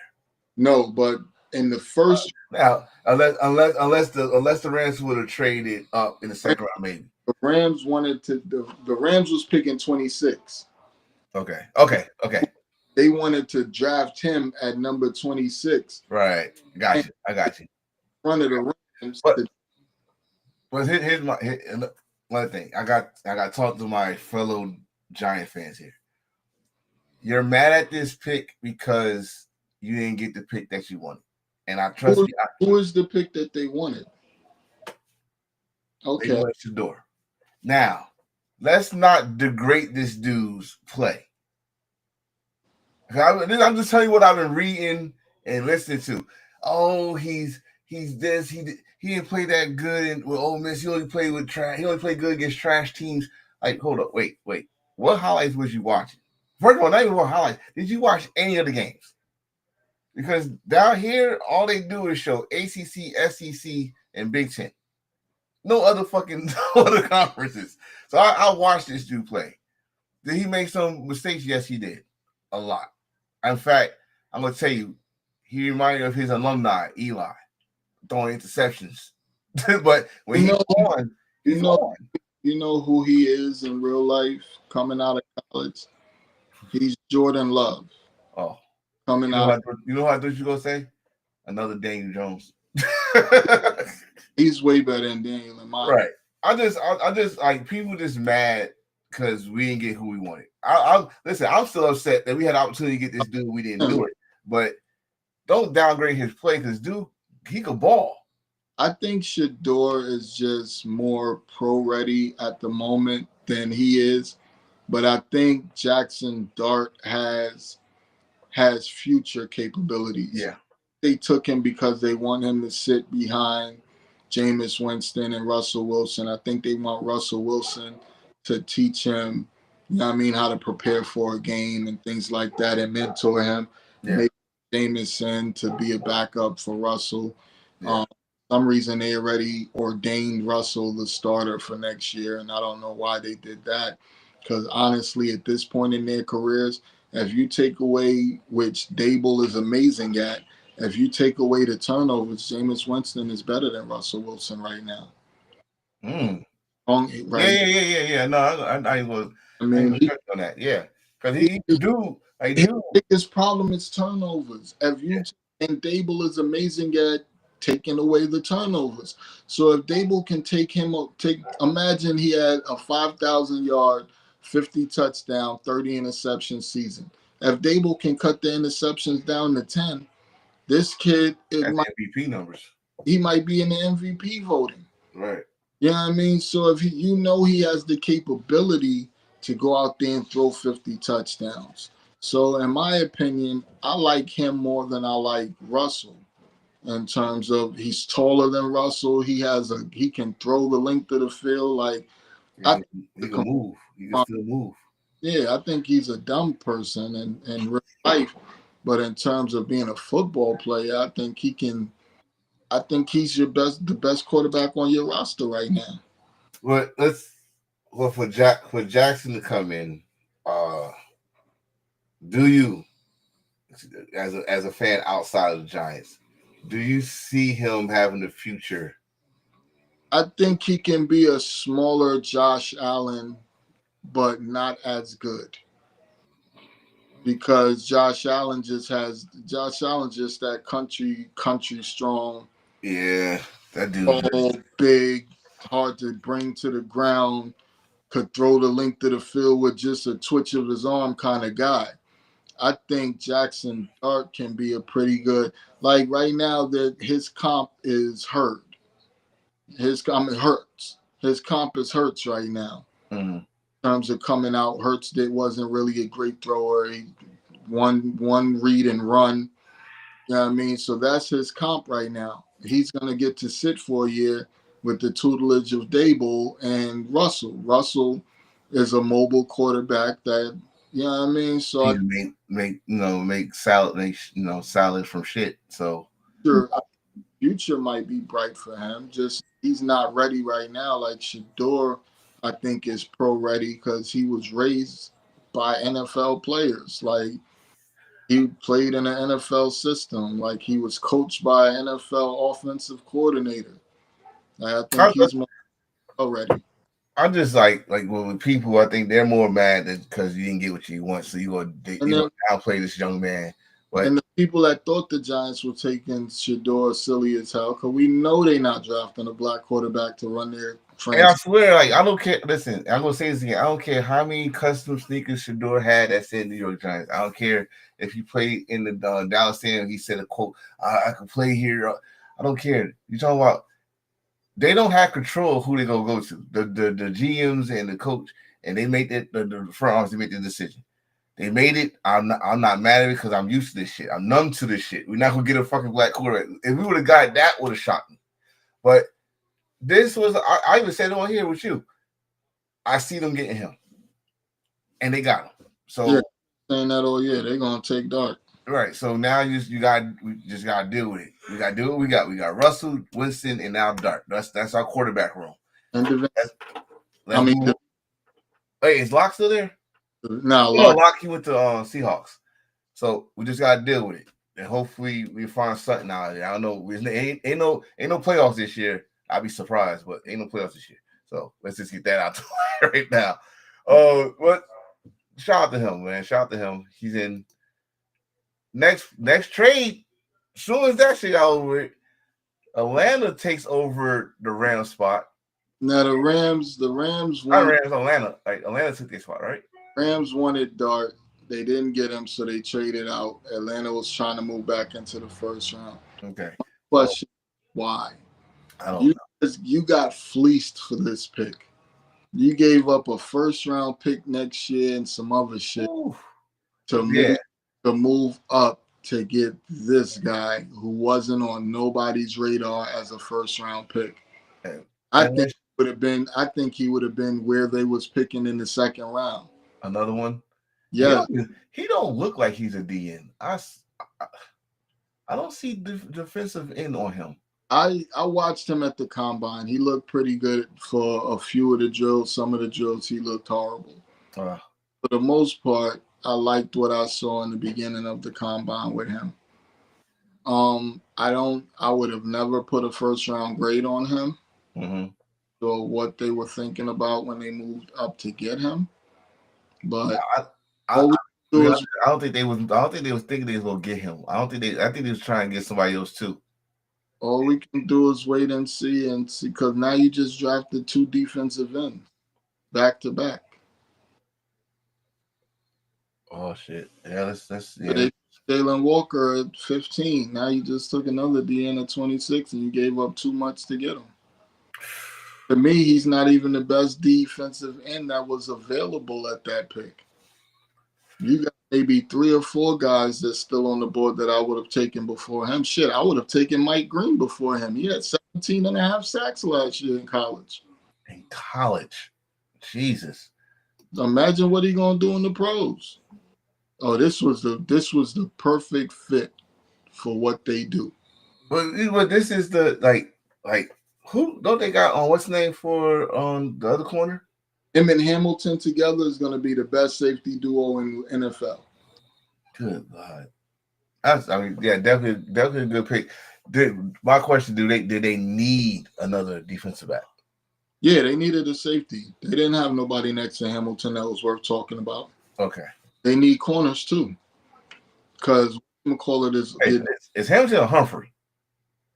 No, but in the first now, unless the Rams would have traded up in the second round, maybe. The Rams wanted to. The Rams was picking 26. Okay. They wanted to draft him at number 26. Right. Got you. I got you. Front of the Rams. But one thing. I got to talk to my fellow Giant fans here. You're mad at this pick because you didn't get the pick that you wanted, and I trust you. Who is the pick that they wanted? Okay, They went Shedeur. Now, let's not degrade this dude's play. I'm just telling you what I've been reading and listening to. Oh, he's this. He didn't play that good with Ole Miss. He only played with trash. He only played good against trash teams. Like, hold up, wait. What highlights was you watching? First of all, not even what highlights. Did you watch any of the games? Because down here, all they do is show ACC, SEC, and Big Ten. No other conferences. So I watched this dude play. Did he make some mistakes? Yes, he did. A lot. In fact, I'm going to tell you, he reminded me of his alumni, Eli, throwing interceptions. But when he's on, he's on. You know who he is in real life coming out of college? He's Jordan Love. Oh. Coming out. out. You know what I thought you were going to say? Another Daniel Jones. He's way better than Daniel in my right. I just like people just mad because we didn't get who we wanted. Listen, I'm still upset that we had an opportunity to get this dude. We didn't do it. But don't downgrade his play because dude, he could ball. I think Shedeur is just more pro ready at the moment than he is. But I think Jackson Dart has future capabilities. Yeah. They took him because they want him to sit behind Jameis Winston and Russell Wilson. I think they want Russell Wilson to teach him, how to prepare for a game and things like that and mentor him. Yeah. Maybe Jameis to be a backup for Russell. Yeah. For some reason they already ordained Russell the starter for next year, and I don't know why they did that. Because honestly, at this point in their careers, if you take away, which Dable is amazing at, if you take away the turnovers, Jameis Winston is better than Russell Wilson right now. Mm. Right? Yeah. No, I was. I mean, he, on that. Yeah, because he do. His biggest problem is turnovers. And Dable is amazing at taking away the turnovers. So if Dable can imagine he had a 5,000 yard, 50 touchdown, 30 interception season. If Dable can cut the interceptions down to 10. This kid MVP numbers. He might be in the MVP voting. Right. You know what I mean? So if he has the capability to go out there and throw 50 touchdowns. So in my opinion, I like him more than I like Russell in terms of he's taller than Russell. He can throw the length of the field. Like he can move. He can still move. Yeah, I think he's a dumb person in real life. But in terms of being a football player, I think he's the best quarterback on your roster right now. For Jackson to come in, do you, as a fan outside of the Giants, do you see him having the future? I think he can be a smaller Josh Allen, but not as good. Because Josh Allen just that country strong. Yeah, that dude. Tall, big, hard to bring to the ground, could throw the length of the field with just a twitch of his arm kind of guy. I think Jackson Dart can be a pretty good. Like right now, that his comp is hurt. Hurts. His comp is Hurts right now. Mm-hmm. In terms of coming out, Hurts wasn't really a great thrower. He one read and run. You know what I mean? So that's his comp right now. He's going to get to sit for a year with the tutelage of Dable and Russell. Russell is a mobile quarterback that, you know what I mean? So make salad from shit. So sure, future might be bright for him. Just he's not ready right now. Like Shedeur, I think is pro ready because he was raised by NFL players. Like he played in an NFL system. Like he was coached by an NFL offensive coordinator. I think he's more ready. I'm just like with people, I think they're more mad because you didn't get what you want, so you go downplay this young man. But people that thought the Giants were taking Shador silly as hell because we know they're not drafting a black quarterback to run their And I franchise. swear, like, I don't care. Listen, I'm gonna say this again. I don't care how many custom sneakers Shador had that said New York Giants. I don't care if he played in the Dallas Stadium. He said a quote, "I can play here." I don't care. You talking about? They don't have control of who they're gonna go to. The GMs and the coach, and they make it. The front office, they make the decision. They made it. I'm not mad at it because I'm used to this shit. I'm numb to this shit. We're not gonna get a fucking black quarterback. If we would have got that, would have shocked me. But this was. I even said it on here with you. I see them getting him, and they got him. So Yeah, saying that all year, they're gonna take Dart. right. So now we just gotta deal with it. We gotta do what we got. We got Russell, Winston, and now Dart. That's our quarterback room. And Wait, is Locke still there? now, Locke, he went to Seahawks. So we just gotta deal with it, and hopefully we find something out of it. I don't know. Ain't no playoffs this year. I'd be surprised, but ain't no playoffs this year. So let's just get that out the way right now. But shout out to him, man. Shout out to him. He's in next trade. Soon as that shit got over it, Atlanta takes over the Rams spot. Now the Rams Atlanta. Like Atlanta took their spot, right? Rams wanted Dart. They didn't get him, so they traded out. Atlanta was trying to move back into the first round. Okay. Question: why? I don't know. You got fleeced for this pick. You gave up a first round pick next year and some other shit to move up to get this guy who wasn't on nobody's radar as a first round pick. I think he would have been where they was picking in the second round. Another one. Yeah, he don't look like he's a DN. I don't see defensive end on him. I watched him at the combine. He looked pretty good for a few of the drills. Some of the drills he looked horrible. For the most part, I liked what I saw in the beginning of the combine with him. I would have never put a first round grade on him. Mm-hmm. So what they were thinking about when they moved up to get him. But I don't think they was thinking they was gonna get him. I think they was trying to get somebody else too. All we can do is wait and see because now you just drafted 2 defensive ends back to back. Oh shit! Yeah, that's Jalen Walker at 15. Now you just took another DN at 26, and you gave up too much to get him. To me, he's not even the best defensive end that was available at that pick. You got maybe 3 or 4 guys that's still on the board that I would have taken before him. Shit, I would have taken Mike Green before him. He had 17 and a half sacks last year in college. In college? Jesus. Imagine what he gonna do in the pros. Oh, this was the perfect fit for what they do. But this is the like who don't they got on what's the name for on the other corner? Him and Hamilton together is going to be the best safety duo in NFL. Good God. Definitely a good pick. My question, did they need another defensive back? Yeah, they needed a safety. They didn't have nobody next to Hamilton that was worth talking about. Okay. They need corners too. Because McCullough is Hamilton or Humphrey?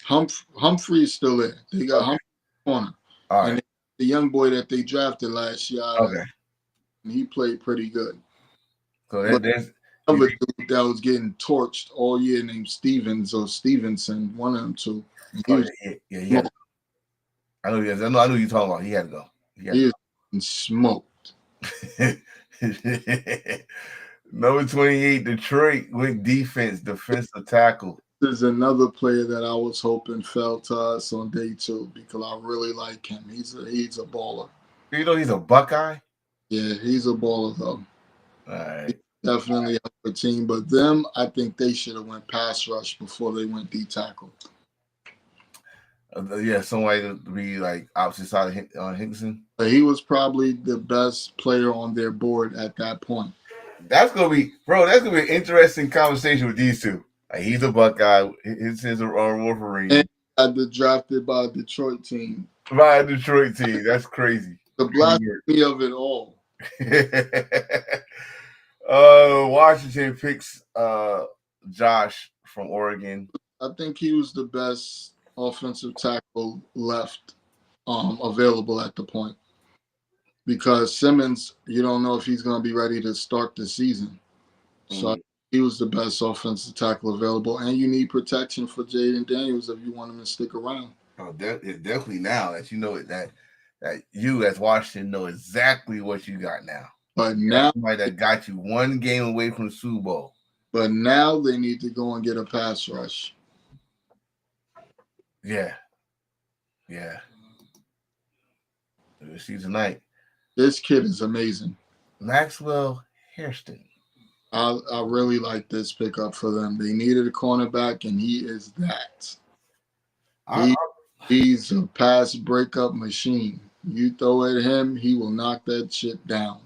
Humphrey is still there. They got Humphrey corner. All right. And the young boy that they drafted last year, and he played pretty good. So there's another dude that was getting torched all year named Stevens or Stevenson, one of them two. Yeah. I know you're talking about. He had to go. He was smoked. Number 28, Detroit with defensive tackle. This is another player that I was hoping fell to us on day 2 because I really like him. He's a baller. You know he's a Buckeye? Yeah, he's a baller though. All right. He's definitely a team, but them, I think they should have went pass rush before they went D tackle. Somebody to be like opposite side of Higginson. But he was probably the best player on their board at that point. That's gonna be an interesting conversation with these two. Like he's a Buckeye. His a Wolverine. And got drafted by a Detroit team. By a Detroit team. That's crazy. The blasphemy of it all. Washington picks Josh from Oregon. I think he was the best offensive tackle left available at the point. Because Simmons, you don't know if he's going to be ready to start the season. So he was the best offensive tackle available. And you need protection for Jaden Daniels if you want him to stick around. Oh, definitely now that you know it, that you as Washington know exactly what you got now. But now somebody that got you one game away from the Super Bowl. But now they need to go and get a pass rush. Yeah. We'll see tonight. This kid is amazing. Maxwell Hairston. I really like this pickup for them. They needed a cornerback, and he is that. He's a pass breakup machine. You throw at him, he will knock that shit down.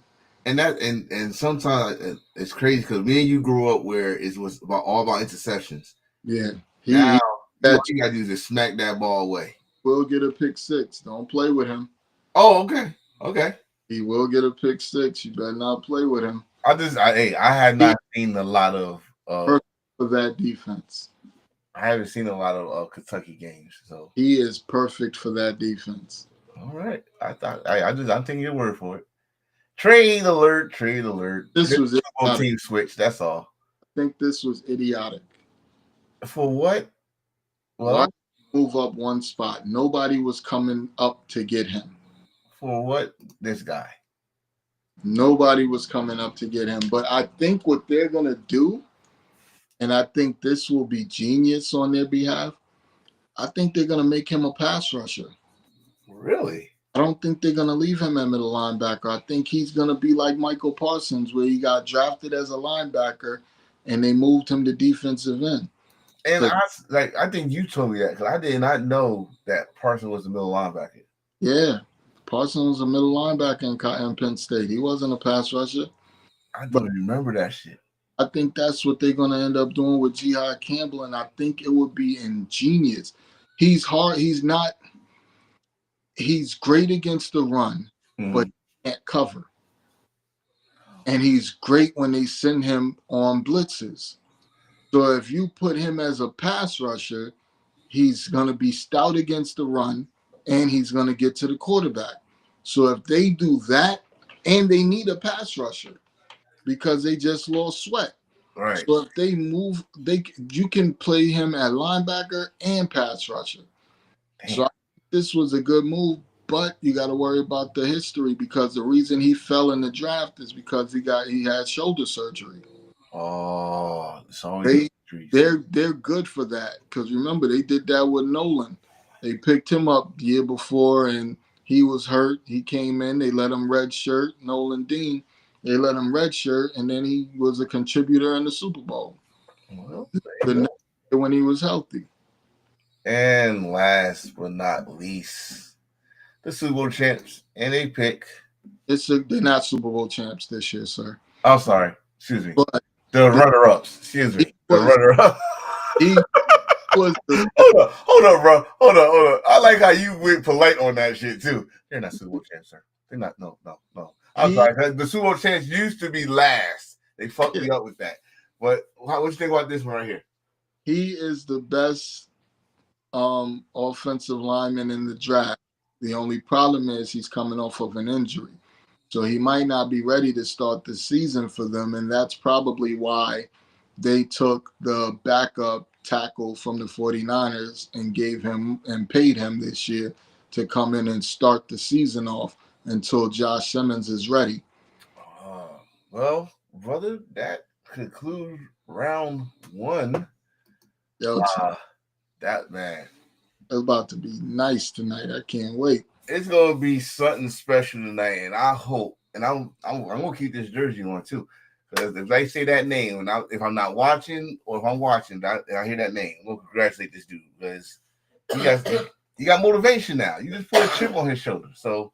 And sometimes it's crazy because me and you grew up where it was all about interceptions. Yeah. Now what you gotta do is just smack that ball away. Will get a pick six. Don't play with him. Oh, okay. He will get a pick six. You better not play with him. I have not seen a lot of for that defense. I haven't seen a lot of Kentucky games, so he is perfect for that defense. All right, I'm taking your word for it. Trade alert! This was a team switch. That's all. I think this was idiotic. For what? Well, why move up one spot? Nobody was coming up to get him. For what? This guy. Nobody was coming up to get him. But I think what they're gonna do, and I think this will be genius on their behalf, I think they're gonna make him a pass rusher. Really? I don't think they're going to leave him at middle linebacker. I think he's going to be like Michael Parsons, where he got drafted as a linebacker and they moved him to defensive end. And I think you told me that because I did not know that Parsons was a middle linebacker. Yeah. Parsons was a middle linebacker in Penn State. He wasn't a pass rusher. I don't remember that shit. I think that's what they're going to end up doing with Jihad Campbell, and I think it would be ingenious. He's hard. He's great against the run, but can't cover. And he's great when they send him on blitzes. So if you put him as a pass rusher, he's going to be stout against the run, and he's going to get to the quarterback. So if they do that, and they need a pass rusher because they just lost Sweat. Right. So if they move, you can play him at linebacker and pass rusher. Damn. So this was a good move, but you got to worry about the history because the reason he fell in the draft is because he had shoulder surgery. Oh, they're good for that because remember they did that with Nolan. They picked him up the year before and he was hurt. He came in, they let him redshirt. Nolan Dean, they let him redshirt, and then he was a contributor in the Super Bowl. Well, when he was healthy. And last but not least, the Super Bowl champs, and they pick. They're not Super Bowl champs this year, sir. I'm sorry. Excuse me. But the runner-ups. Excuse me. The runner-up. He was the. Hold up, bro. Hold up. I like how you went polite on that shit too. They're not Super Bowl champs, sir. They're not. No. I'm sorry. The Super Bowl champs used to be last. They fucked me up with that. But what you think about this one right here? He is the best offensive lineman in the draft. The only problem is he's coming off of an injury. So he might not be ready to start the season for them, and that's probably why they took the backup tackle from the 49ers and gave him and paid him this year to come in and start the season off until Josh Simmons is ready. Well, brother, that concludes round one. That man. It's about to be nice tonight. I can't wait. It's gonna be something special tonight, and I hope, and I'm gonna keep this jersey on too, because if they say that name, and if I'm not watching, or if I'm watching, and I hear that name, I'm gonna congratulate this dude because you got motivation now. You just put a chip on his shoulder. So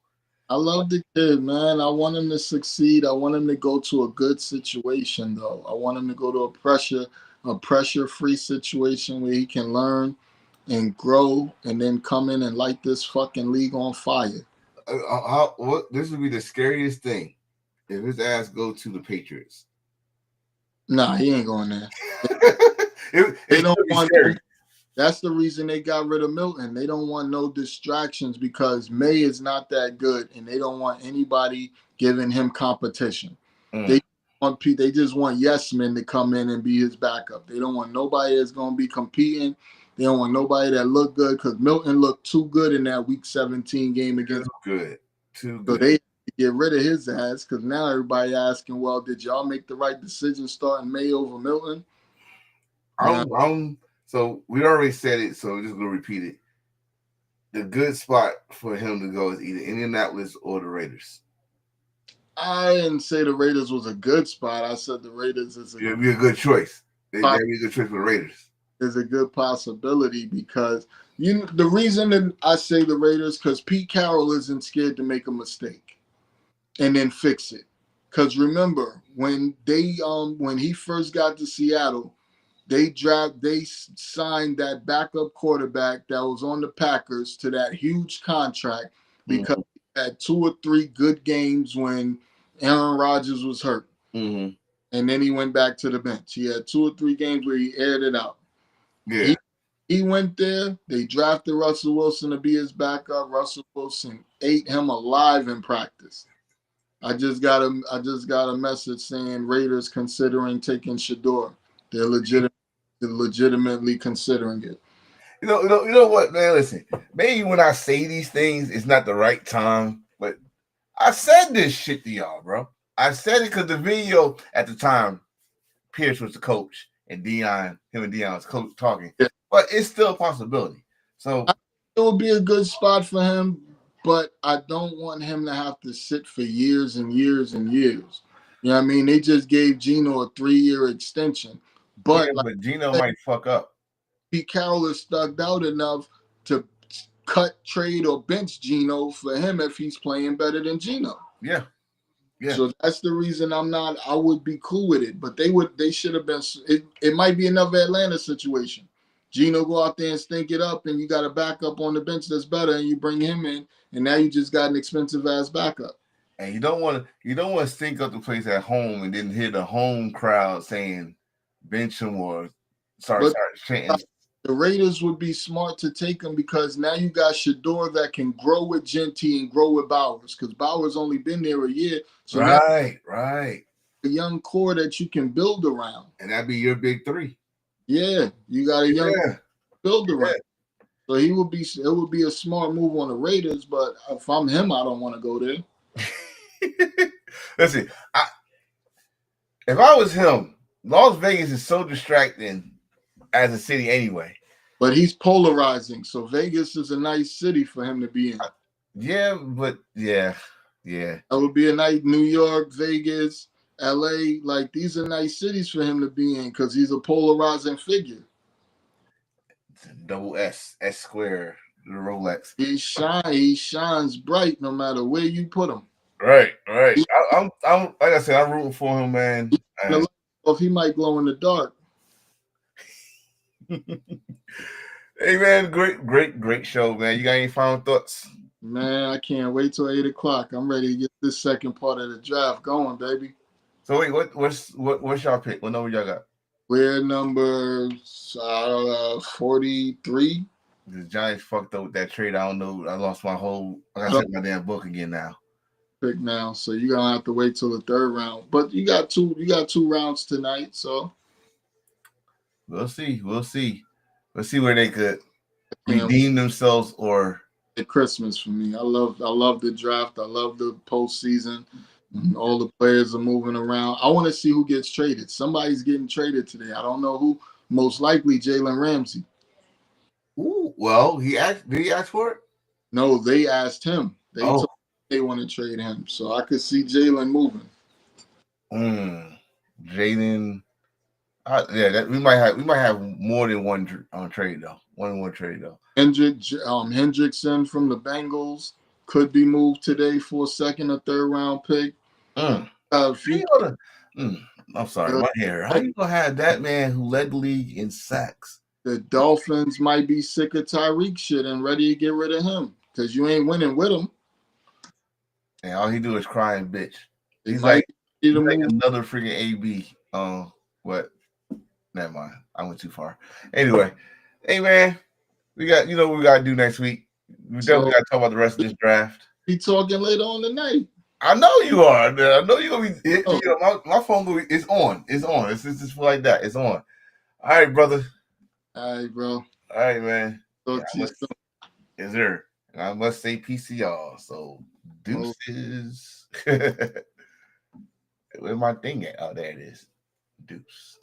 I love the kid, man. I want him to succeed. I want him to go to a good situation, though. I want him to go to a pressure-free situation where he can learn and grow and then come in and light this fucking league on fire. This would be the scariest thing if his ass go to the Patriots. Nah, he ain't going there. They don't should be want. scary. That's the reason they got rid of Milton. They don't want no distractions because May is not that good, and they don't want anybody giving him competition. Mm. They just want yes men to come in and be his backup. They don't want nobody that's going to be competing. They don't want nobody that look good because Milton looked too good in that Week 17 game against. Too good. So they get rid of his ass because now everybody asking, well, did y'all make the right decision starting May over Milton? So we already said it, so we're just gonna repeat it. The good spot for him to go is either Indianapolis or the Raiders. I didn't say the Raiders was a good spot. I said the Raiders It'd be a good choice. That'd be a good choice for the Raiders. Is a good possibility because the reason that I say the Raiders because Pete Carroll isn't scared to make a mistake and then fix it. Because remember when he first got to Seattle, they signed that backup quarterback that was on the Packers to that huge contract because he had 2 or 3 good games when Aaron Rodgers was hurt. Mm-hmm. And then he went back to the bench. He had 2 or 3 games where he aired it out. Yeah. He went there. They drafted Russell Wilson to be his backup. Russell Wilson ate him alive in practice. I just got a message saying Raiders considering taking Shador. They're legitimately considering it. You know what, man? Listen, maybe when I say these things, it's not the right time, but I said this shit to y'all, bro. I said it because the video at the time, Pierce was the coach, and him and Deion was coach talking. Yeah. But it's still a possibility. So it would be a good spot for him, but I don't want him to have to sit for years and years and years. You know what I mean? They just gave Geno a 3-year extension. But Geno might fuck up. Pete Carroll is stuck out enough to cut, trade, or bench Geno for him if he's playing better than Geno. Yeah. Yeah. So that's the reason I would be cool with it. But they should have been it might be another Atlanta situation. Geno go out there and stink it up and you got a backup on the bench that's better and you bring him in and now you just got an expensive ass backup. And you don't want to stink up the place at home and then hear the home crowd saying bench him or start chanting. The Raiders would be smart to take him because now you got Shador that can grow with Genty and grow with Bowers because Bowers only been there a year. So right. A young core that you can build around. And that'd be your big 3. Yeah, you got a young build around. So it would be a smart move on the Raiders, but if I'm him, I don't want to go there. Listen, if I was him, Las Vegas is so distracting as a city anyway. But he's polarizing, so Vegas is a nice city for him to be in. Yeah. That would be a nice New York, Vegas, LA. Like these are nice cities for him to be in because he's a polarizing figure. Double S square, the Rolex. He shines bright no matter where you put him. Right. I'm like I said, I'm rooting for him, man. If he might glow in the dark. Hey man, great show, man. You got any final thoughts? Man, I can't wait till 8:00. I'm ready to get this second part of the draft going, baby. So wait, what's y'all pick? What number y'all got? We're number 43. The Giants fucked up with that trade. I don't know. I lost my my damn book again now. Pick now, so you're gonna have to wait till the 3rd round. But you got 2 rounds tonight, so we'll see. Let's see where they could redeem themselves or Christmas for me. I love the draft. I love the postseason. All the players are moving around. I want to see who gets traded. Somebody's getting traded today. I don't know who. Most likely Jalen Ramsey. Ooh, well, did he ask for it? No, they asked him. They told him they want to trade him. So I could see Jalen moving. Jalen. We might have more than one trade though. One trade though. Hendrickson from the Bengals could be moved today for a 2nd or 3rd round pick. I'm sorry, my hair. How you gonna have that man who led the league in sacks? The Dolphins might be sick of Tyreek shit and ready to get rid of him because you ain't winning with him. And all he do is cry and bitch. He's like another freaking AB. Never mind. I went too far. Anyway, hey man, we got what we gotta do next week. We definitely gotta talk about the rest of this draft. Be talking later on tonight. I know you are. Man. I know you're gonna be. My phone is on. It's on. It's just like that. It's on. All right, brother. All right, bro. All right, man. Talk to you soon. Is there? And I must say peace to y'all. So deuces. Where's my thing at? Oh, there it is. Deuce.